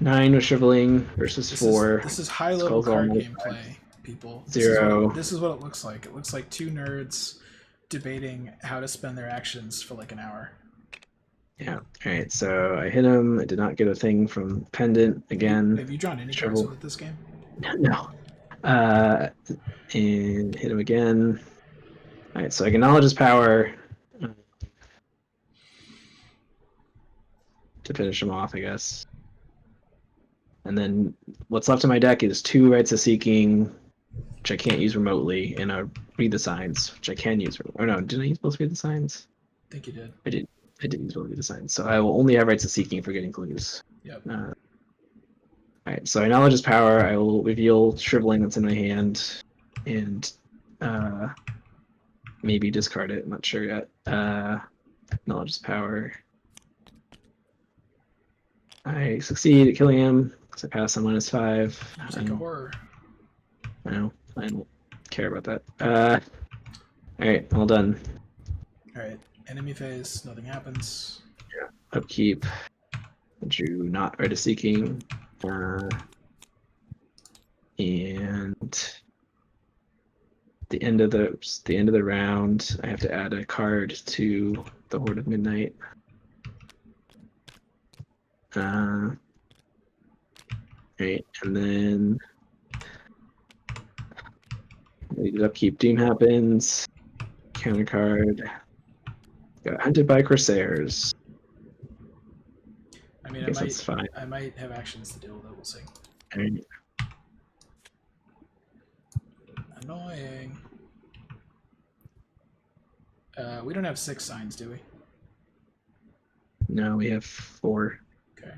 9 with shriveling versus 4. This is high level card gameplay, people. 0. This is what it looks like. It looks like two nerds debating how to spend their actions for like an hour. Yeah. All right. So I hit him. I did not get a thing from Pendant again. Have you drawn any cards with this game? No. And hit him again. All right. So I can acknowledge his power to finish him off, I guess. And then what's left of my deck is 2 Rites of Seeking, which I can't use remotely, and a Read the Signs, which I can use. Oh no, didn't I use both Read the Signs? I think you did. I did use both Read the Signs. So I will only have Rites of Seeking for getting clues. Yep. Alright, so I acknowledge his power. I will reveal Shriveling that's in my hand, and maybe discard it. I'm not sure yet. Acknowledge his power. I succeed at killing him because I pass on -5. You take a horror. I know. I don't care about that. Alright, all done. Alright, enemy phase, nothing happens. Yeah. Upkeep. Drew not Rite of Seeking. And the end of the round, I have to add a card to the Horde of Midnight. Right, and then the upkeep. Doom happens. Counter card. Got Hunted by Corsairs. I mean, that's fine. I might have actions to deal with it. We'll see. Right. Annoying. We don't have 6 signs, do we? No, we have 4. Okay.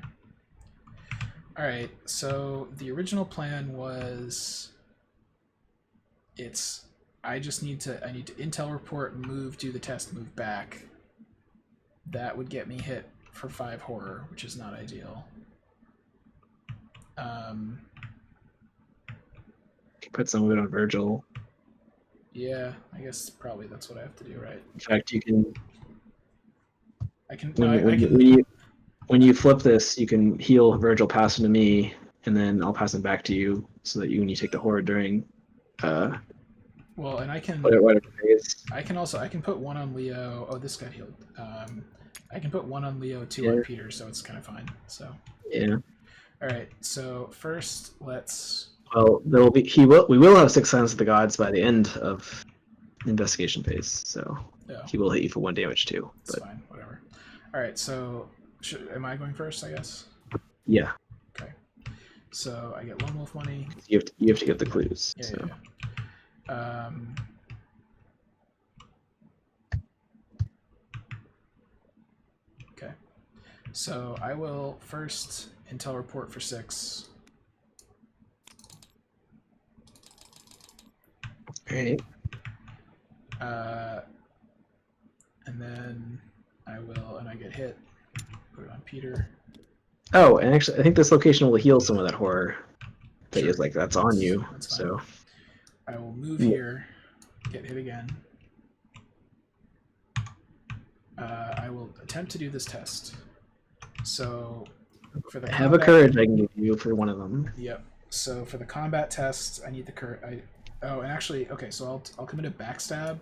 All right. So the original plan was, I need to intel report, move, do the test, move back. That would get me hit for 5 horror, which is not ideal. Put some of it on Virgil. Yeah, I guess probably that's what I have to do, right? In fact, you can. When you flip this, you can heal Virgil, pass him to me, and then I'll pass him back to you, so that when you take the horde during. Well, and I can. Whatever phase. I can put 1 on Leo. Oh, this got healed. I can put 1 on Leo, 2 on Peter, so it's kind of fine. So. Yeah. All right. So first, let's. Well, we will have 6 Signs of the Gods by the end of investigation phase, so he will hit you for 1 damage too. That's fine, whatever. All right, so am I going first? I guess. Yeah. Okay. So I get Lone Wolf money. You have to get the clues. Yeah. So. Yeah. Okay. So I will first intel report for 6. Right. And then I get hit. Put it on Peter. Oh, and actually, I think this location will heal some of that horror. That is that's on you. So I will move here, get hit again. I will attempt to do this test. So for the have a courage I can give you for 1 of them. Yep. So for the combat test, I need the courage. Oh, and actually, okay, so I'll commit a backstab,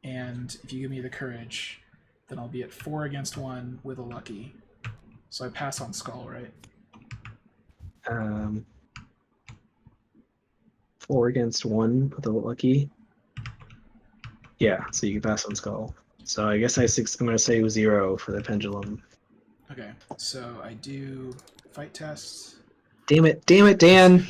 and if you give me the courage, then I'll be at 4 against 1 with a lucky. So I pass on Skull, right? 4 against 1 with a lucky. Yeah, so you can pass on Skull. So I guess I'm going to say 0 for the pendulum. Okay, so I do fight test. Damn it, Dan!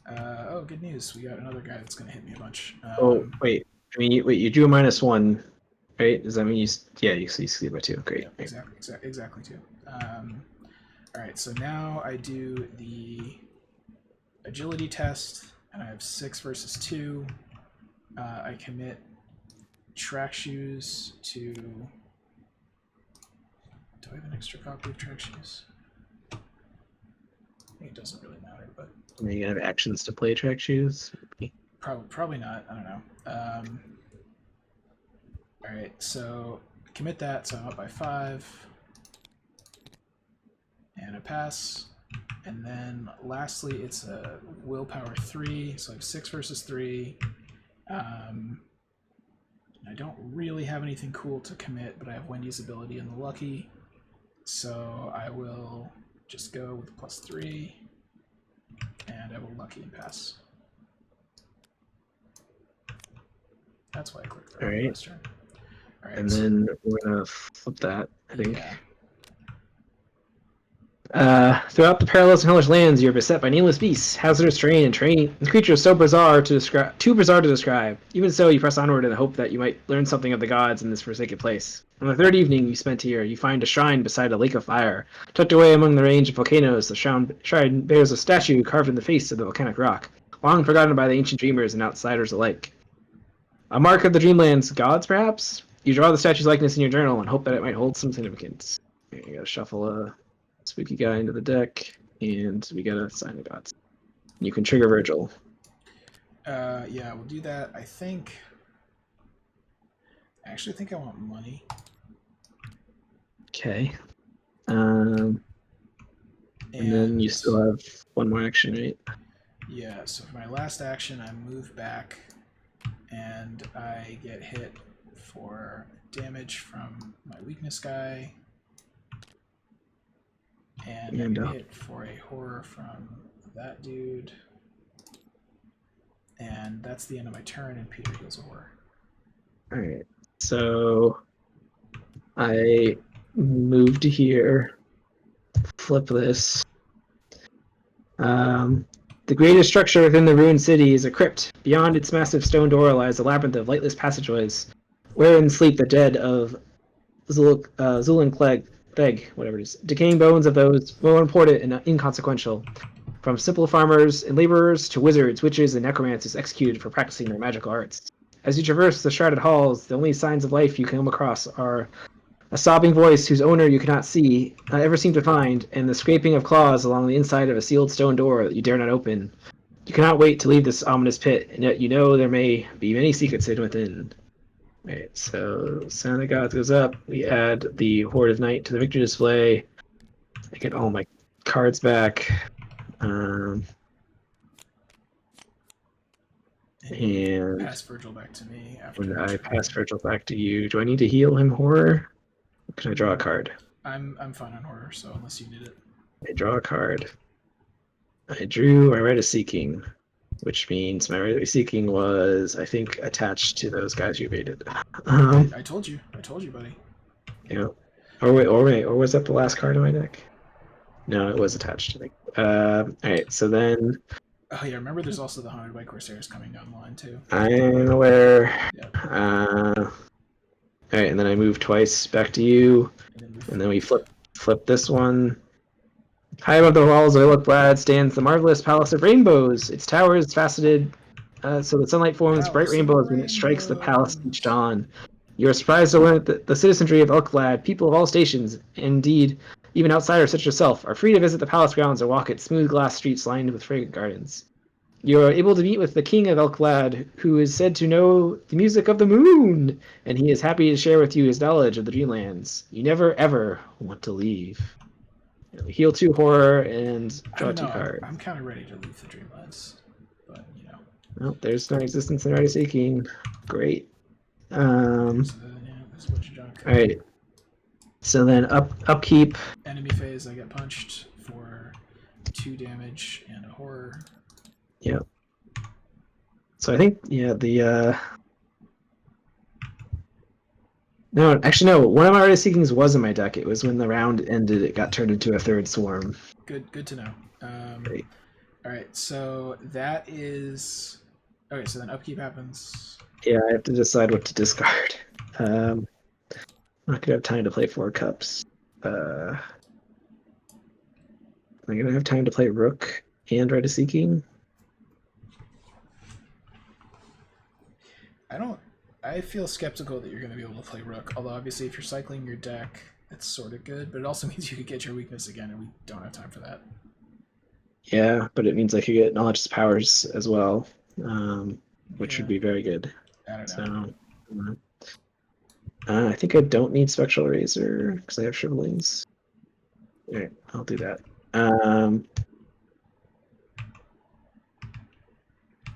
Oh, good news. We got another guy that's going to hit me a bunch. Oh, wait. I mean, you drew a -1, right? Does that mean you succeed by 2? Great. Yeah, exactly 2. All right, so now I do the agility test, and I have 6 versus 2. I commit track shoes to... Do I have an extra copy of track shoes? I think it doesn't really matter, but... Are you going to have actions to play track shoes? Probably not. I don't know. All right, so commit that, so I'm up by 5. And a pass. And then lastly, it's a willpower 3, so I have 6 versus 3. I don't really have anything cool to commit, but I have Wendy's ability and the lucky. So I will just go with +3. And I will lucky and pass. That's why I clicked that last turn. All right, and then we're gonna flip that, I think. Yeah. Throughout the perilous and hellish lands, you are beset by nameless beasts, hazardous terrain, and creatures too bizarre to describe. Even so, you press onward in the hope that you might learn something of the gods in this forsaken place. On the 3rd evening you spent here, you find a shrine beside a lake of fire. Tucked away among the range of volcanoes, the shrine bears a statue carved in the face of the volcanic rock, long forgotten by the ancient dreamers and outsiders alike. A mark of the Dreamlands gods, perhaps? You draw the statue's likeness in your journal and hope that it might hold some significance. Here, you gotta shuffle a spooky guy into the deck, and we gotta sign the gods. You can trigger Virgil. Yeah, we'll do that. I actually think I want money. Okay. And then you still have one more action, right? Yeah, so for my last action, I move back, and I get hit for damage from my weakness guy. And I get hit for a horror from that dude. And that's the end of my turn, and Peter heals a horror. Alright, so I move to here, flip this. The greatest structure within the ruined city is a crypt. Beyond its massive stone door lies a labyrinth of lightless passageways, wherein sleep the dead of Zulan Beg, whatever it is. Decaying bones of those well important and inconsequential. From simple farmers and laborers to wizards, witches, and necromancers executed for practicing their magical arts. As you traverse the shrouded halls, the only signs of life you come across are a sobbing voice whose owner you cannot see, ever seem to find, and the scraping of claws along the inside of a sealed stone door that you dare not open. You cannot wait to leave this ominous pit, and yet you know there may be many secrets hidden within. Alright, so Sound of Gods goes up. We add the Horde of Night to the victory display. I get all my cards back. And pass Virgil back to me. When I pass Virgil back to you, do I need to heal him horror? Or can I draw a card? I'm fine on horror, so unless you need it. I draw a card. I drew my Rite of Seeking, which means my Rite of Seeking was, I think, attached to those guys you evaded. I told you, buddy. Yeah. Or was that the last card in my deck? No, it was attached, I think. Alright, so then... Oh yeah, remember there's also the Haunted White Corsairs coming down the line, too. I'm aware. Yep. Alright, and then I move twice back to you, and then we flip this one. High above the walls of Illichblad stands the marvelous Palace of Rainbows. Its tower is faceted so the sunlight forms bright rainbows when it strikes the palace each dawn. You are surprised to learn that the citizenry of Illichblad, people of all stations, indeed even outsiders such as yourself, are free to visit the palace grounds or walk its smooth glass streets lined with fragrant gardens. You are able to meet with the king of Illichblad, who is said to know the music of the moon, and he is happy to share with you his knowledge of the Dreamlands. You never, ever want to leave. Heal 2 horror and draw 2 cards. I'm kind of ready to leave the Dreamlands, but you know. Well, there's no existence in Rite of Seeking. Great. Alright. So then upkeep. Enemy phase, I get punched for 2 damage and a horror. Yep. So I think No, actually no. One of my Rite of Seekings was in my deck. It was when the round ended, it got turned into a 3rd swarm. Good to know. Great. All right, so that is okay. So then upkeep happens. Yeah, I have to decide what to discard. I'm not gonna have time to play 4 cups. I'm gonna have time to play Rook and Rite of Seeking. I feel skeptical that you're going to be able to play Rook. Although obviously, if you're cycling your deck, it's sort of good. But it also means you could get your weakness again, and we don't have time for that. Yeah, but it means I could get Knowledge's Powers as well, which would be very good. I don't know. So, I think I don't need Spectral Razor because I have Shrivelings. All right, I'll do that.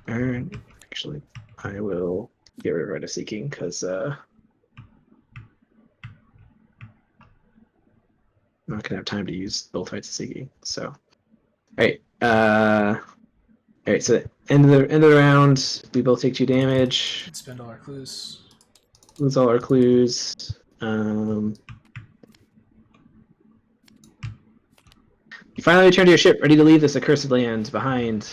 And actually, I will get rid of Rite of Seeking because I'm not gonna have time to use both Rites of Seeking. So, all right. All right. So end of the round, we both take 2 damage. Let's spend all our clues. Lose all our clues. You finally return to your ship, ready to leave this accursed land behind.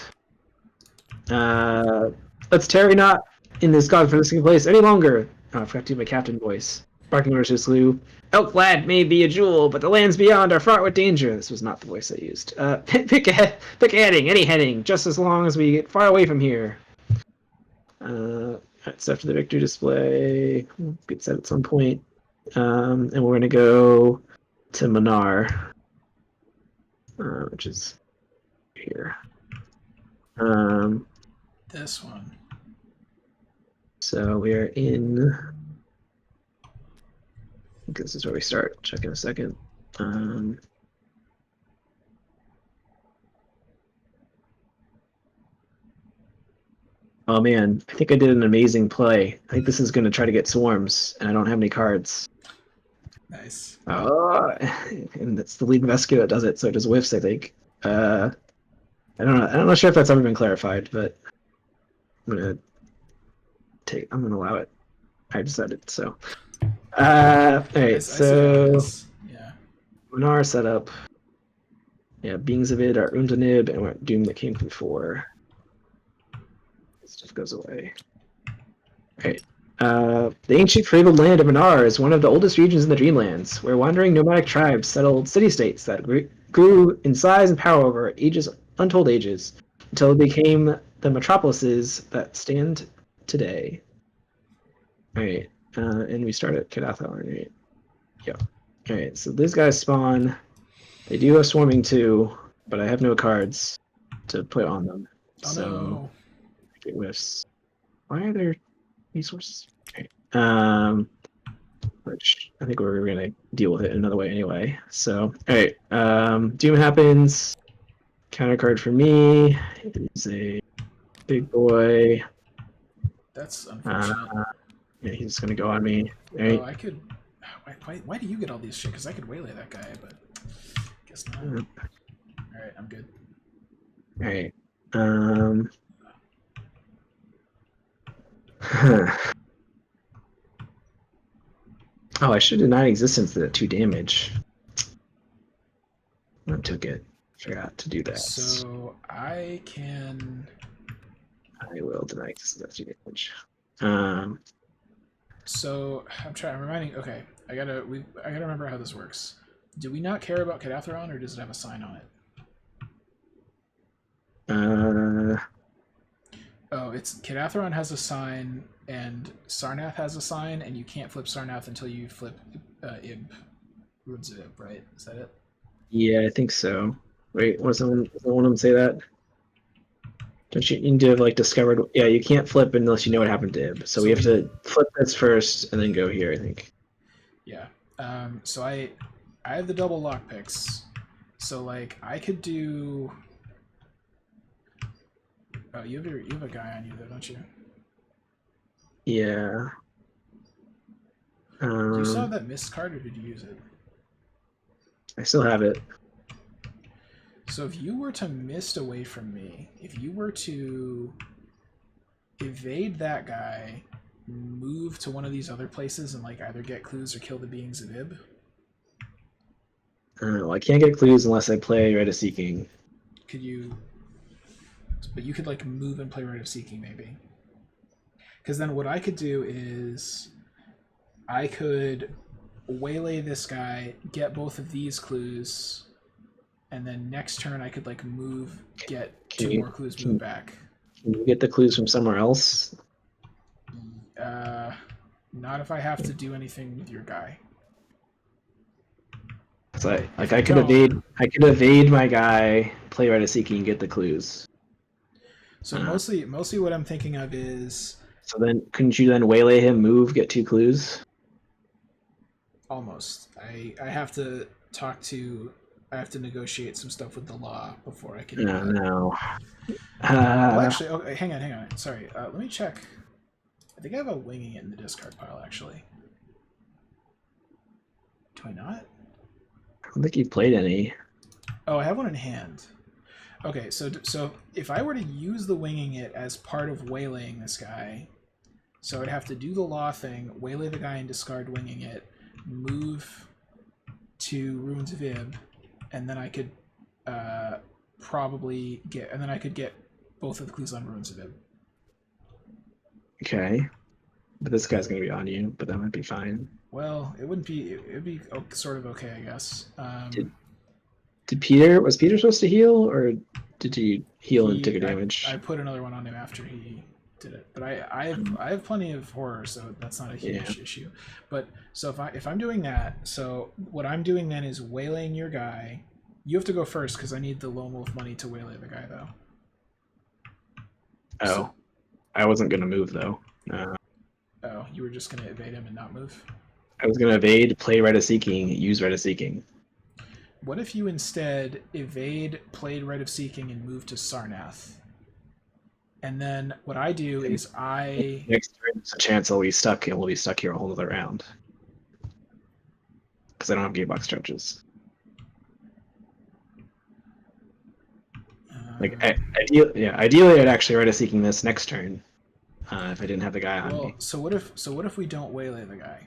Let's tarry not in this godforsaken place any longer. Oh, I forgot to do my captain voice. Barking orders to his slew. Elk lad may be a jewel, but the lands beyond are fraught with danger. This was not the voice I used. Pick a heading, any heading, just as long as we get far away from here. So after the victory display, get set at some point, and we're gonna go to MUR, which is here. This one. So we are in. I think this is where we start. I'll check in a second. Oh man, I think I did an amazing play. I think this is going to try to get swarms, and I don't have any cards. Nice. Oh, and it's the lead investigator that does it, so it just whiffs, I think. I don't know. I'm not sure if that's ever been clarified, but I'm gonna allow it. I decided so. All right, so yeah. MUR setup. Yeah, Beings of It are Undanib and what Doom that came before. This just goes away. All right. The ancient fabled land of MUR is one of the oldest regions in the Dreamlands, where wandering nomadic tribes settled city-states that grew in size and power over untold ages, until it became the metropolises that stand today. All right, and we start at Kadath, right? Yeah. All right, so these guys spawn. They do have swarming too, but I have no cards to put on them. Oh, so no. it whiffs. Why are there resources? Okay. Which I think we're gonna deal with it another way anyway. So, all right. Doom happens. Counter card for me is a big boy. That's unfortunate. Yeah, he's gonna go on me. All Oh, right. I could. Why do you get all these shit? Because I could waylay that guy, but guess not. All right, I'm good. All right. Oh, I should deny existence to that 2 damage. I took it. Forgot to do that. So I can. I will deny existence to that 2 damage. So I'm reminding. Okay, I gotta remember how this works. Do we not care about Kadathron, or does it have a sign on it? Oh, it's Kadathron has a sign, and Sarnath has a sign, and you can't flip Sarnath until you flip Ib. Runes of Ib, right? Is that it? Yeah, I think so. Wait, was one of them say that? Don't you need to have discovered? Yeah, you can't flip unless you know what happened to Ib. So we have to flip this first and then go here, I think. Yeah. So I have the double lockpicks. So I could do. Oh, you have a guy on you though, don't you? Yeah. Do you still have that missed card, or did you use it? I still have it. So if you were to mist away from me, if you were to evade that guy, move to one of these other places and either get clues or kill the beings of Ib. Well, I can't get clues unless I play Rite of Seeking. Could you? But you could like move and play Rite of Seeking maybe. Because then what I could do is I could waylay this guy, get both of these clues, and then next turn I could like move, get two more clues, move back. Can you get the clues from somewhere else? Not if I have to do anything with your guy. So I could evade my guy, play Rite of Seeking, and get the clues. So mostly what I'm thinking of is. So then, couldn't you then waylay him, move, get 2 clues? Almost. I have to negotiate some stuff with the law before I can. No. Well, actually, okay, hang on. Sorry. Let me check. I think I have a winging it in the discard pile, actually. Do I not? I don't think you played any. Oh, I have one in hand. Okay, so if I were to use the winging it as part of waylaying this guy, so I'd have to do the law thing, waylay the guy and discard winging it, move to Ruins of Ib, and then I could probably get, and then I could get both of the clues on Ruins of Ib. Okay, but this guy's gonna be on you, but that might be fine. Well, it wouldn't be. It'd be sort of okay, I guess. Was Peter supposed to heal, or did he heal and take a damage? I put another one on him after he did it, but I have plenty of horror, so that's not a huge issue. But so if I'm doing that, so what I'm doing then is waylaying your guy. You have to go first because I need the lone wolf money to waylay the guy, though. Oh, so, I wasn't gonna move though. Oh, you were just gonna evade him and not move? I was gonna evade, play Rite of Seeking, use Rite of Seeking. What if you instead evade, played Rite of Seeking, and move to Sarnath? And then what I do is next turn there's a chance I'll be stuck, and we'll be stuck here a whole other round. Because I don't have gearbox stretches. Ideally I'd actually Rite of Seeking this next turn. If I didn't have the guy on me. So what if we don't waylay the guy?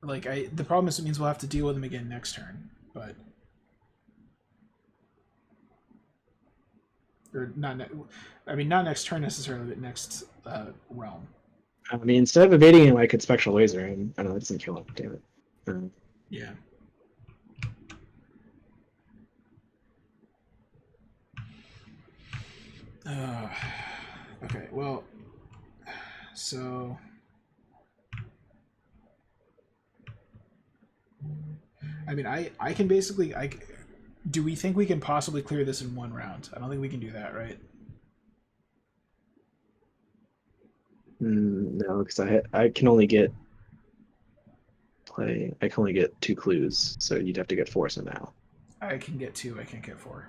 Like the problem is it means we'll have to deal with him again next turn, but or not. I mean, not next turn necessarily, but next realm. I mean, instead of evading him, I could Spectral Laser him. I don't know, that doesn't kill him. Damn it. Yeah. Okay. Well, so. I mean, I can basically do we think we can possibly clear this in one round? I don't think we can do that, right? No, because I can only get 2 clues, so you'd have to get 4 somehow. I can get 2. I can't get 4.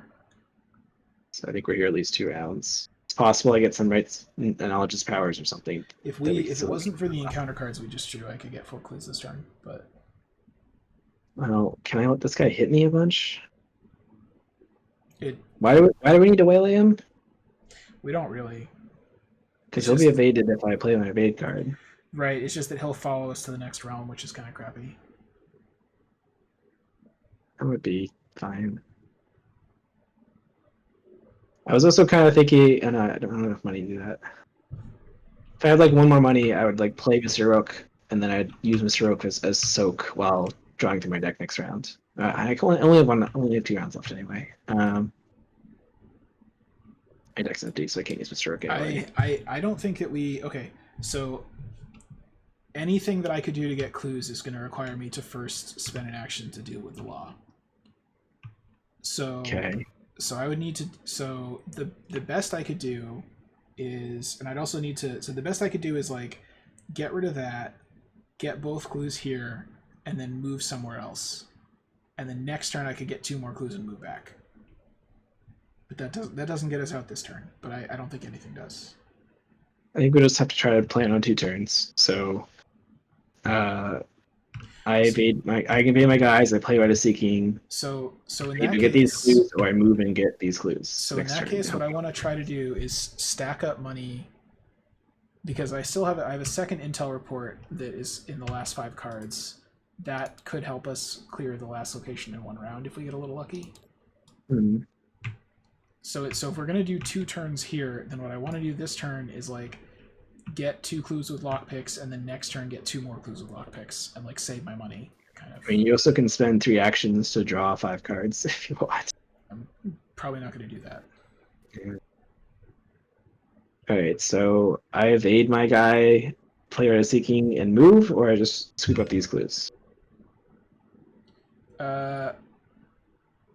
So I think we're here at least 2 rounds. It's possible I get some rights and knowledge's powers or something. If it wasn't for the encounter cards we just drew, I could get 4 clues this turn, but. Well, can I let this guy hit me a bunch? Why do we need to waylay him? We don't really. Because he'll be evaded if I play my evade card. Right, it's just that he'll follow us to the next realm, which is kind of crappy. That would be fine. I was also kind of thinking, and I don't have enough money to do that. If I had like 1 more money, I would like play Mr. Rook, and then I'd use Mr. Rook as soak while drawing through my deck next round. I only have 2 rounds left anyway. My deck's empty, so I can't use Mr. Rook anyway. I don't think that we... Okay, so anything that I could do to get clues is going to require me to first spend an action to deal with the law. So, okay. So I would need to... So the best I could do is... And I'd also need to... So the best I could do is like get rid of that, get both clues here, and then move somewhere else. And then next turn I could get 2 more clues and move back. But that doesn't get us out this turn. But I don't think anything does. I think we just have to try to plan on 2 turns. So I evade my guys, I play Rite of Seeking. So in I that case, get these clues, or I move and get these clues. So in that case, what I want to try to do is stack up money, because I have a second intel report that is in the last 5 cards. That could help us clear the last location in 1 round if we get a little lucky. Mm-hmm. So if we're gonna do 2 turns here, then what I want to do this turn is like get 2 clues with lockpicks, and then next turn get 2 more clues with lockpicks, and like save my money, kind of. I mean, you also can spend 3 actions to draw 5 cards if you want. I'm probably not going to do that. All right, so I evade my guy, play Art of Seeking, and move, or I just sweep up these clues.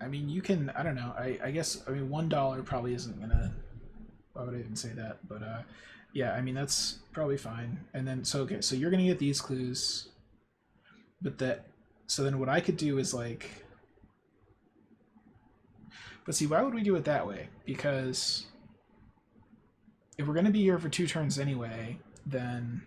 I mean, you can. I don't know. I guess. I mean, $1 probably isn't gonna. Why would I even say that? But yeah. I mean, that's probably fine. And then so okay. So you're gonna get these clues, but that. So then what I could do is like. But see, why would we do it that way? Because if we're gonna be here for 2 turns anyway, then.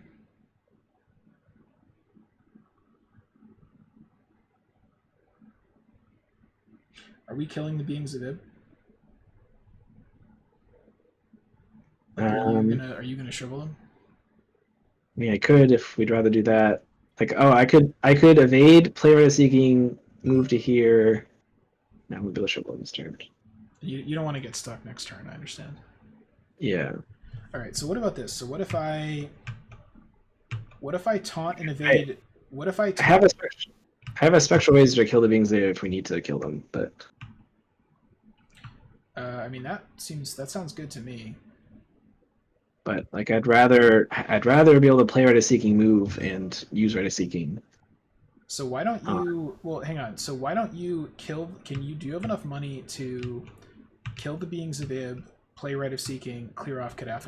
Are we killing the beings of Ib? Like, are you gonna shrivel them? I mean, I could if we'd rather do that. Like, oh, I could evade, play Art of Seeking, move to here. Now we'll be able to shrivel this turn. You don't want to get stuck next turn. I understand. Yeah. All right. So what about this? So what if I taunt and evade? What if I taunt? I have a spectral razor to kill the beings there if we need to kill them, but. I mean that sounds good to me. But like I'd rather be able to play Art of Seeking, move, and use Art of Seeking. So why don't you? Well, hang on. So why don't you kill? Do you have enough money to kill the beings of Ib, play Rite of Seeking, clear off Kadath?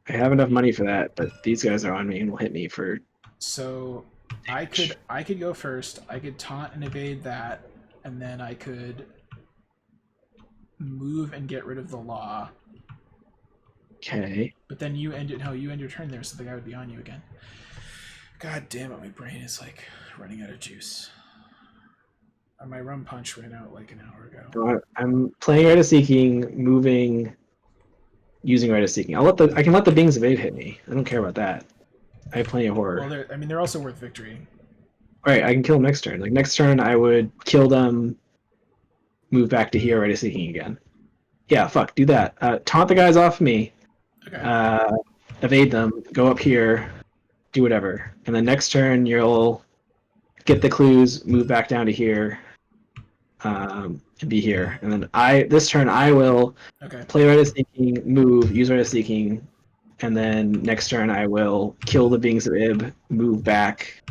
I have enough money for that, but these guys are on me and will hit me for. So I could go first. I could taunt and evade that, and then I could move and get rid of the law. Okay. But then you end your turn there, so the guy would be on you again. God damn it, my brain is like running out of juice. My rum punch ran out like an hour ago. I'm playing Art of Seeking, moving, using Art of Seeking. I can let the beings evade hit me. I don't care about that. I have plenty of horror. Well, they're also worth victory. Right, I can kill them next turn. Like next turn, I would kill them, move back to here, Art of Seeking again. Yeah, fuck, do that. Taunt the guys off me. Okay. Evade them, go up here, do whatever. And then next turn, you'll get the clues, move back down to here, and be here. And then this turn, I will play Art of Seeking, move, use Art of Seeking, and then next turn, I will kill the beings of Ib, move back,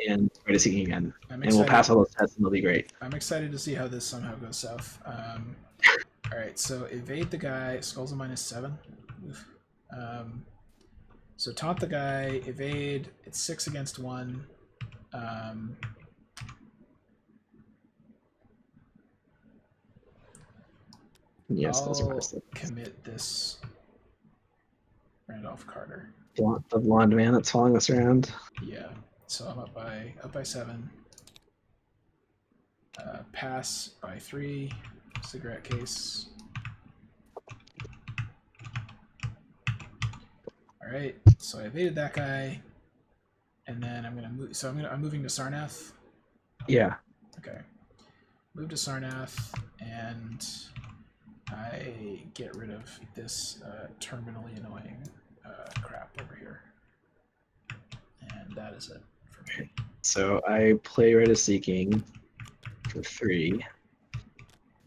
and Art of Seeking again. And we'll pass all those tests, and they'll be great. I'm excited to see how this somehow goes south. Alright, so evade the guy, skulls a -7. Oof. So taunt the guy, evade, it's 6 against 1. Yes, I'll commit this Randolph Carter. The blonde man that's following us around. Yeah, so I'm up by 7. Pass by 3. Cigarette case. All right, so I evaded that guy, and then I'm gonna move. So I'm moving to Sarnath. Yeah. Okay. Move to Sarnath, and I get rid of this terminally annoying crap over here, and that is it for me. So I play Art of Seeking for 3,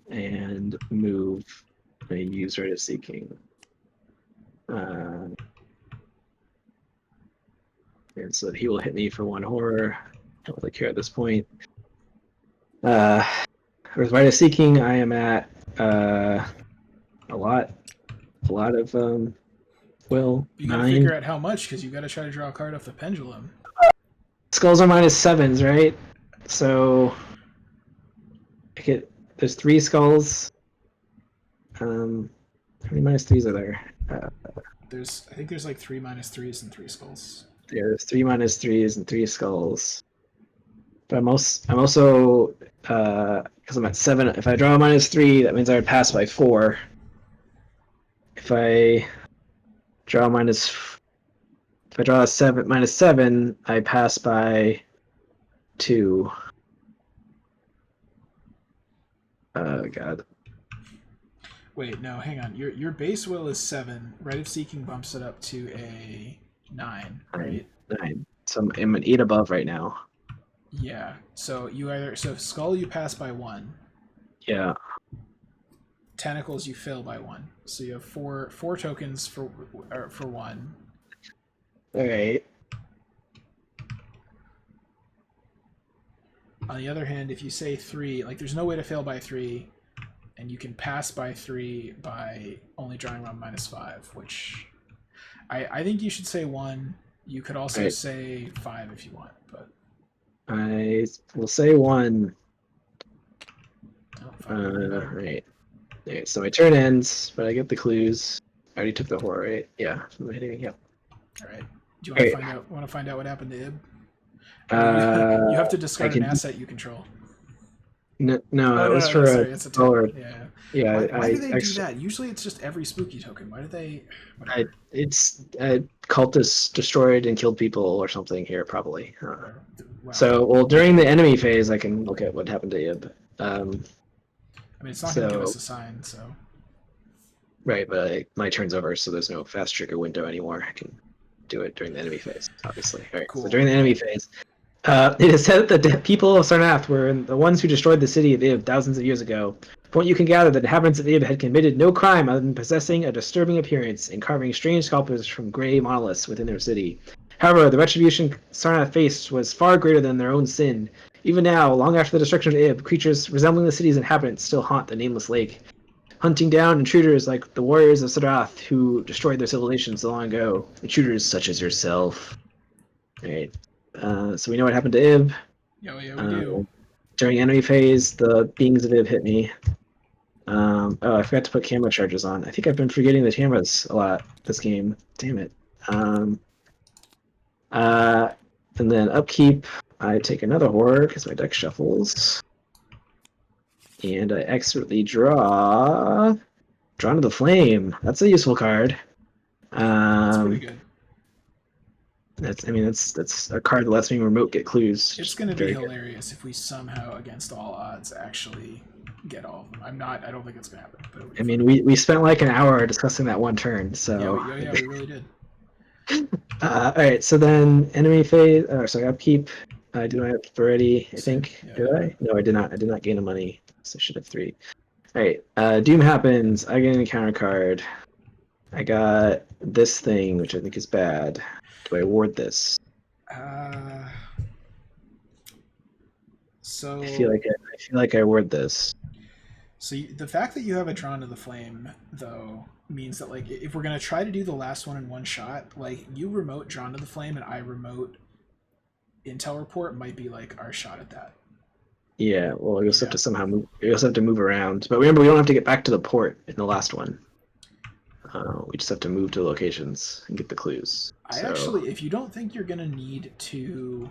and move. I use Art of Seeking. And so he will hit me for 1 horror. Don't really care at this point. With Art of Seeking, I am at a lot of will. You gotta 9. figure out how much, because you gotta try to draw a card off the pendulum. Skulls are -7s, right? So there's 3 skulls. How many -3s are there? I think there's like 3 -3s and 3 skulls. Yeah, there's 3 -3s and 3 skulls. But I'm also because I'm at 7. If I draw a -3, that means I would pass by 4. If I draw a -7, I pass by 2. Oh god. Wait, no, hang on. Your base will is 7. Rite of Seeking bumps it up to a 9, right? 9. So I'm an 8 above right now. Yeah. So Skull you pass by 1. Yeah. Tentacles you fail by 1. So you have four tokens for 1. Alright. On the other hand, if you say 3, like there's no way to fail by 3, and you can pass by 3 by only drawing around -5, which I think you should say 1. You could also say 5 if you want, but I will say 1. Right. Right. So my turn ends, but I get the clues. I already took the horror, right? Yeah. I'm hitting, yeah. All right. Do you want to find out what happened to Ib? You have to discard an asset you control. No, that was for sorry, it's a token. Yeah. Why do they do that? Usually it's just every spooky token. Why do they? It's cultists destroyed and killed people or something here, probably. Wow. So, during the enemy phase, I can look at what happened to Ib. I mean, it's not going to give us a sign, so. Right, but my turn's over, so there's no fast trigger window anymore. I can do it during the enemy phase, obviously. All right, cool. So during the enemy phase, it is said that the people of Sarnath were the ones who destroyed the city of Ib thousands of years ago. From what you can gather, the inhabitants of Ib had committed no crime other than possessing a disturbing appearance and carving strange sculptures from gray monoliths within their city. However, the retribution Sarnath faced was far greater than their own sin. Even now, long after the destruction of Ib, creatures resembling the city's inhabitants still haunt the nameless lake, hunting down intruders like the warriors of Sarnath who destroyed their civilization so long ago. Intruders such as yourself. All right. So we know what happened to Ib. Yeah, we do. During enemy phase, the beings of Ib hit me. I forgot to put camera charges on. I think I've been forgetting the cameras a lot this game. Damn it. And then upkeep, I take another horror because my deck shuffles. And I expertly draw Drawn to the Flame. That's a useful card. That's pretty good. That's a card that lets me remote get clues. It's going to be hilarious if we somehow, against all odds, actually get all of them. I don't think it's going to happen. But we spent like an hour discussing that one turn, so... Yeah, we really did. Alright, so then enemy phase... upkeep. I do my upkeep already, I think. Yeah. Did I? No, I did not. I did not gain a money, so I should have 3. Alright, Doom happens. I get an encounter card. I got this thing, which I think is bad. Do I award this? So I feel like I award this. So the fact that you have a Drawn to the Flame, though, means that like if we're gonna try to do the last one in one shot, like you remote Drawn to the Flame and I remote Intel Report might be like our shot at that. Yeah, well, we also have to somehow move. We also have to move around, but remember, we don't have to get back to the port in the last one. We just have to move to locations and get the clues. Actually, if you don't think you're gonna need to,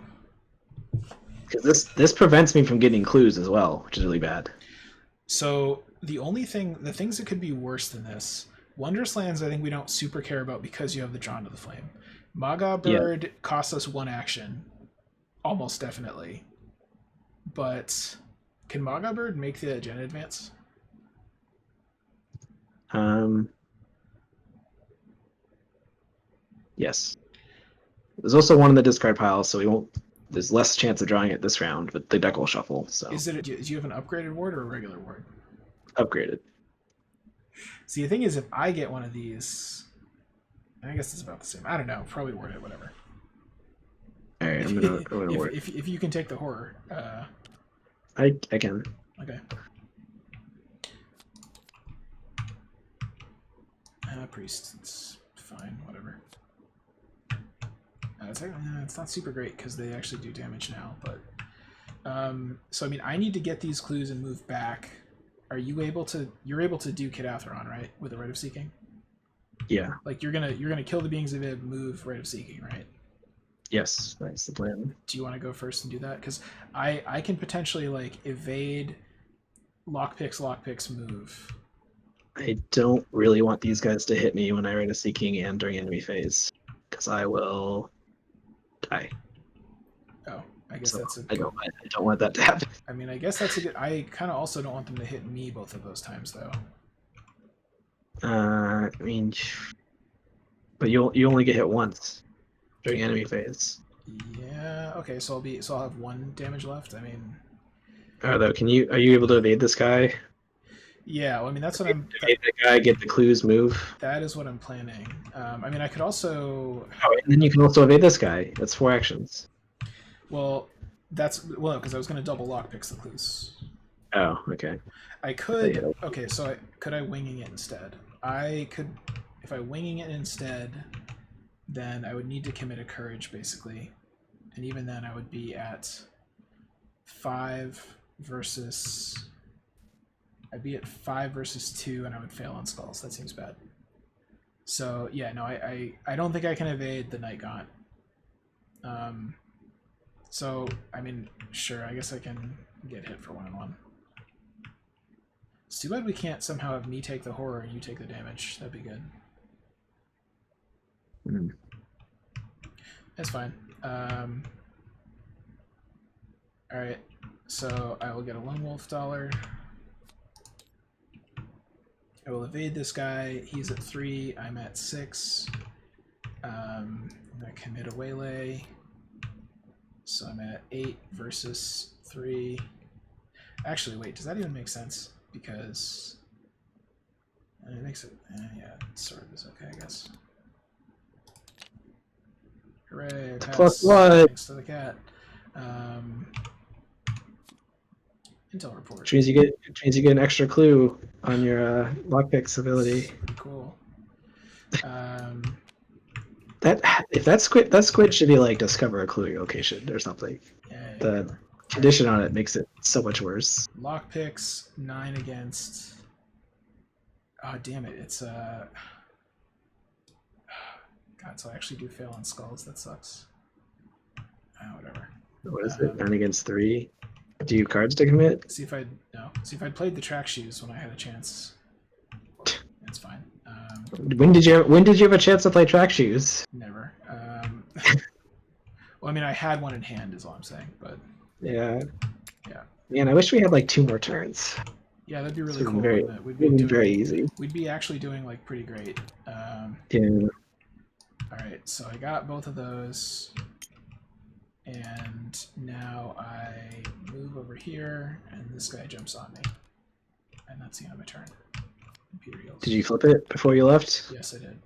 because this prevents me from getting clues as well, which is really bad. So the things that could be worse than this, Wondrous Lands, I think we don't super care about because you have the Drawn to the Flame. Maga Bird costs us 1 action, almost definitely. But can Maga Bird make the Gen Advance? Yes. There's also one in the discard pile, so we won't. There's less chance of drawing it this round, but the deck will shuffle. So. Do you have an upgraded ward or a regular ward? Upgraded. See, the thing is, if I get one of these, I guess it's about the same. I don't know. Probably ward it, whatever. All right, I'm gonna ward. If you can take the horror. I can. Okay. Priest. It's fine. Whatever. It's not super great because they actually do damage now, but so I mean I need to get these clues and move back. Are you able to? You're able to do Kadath, right? With the Rite of Seeking. Yeah. Like you're gonna kill the beings of Ib, move Rite of Seeking, right? Yes, that's the plan. Do you want to go first and do that? Because I can potentially like evade lockpicks, move. I don't really want these guys to hit me when I Rite of Seeking and during enemy phase, because I will die. Oh, I guess So that's a I good... don't want that to happen. I mean, I guess that's a good... I kind of also don't want them to hit me both of those times, though. I mean, but you only get hit once during enemy phase. Yeah. Okay. So I'll have 1 damage left. I mean. Although, are you able to evade this guy? Yeah. Well, I mean, that's what I'm. Evade the guy, get the clues, move. That is what I'm planning. I mean, I could also. Oh, and then you can also evade this guy. That's 4 actions. Well, because I was going to double lockpicks the clues. Oh, okay. I could. Okay, so could I winging it instead? I could. If I winging it instead, then I would need to commit a courage basically, and even then I would be at 5 versus. I'd be at 5 versus 2, and I would fail on skulls. That seems bad. So yeah, no, I don't think I can evade the Night Gaunt. So I mean, sure, I guess I can get hit for 1-on-1. It's too bad we can't somehow have me take the horror and you take the damage. That'd be good. Mm. That's fine. Alright, so I will get a Lone Wolf dollar. I will evade this guy. He's at 3. I'm at 6. I'm going to commit a waylay. So I'm at 8 versus 3. Actually, wait, does that even make sense? Because it makes it, yeah, it sort of is okay, I guess. Hooray, pass. +1. Thanks to the cat. Intel report. Which means you get an extra clue on your lockpicks ability. Pretty cool. That squid should be like discover a clue location or something. Yeah. The condition on it makes it so much worse. Lockpicks 9 against. Oh damn it! It's God. So I actually do fail on skulls. That sucks. Whatever. What is it? 9 against 3. Do you have cards to commit? See if I'd played the track shoes when I had a chance. It's fine. When did you have a chance to play track shoes? Never. Well, I mean, I had one in hand, is all I'm saying, but yeah. Yeah. Man, I wish we had like 2 more turns. Yeah, that'd be really cool. We'd be very easy. We'd be actually doing like pretty great. Yeah. All right, so I got both of those, and now I move over here, and this guy jumps on me, and that's the end of my turn. Peter heals. Did you flip it before you left? Yes, I did.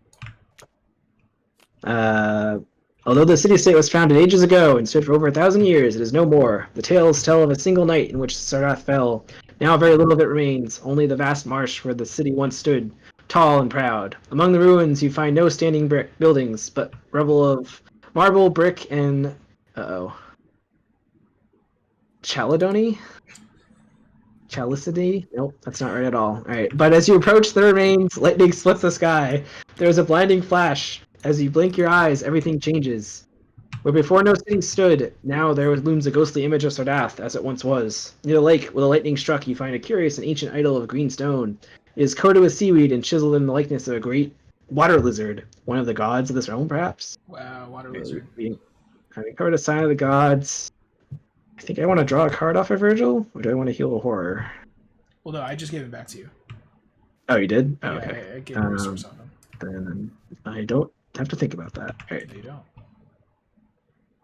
Although the city-state was founded ages ago and stood for over 1,000 years, it is no more. The tales tell of a single night in which Sardath fell. Now very little of it remains, only the vast marsh where the city once stood, tall and proud. Among the ruins you find no standing buildings, but rubble of marble, brick, and... Chalidony? Chalicity? Nope, that's not right at all. Alright, but as you approach the remains, lightning splits the sky. There is a blinding flash. As you blink your eyes, everything changes. Where before no city stood, now there looms a ghostly image of Sardath, as it once was. Near the lake, where the lightning struck, you find a curious and ancient idol of green stone. It is coated with seaweed and chiseled in the likeness of a great water lizard, one of the gods of this realm, perhaps? Wow, water lizard. Having covered a sign of the gods... I think I want to draw a card off of Virgil, or do I want to heal a horror? Well, no, I just gave him back to you. Oh, you did? Oh, Yeah, okay. I gave him a resource on him. Then I don't have to think about that. All right. No, you don't.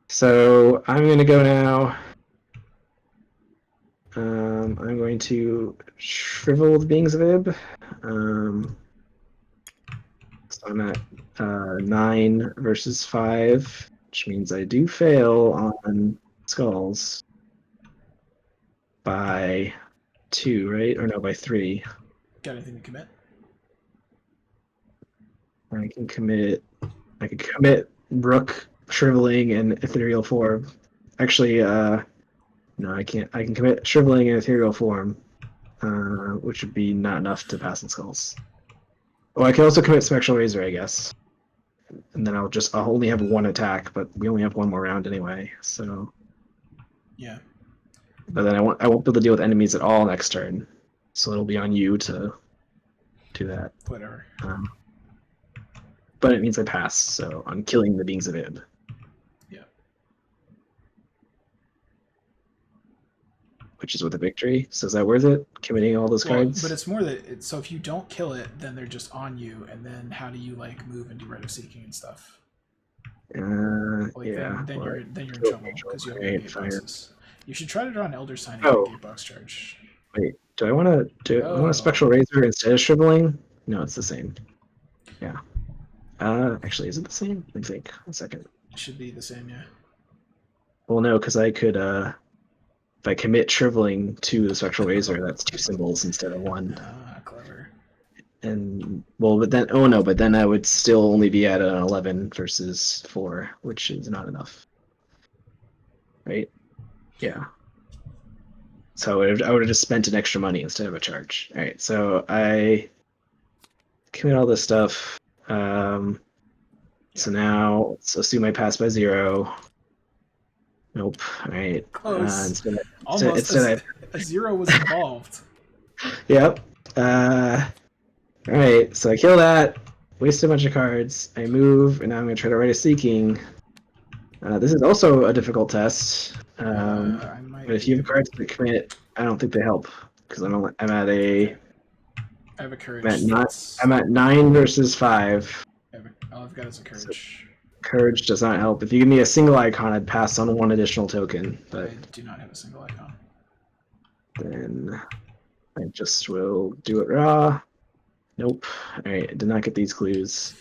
So I'm going to go now. I'm going to shrivel the beings of Ib. So I'm at 9 versus 5, which means I do fail on skulls by 2, right? Or no, by 3. Got anything to commit? I can commit Rook, Shriveling, and Ethereal Form. Actually, no, I can't. I can commit Shriveling and Ethereal Form, which would be not enough to pass in skulls. Oh, I can also commit Spectral Razor, I guess. And then I'll only have 1 attack, but we only have 1 more round anyway, so... Yeah. But then I won't be able to deal with enemies at all next turn, so it'll be on you to do that. Whatever. But it means I pass, so I'm killing the beings of Ib. Yeah. which is with a victory. So is that worth it? Committing all those cards? But it's more that so if you don't kill it, then they're just on you, and then how do you like move and do rite of seeking and stuff? Yeah. Then you're in trouble because you have no gate boxes. You should try to draw an Elder Sign and get a gate box charge. Wait, do I want to Spectral Razor instead of Shriveling? No, it's the same. Yeah. Actually, is it the same? Let me think. 1 second. It should be the same, yeah. Well, no, because I could, if I commit Shriveling to the Spectral Razor, that's 2 symbols instead of 1. Ah, clever. And, well, but then I would still only be at an 11 versus 4, which is not enough. Right? Yeah. So I would have just spent an extra money instead of a charge. All right, so I commit all this stuff. So now let's assume I pass by 0. Nope. All right. Close. Almost. A 0 was involved. Yep. All right. So I kill that. Waste a bunch of cards. I move, and now I'm going to try to write a Seeking. This is also a difficult test. But if you have cards to commit, I don't think they help because I'm at a. I have a courage. I'm at 9 versus 5. All I've got is a courage. So courage does not help. If you give me a single icon, I'd pass on 1 additional token. But I do not have a single icon. Then I just will do it raw. Nope. All right, I did not get these clues,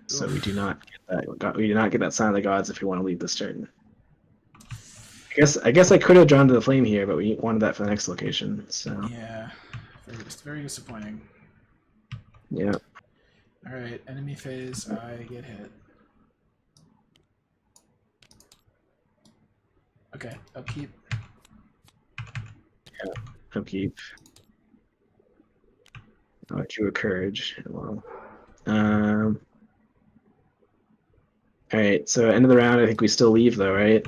so we do not get that. We do not get that Sign of the Gods if we want to leave this turn. I guess I could have drawn to the flame here, but we wanted that for the next location. So yeah, very disappointing. Yeah. All right, enemy phase. I get hit. Okay, upkeep. Yeah, upkeep. Oh, drew a courage. Well, all right. So end of the round. I think we still leave though, right?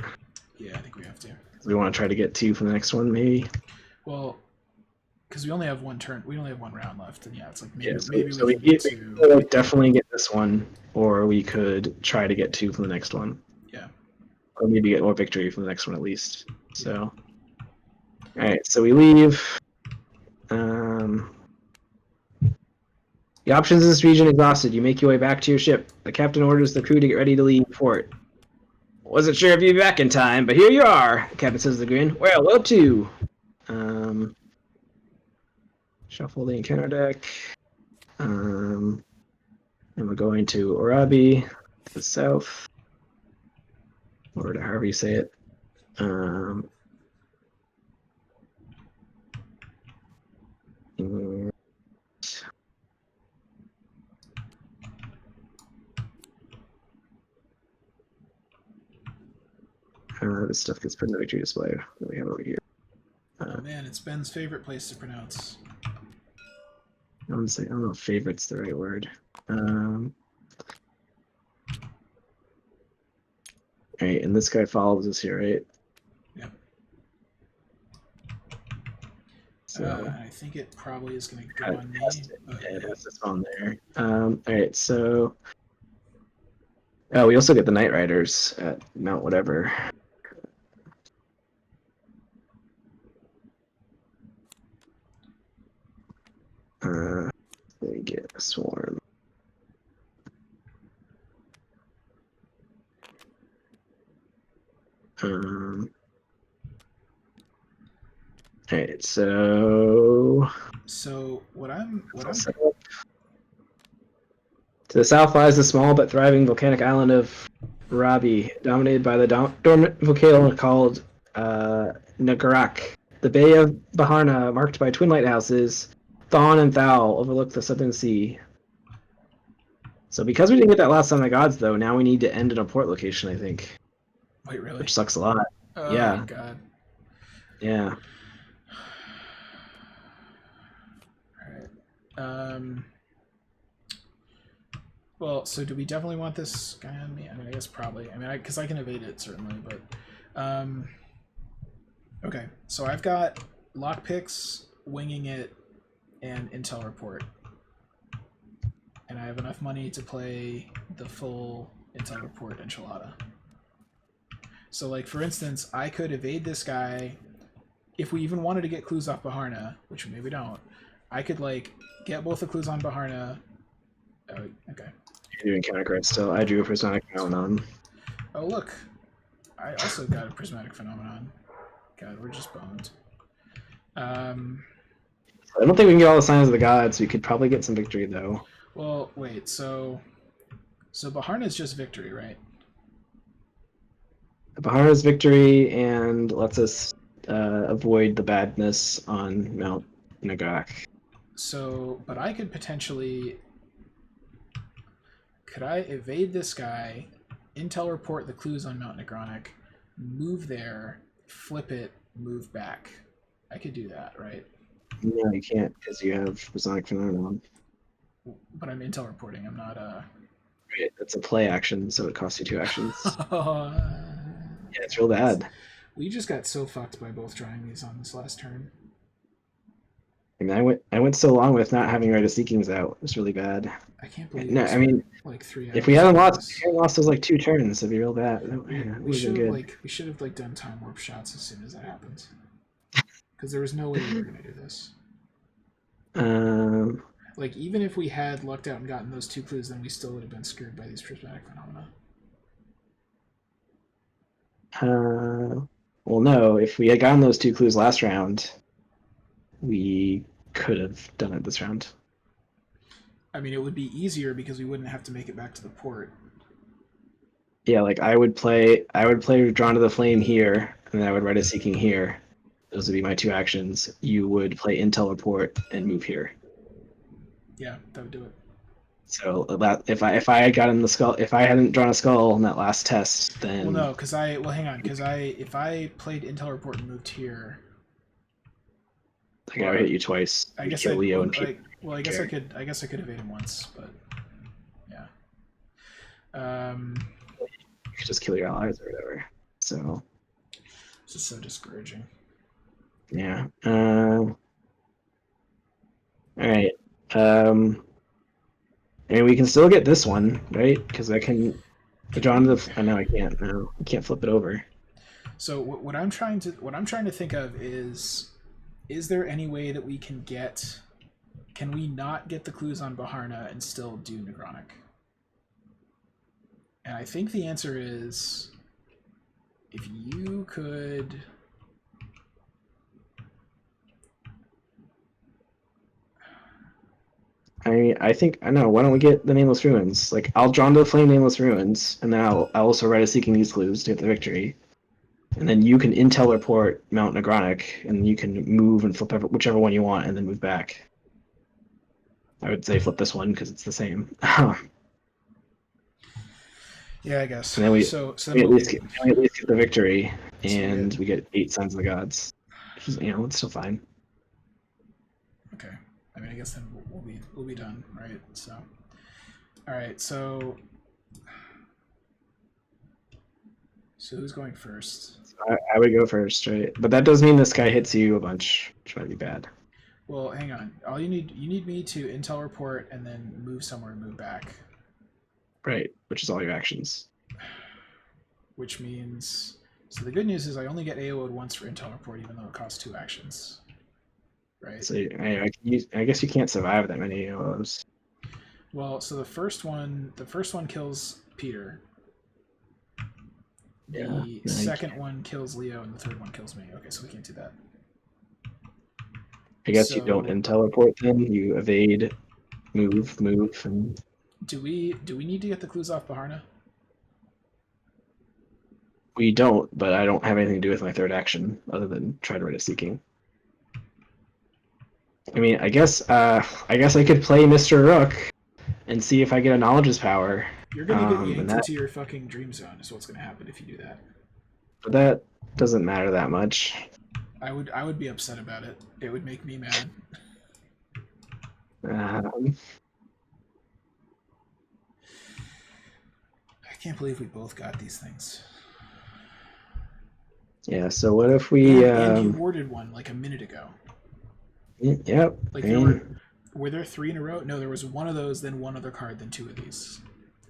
Yeah, I think we have to. We want to try to get 2 for the next one, maybe. Well, because we only have 1 turn. We only have 1 round left, and yeah, it's like maybe we could definitely get this one, or we could try to get 2 for the next one. Yeah. Or maybe get more victory for the next one at least. So, all right. So we leave. The options in this region exhausted. You make your way back to your ship. The captain orders the crew to get ready to leave port. Wasn't sure if you'd be back in time, but here you are, the captain says with a grin. Well, where to? Shuffle the encounter deck. And we're going to Orabi, to the south. Or to however you say it. This stuff gets put in the victory display that we have over here. Oh man, it's Ben's favorite place to pronounce. I don't know if favorite's the right word. All right, and this guy follows us here, right? Yep. So I think it probably is going to go on me. Yeah, it has this on there. All right, so we also get the Night Riders at Mount whatever. They get a swarm. All right, so what I'm to the south lies the small but thriving volcanic island of Rabi, dominated by the dormant volcano called Nagarak. The Bay of Baharna, marked by twin lighthouses, Thon and Thal, overlook the southern sea. So because we didn't get that last Sign of the Gods, though, now we need to end in a port location, I think. Wait, really? Which sucks a lot. Oh, yeah. My God. Yeah. All right. Well, so do we definitely want this guy on me? I mean, I guess probably. I mean, because I can evade it certainly, but okay. So I've got lockpicks, winging it, and intel report, and I have enough money to play the full intel report enchilada. So, like for instance, I could evade this guy, if we even wanted to get clues off Baharna, which maybe we don't, I could like get both the clues on Baharna. Oh, okay. You're doing counter cards still. I drew a prismatic phenomenon. Oh look, I also got a prismatic phenomenon. God, we're just boned. I don't think we can get all the signs of the gods. We could probably get some victory though. Well, wait. So Baharna is just victory, right? Baharna's victory and lets us avoid the badness on Mount Nagak. So, but I could potentially. Could I evade this guy, intel report the clues on Mount Negronic, move there, flip it, move back? I could do that, right? No, you can't because you have Masonic Phenomenon. But I'm intel reporting. I'm not Right, that's a play action, so it costs you 2 actions. Yeah, Yeah, it's real bad. We just got so fucked by both drawing these on this last turn. I mean, I went so long with not having Rite of Seekings out. It was really bad. I can't believe. No, I mean, like 3 hours. if we hadn't lost those like 2 turns, it'd be real bad. We should have like done time warp shots as soon as that happens. Because there was no way we were gonna do this. Like even if we had lucked out and gotten those 2 clues, then we still would have been screwed by these prismatic phenomena. Well, no. If we had gotten those 2 clues last round, we could have done it this round. I mean, it would be easier because we wouldn't have to make it back to the port. Yeah, like I would play Drawn to the Flame here, and then I would Rite of Seeking here. Those would be my 2 actions. You would play Intel Report and move here. Yeah, that would do it. So that if I had gotten the skull, if I hadn't drawn a skull in that last test, then well, no, because hang on, because if I played Intel Report and moved here, I gotta hit you twice. I guess kill Leo and I guess I could evade him once, but yeah. You could just kill your allies or whatever. So this is so discouraging. Yeah. All right. I mean, we can still get this one, right? Because I can draw into the. Oh, no, I can't. No, I can't flip it over. So what I'm trying to think of is there any way that we can get? Can we not get the clues on Baharna and still do Negronic? And I think the answer is if you could. I think I know. Why don't we get the Nameless Ruins? Like I'll draw into the Flame Nameless Ruins, and then I'll also Rite of Seeking these clues to get the victory. And then you can Intel Report Mount Negronic, and you can move and flip whichever one you want, and then move back. I would say flip this one because it's the same. Yeah, I guess. And then we at least get the victory, and so we get 8 Signs of the Gods. Which is, it's still fine. Okay. I mean, I guess then we'll be done, right? So, all right. So who's going first? I would go first, right? But that does mean this guy hits you a bunch, which might be bad. Well, hang on. All you need me to Intel Report and then move somewhere and move back. Right, which is all your actions. Which means, so the good news is I only get AO'd once for Intel Report, even though it costs 2 actions. Right. So I guess you can't survive that many AOs. Well, so the first one kills Peter. The second one kills Leo, and the third one kills me. Okay, so we can't do that. I guess you don't Intel Report then. You evade, move, and. Do we need to get the clues off Baharna? We don't, but I don't have anything to do with my third action other than try to Rite of Seeking. I mean, I guess I could play Mr. Rook and see if I get a Knowledge's Power. You're gonna get yanked into your fucking dream zone is what's gonna happen if you do that. But that doesn't matter that much. I would be upset about it. It would make me mad. I can't believe we both got these things. Yeah, so what if we... And you warded one like a minute ago. Yep. Like were there 3 in a row? No, there was one of those, then one other card, then 2 of these.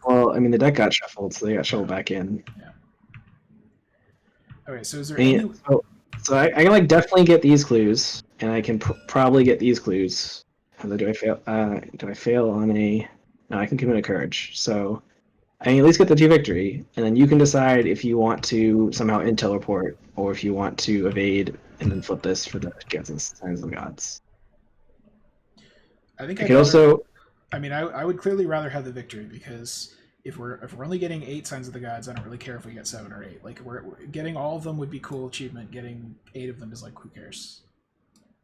Well, I mean, the deck got shuffled, so they got shuffled back in. Yeah. Okay, so is there any... So I can like definitely get these clues, and I can probably get these clues. And then do I fail? Do I fail on a? No, I can commit a courage. So I can at least get the 2 victory, and then you can decide if you want to somehow intel report, or if you want to evade and then flip this for the Gods and Signs of the Gods. I think I could also. I mean, I would clearly rather have the victory, because if we're only getting 8 Signs of the Gods, I don't really care if we get 7 or 8. Like we're getting all of them would be cool achievement. Getting 8 of them is like, who cares?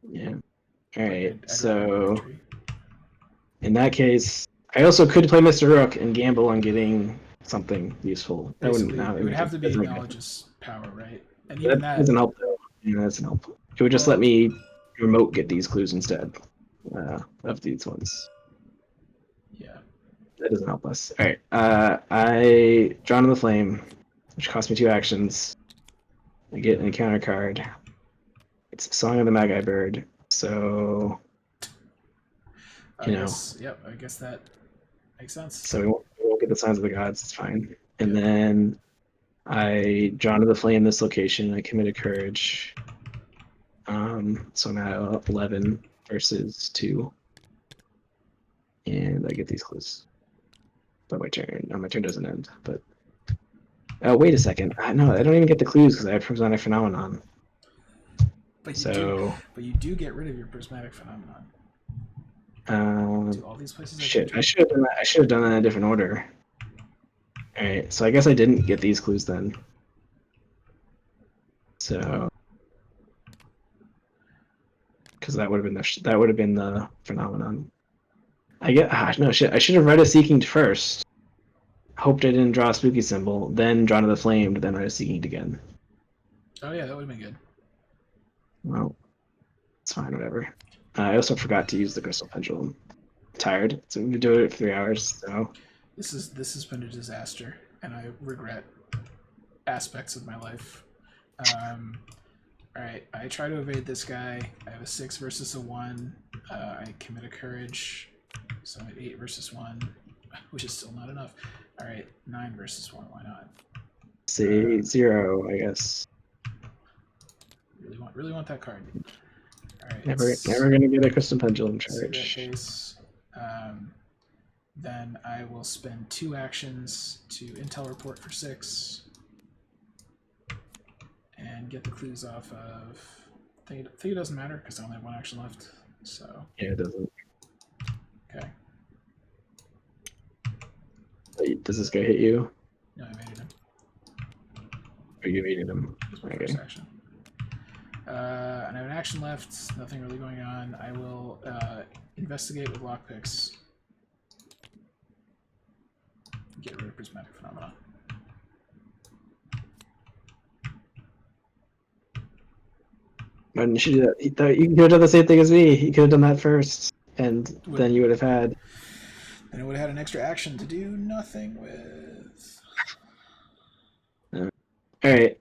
Yeah. All right. So in that case, I also could play Mr. Rook and gamble on getting something useful. That wouldn't. It would have to be Acknowledge's power, right? And even that doesn't help though. Yeah, that doesn't help. It would just let me remote get these clues instead of these ones. Yeah. That doesn't help us. All right. I Drawn to the Flame, which costs me 2 actions. I get an encounter card. It's Song of the Magi Bird. So you know. Yep. I guess that makes sense. So we won't get the Signs of the Gods. It's fine. And then I Drawn to the Flame this location. I commit a courage. So I'm at 11 versus 2. And I get these clues. But my turn doesn't end. But wait a second. No, I don't even get the clues because I have Prismatic Phenomenon. But you do get rid of your Prismatic Phenomenon. Do all these places. Shit, I should have done that in a different order. All right, so I guess I didn't get these clues then. So, because that would have been the phenomenon. No shit. I should have read a Seeking first. Hoped I didn't draw a spooky symbol, then Drawn to the Flame, then read a Seeking again. Oh yeah, that would have been good. Well, it's fine, whatever. I also forgot to use the Crystal Pendulum. I'm tired, so we've been doing it for 3 hours. So this has been a disaster, and I regret aspects of my life. All right, I try to evade this guy. I have a 6 versus a 1. I commit a courage, so I'm at 8 versus 1, which is still not enough. All right, 9 versus 1. Why not? Say 0, I guess. Really want that card. All right, never gonna get a Crystal Pendulum charge. Then I will spend 2 actions to intel report for 6, and get the clues off of. I think it doesn't matter because I only have 1 action left. So yeah, it doesn't. Okay. Wait, does this guy hit you? No, I made him. Or you evaded him? My first action. And I have an action left. Nothing really going on. I will investigate with lockpicks. Get rid of Prismatic Phenomena. Why didn't you do that? You could have done the same thing as me. You could have done that first, and then you would have had. Then I would have had an extra action to do nothing with. All right.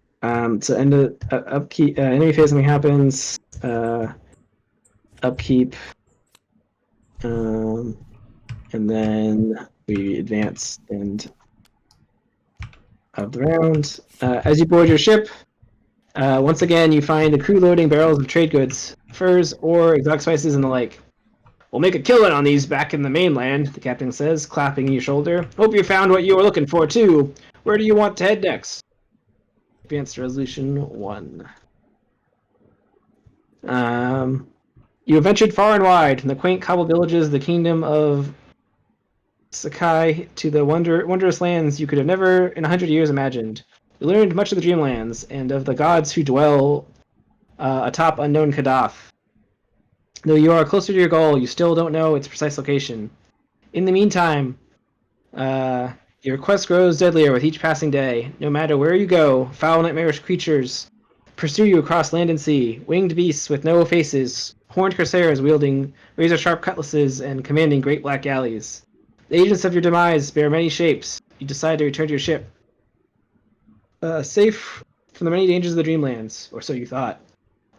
So end of upkeep. Enemy phase, something happens. Upkeep. And then we advance end of the round. As you board your ship, once again you find the crew loading barrels of trade goods, furs, or exotic spices, and the like. We'll make a killing on these back in the mainland, the captain says, clapping your shoulder. Hope you found what you were looking for, too. Where do you want to head next? Advanced Resolution 1. You have ventured far and wide, from the quaint cobbled villages of the kingdom of Sakai to the wondrous lands you could have never in 100 years imagined. You learned much of the Dreamlands, and of the gods who dwell atop unknown Kadath. Though you are closer to your goal, you still don't know its precise location. In the meantime, your quest grows deadlier with each passing day. No matter where you go, foul nightmarish creatures pursue you across land and sea. Winged beasts with no faces, horned corsairs wielding razor-sharp cutlasses and commanding great black galleys. The agents of your demise bear many shapes. You decide to return to your ship. Safe from the many dangers of the Dreamlands, or so you thought.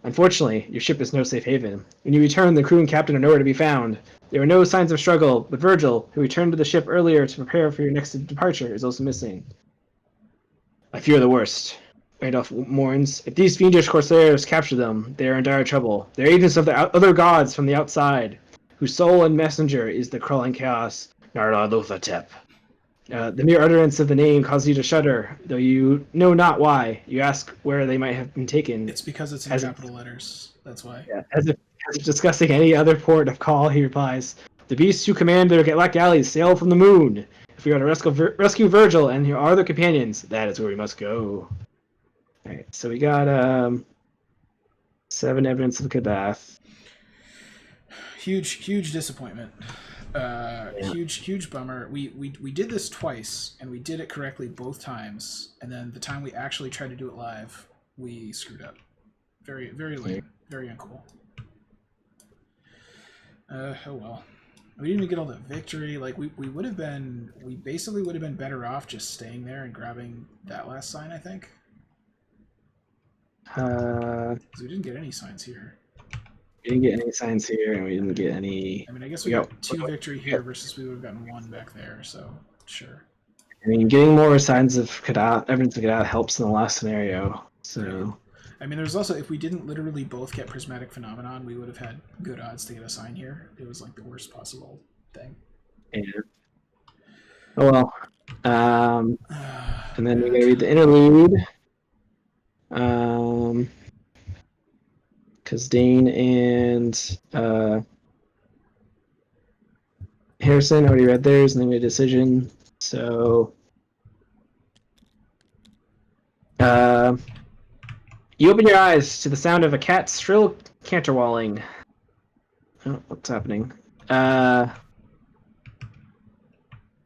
Unfortunately, your ship is no safe haven. When you return, the crew and captain are nowhere to be found. There are no signs of struggle, but Virgil, who returned to the ship earlier to prepare for your next departure, is also missing. I fear the worst. Randolph mourns. If these fiendish corsairs capture them, they are in dire trouble. They're agents of the other gods from the outside, whose soul and messenger is the crawling chaos, Narla-Lothotep. The mere utterance of the name causes you to shudder, though you know not why. You ask where they might have been taken. It's because it's in capital letters. That's why. Yeah, as if discussing any other port of call, he replies, "The beasts who command their black galleys sail from the moon. If we are to rescue Virgil and your other companions, that is where we must go." All right, so we got 7 evidence of Kadath. Huge disappointment. Huge bummer. We did this twice, and we did it correctly both times, and then the time we actually tried to do it live, we screwed up. Very lame. Very uncool. Oh well. We didn't even get all the victory. Like we basically would have been better off just staying there and grabbing that last sign, I think. 'Cause we didn't get any signs here. We didn't get any signs here, and we didn't get any. I mean, I guess we got 2 victory here versus we would have gotten 1 back there. So sure. I mean, getting more signs of Kadath, evidence of Kadath, helps in the last scenario. So. I mean, there's also, if we didn't literally both get prismatic phenomenon, we would have had good odds to get a sign here. It was like the worst possible thing. Yeah. Oh well. And then we're gonna read the interlude. Because Dane and Harrison already read theirs and they made a decision. So you open your eyes to the sound of a cat's shrill caterwauling. Oh, what's happening?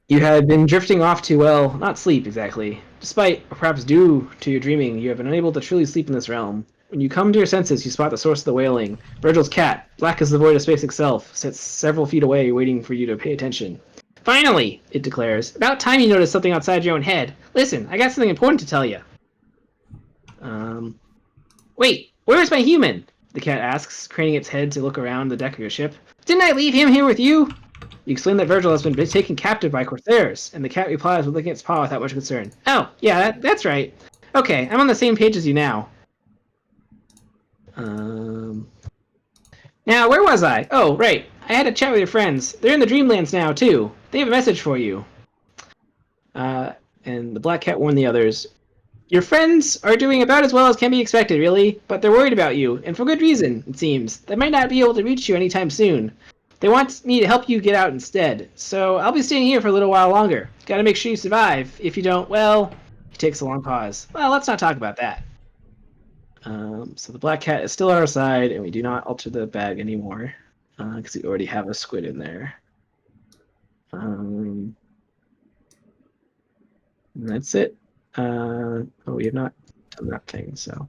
You had been drifting off to, well, not sleep exactly. Despite, or perhaps due to your dreaming, you have been unable to truly sleep in this realm. When you come to your senses, you spot the source of the wailing. Virgil's cat, black as the void of space itself, sits several feet away waiting for you to pay attention. "Finally," it declares. "About time you noticed something outside your own head. Listen, I got something important to tell you." Wait, where's my human? The cat asks, craning its head to look around the deck of your ship. "Didn't I leave him here with you?" You explain that Virgil has been taken captive by corsairs, and the cat replies with licking its paw without much concern. "Oh, yeah, that's right. Okay, I'm on the same page as you now." Now, where was I? Oh, right. I had a chat with your friends. They're in the Dreamlands now, too. They have a message for you. And the black cat warned the others. "Your friends are doing about as well as can be expected, really, but they're worried about you, and for good reason, it seems. They might not be able to reach you anytime soon. They want me to help you get out instead, so I'll be staying here for a little while longer. Gotta make sure you survive. If you don't, well..." He takes a long pause. "Well, let's not talk about that." So the black cat is still on our side, and we do not alter the bag anymore, because we already have a squid in there. And that's it. We have not done that thing, so.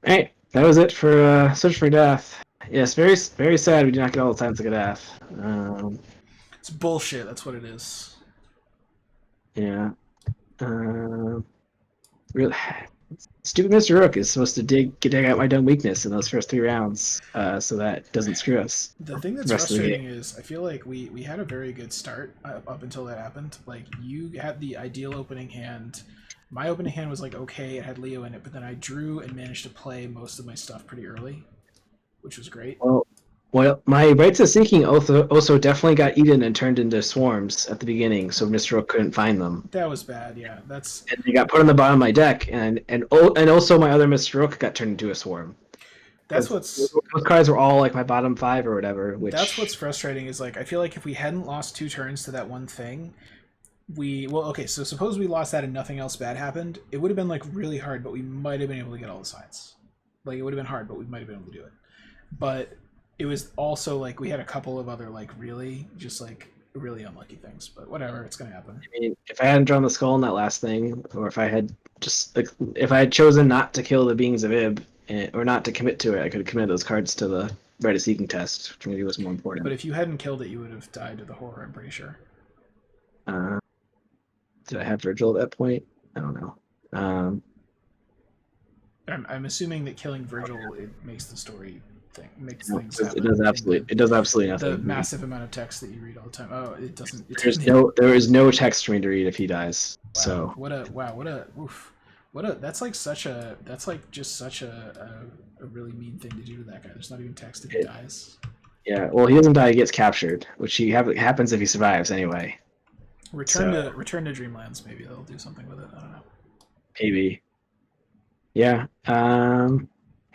Alright, that was it for Search for Death. Yes, very sad we did not get all the signs of Kadath. It's bullshit, that's what it is. Yeah. Really, stupid Mr. Rook is supposed to dig out my dumb weakness in those first 3 rounds, so that doesn't screw us. The thing that's frustrating is, I feel like we had a very good start up until that happened. Like, you had the ideal opening hand. My opening hand was like, okay, it had Leo in it, but then I drew and managed to play most of my stuff pretty early, which was great. Well, my Rites of Sinking also definitely got eaten and turned into swarms at the beginning, so Mr. Rook couldn't find them. That was bad, yeah. And they got put on the bottom of my deck, and also my other Mr. Rook got turned into a swarm. Those cards were all like my bottom 5 or whatever. That's what's frustrating is, like, I feel like if we hadn't lost 2 turns to that one thing, so suppose we lost that and nothing else bad happened, it would have been like really hard, but we might have been able to get all the signs. Like, it would have been hard, but we might have been able to do it. But it was also like we had a couple of other like really unlucky things, but whatever, it's gonna happen. I mean, if I hadn't drawn the skull in that last thing, or if I had chosen not to kill the beings of Ib, or not to commit to it, I could have committed those cards to the Rite of Seeking test, which maybe was more important. But if you hadn't killed it, you would have died to the horror, I'm pretty sure. Did I have Virgil at that point? I don't know. I'm assuming that killing Virgil it makes the story thing things happen. It does absolutely nothing. The massive amount of text that you read all the time. Oh, it doesn't. There is no text for me to read if he dies. Wow, So what a oof. That's like just such a really mean thing to do to that guy. There's not even text if he dies. Yeah, well, he doesn't die; he gets captured, which happens if he survives anyway. Return to Dreamlands. Maybe they'll do something with it. I don't know. Maybe. Yeah. All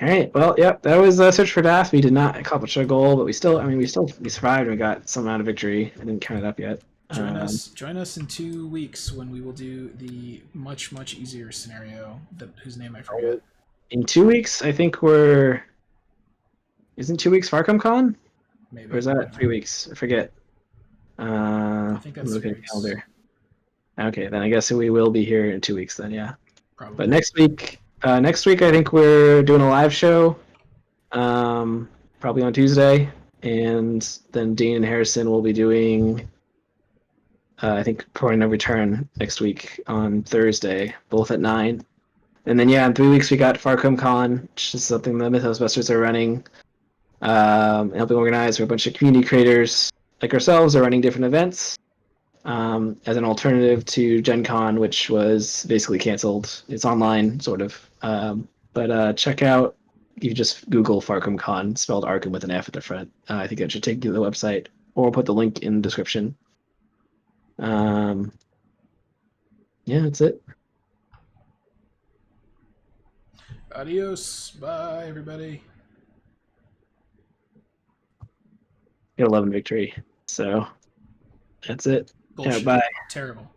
right. Well, yep. That was Search for Death. We did not accomplish our goal, but we survived and we got some amount of victory. I didn't count it up yet. Join us in 2 weeks when we will do the much easier scenario whose name I forget. In 2 weeks, I think isn't 2 weeks Farcom Con? Maybe. Or is that 3 weeks? I forget. I think that's 3 weeks. Calendar. Okay, then I guess we will be here in 2 weeks then, yeah. Probably. But next week I think we're doing a live show, probably on Tuesday, and then Dean and Harrison will be doing, I think, Pouring No Return next week on Thursday, both at 9. And then, in 3 weeks we got Farcom Con, which is something the Mythosbusters are running, helping organize. We're a bunch of community creators like ourselves are running different events as an alternative to Gen Con, which was basically canceled. It's online, sort of. But check out, you just Google Farcom Con, spelled Arkham with an F at the front. I think that should take you to the website, or we'll put the link in the description. Yeah, that's it. Adios. Bye, everybody. Got 11 victory. So that's it. Bullshit. Yeah, bye. Terrible.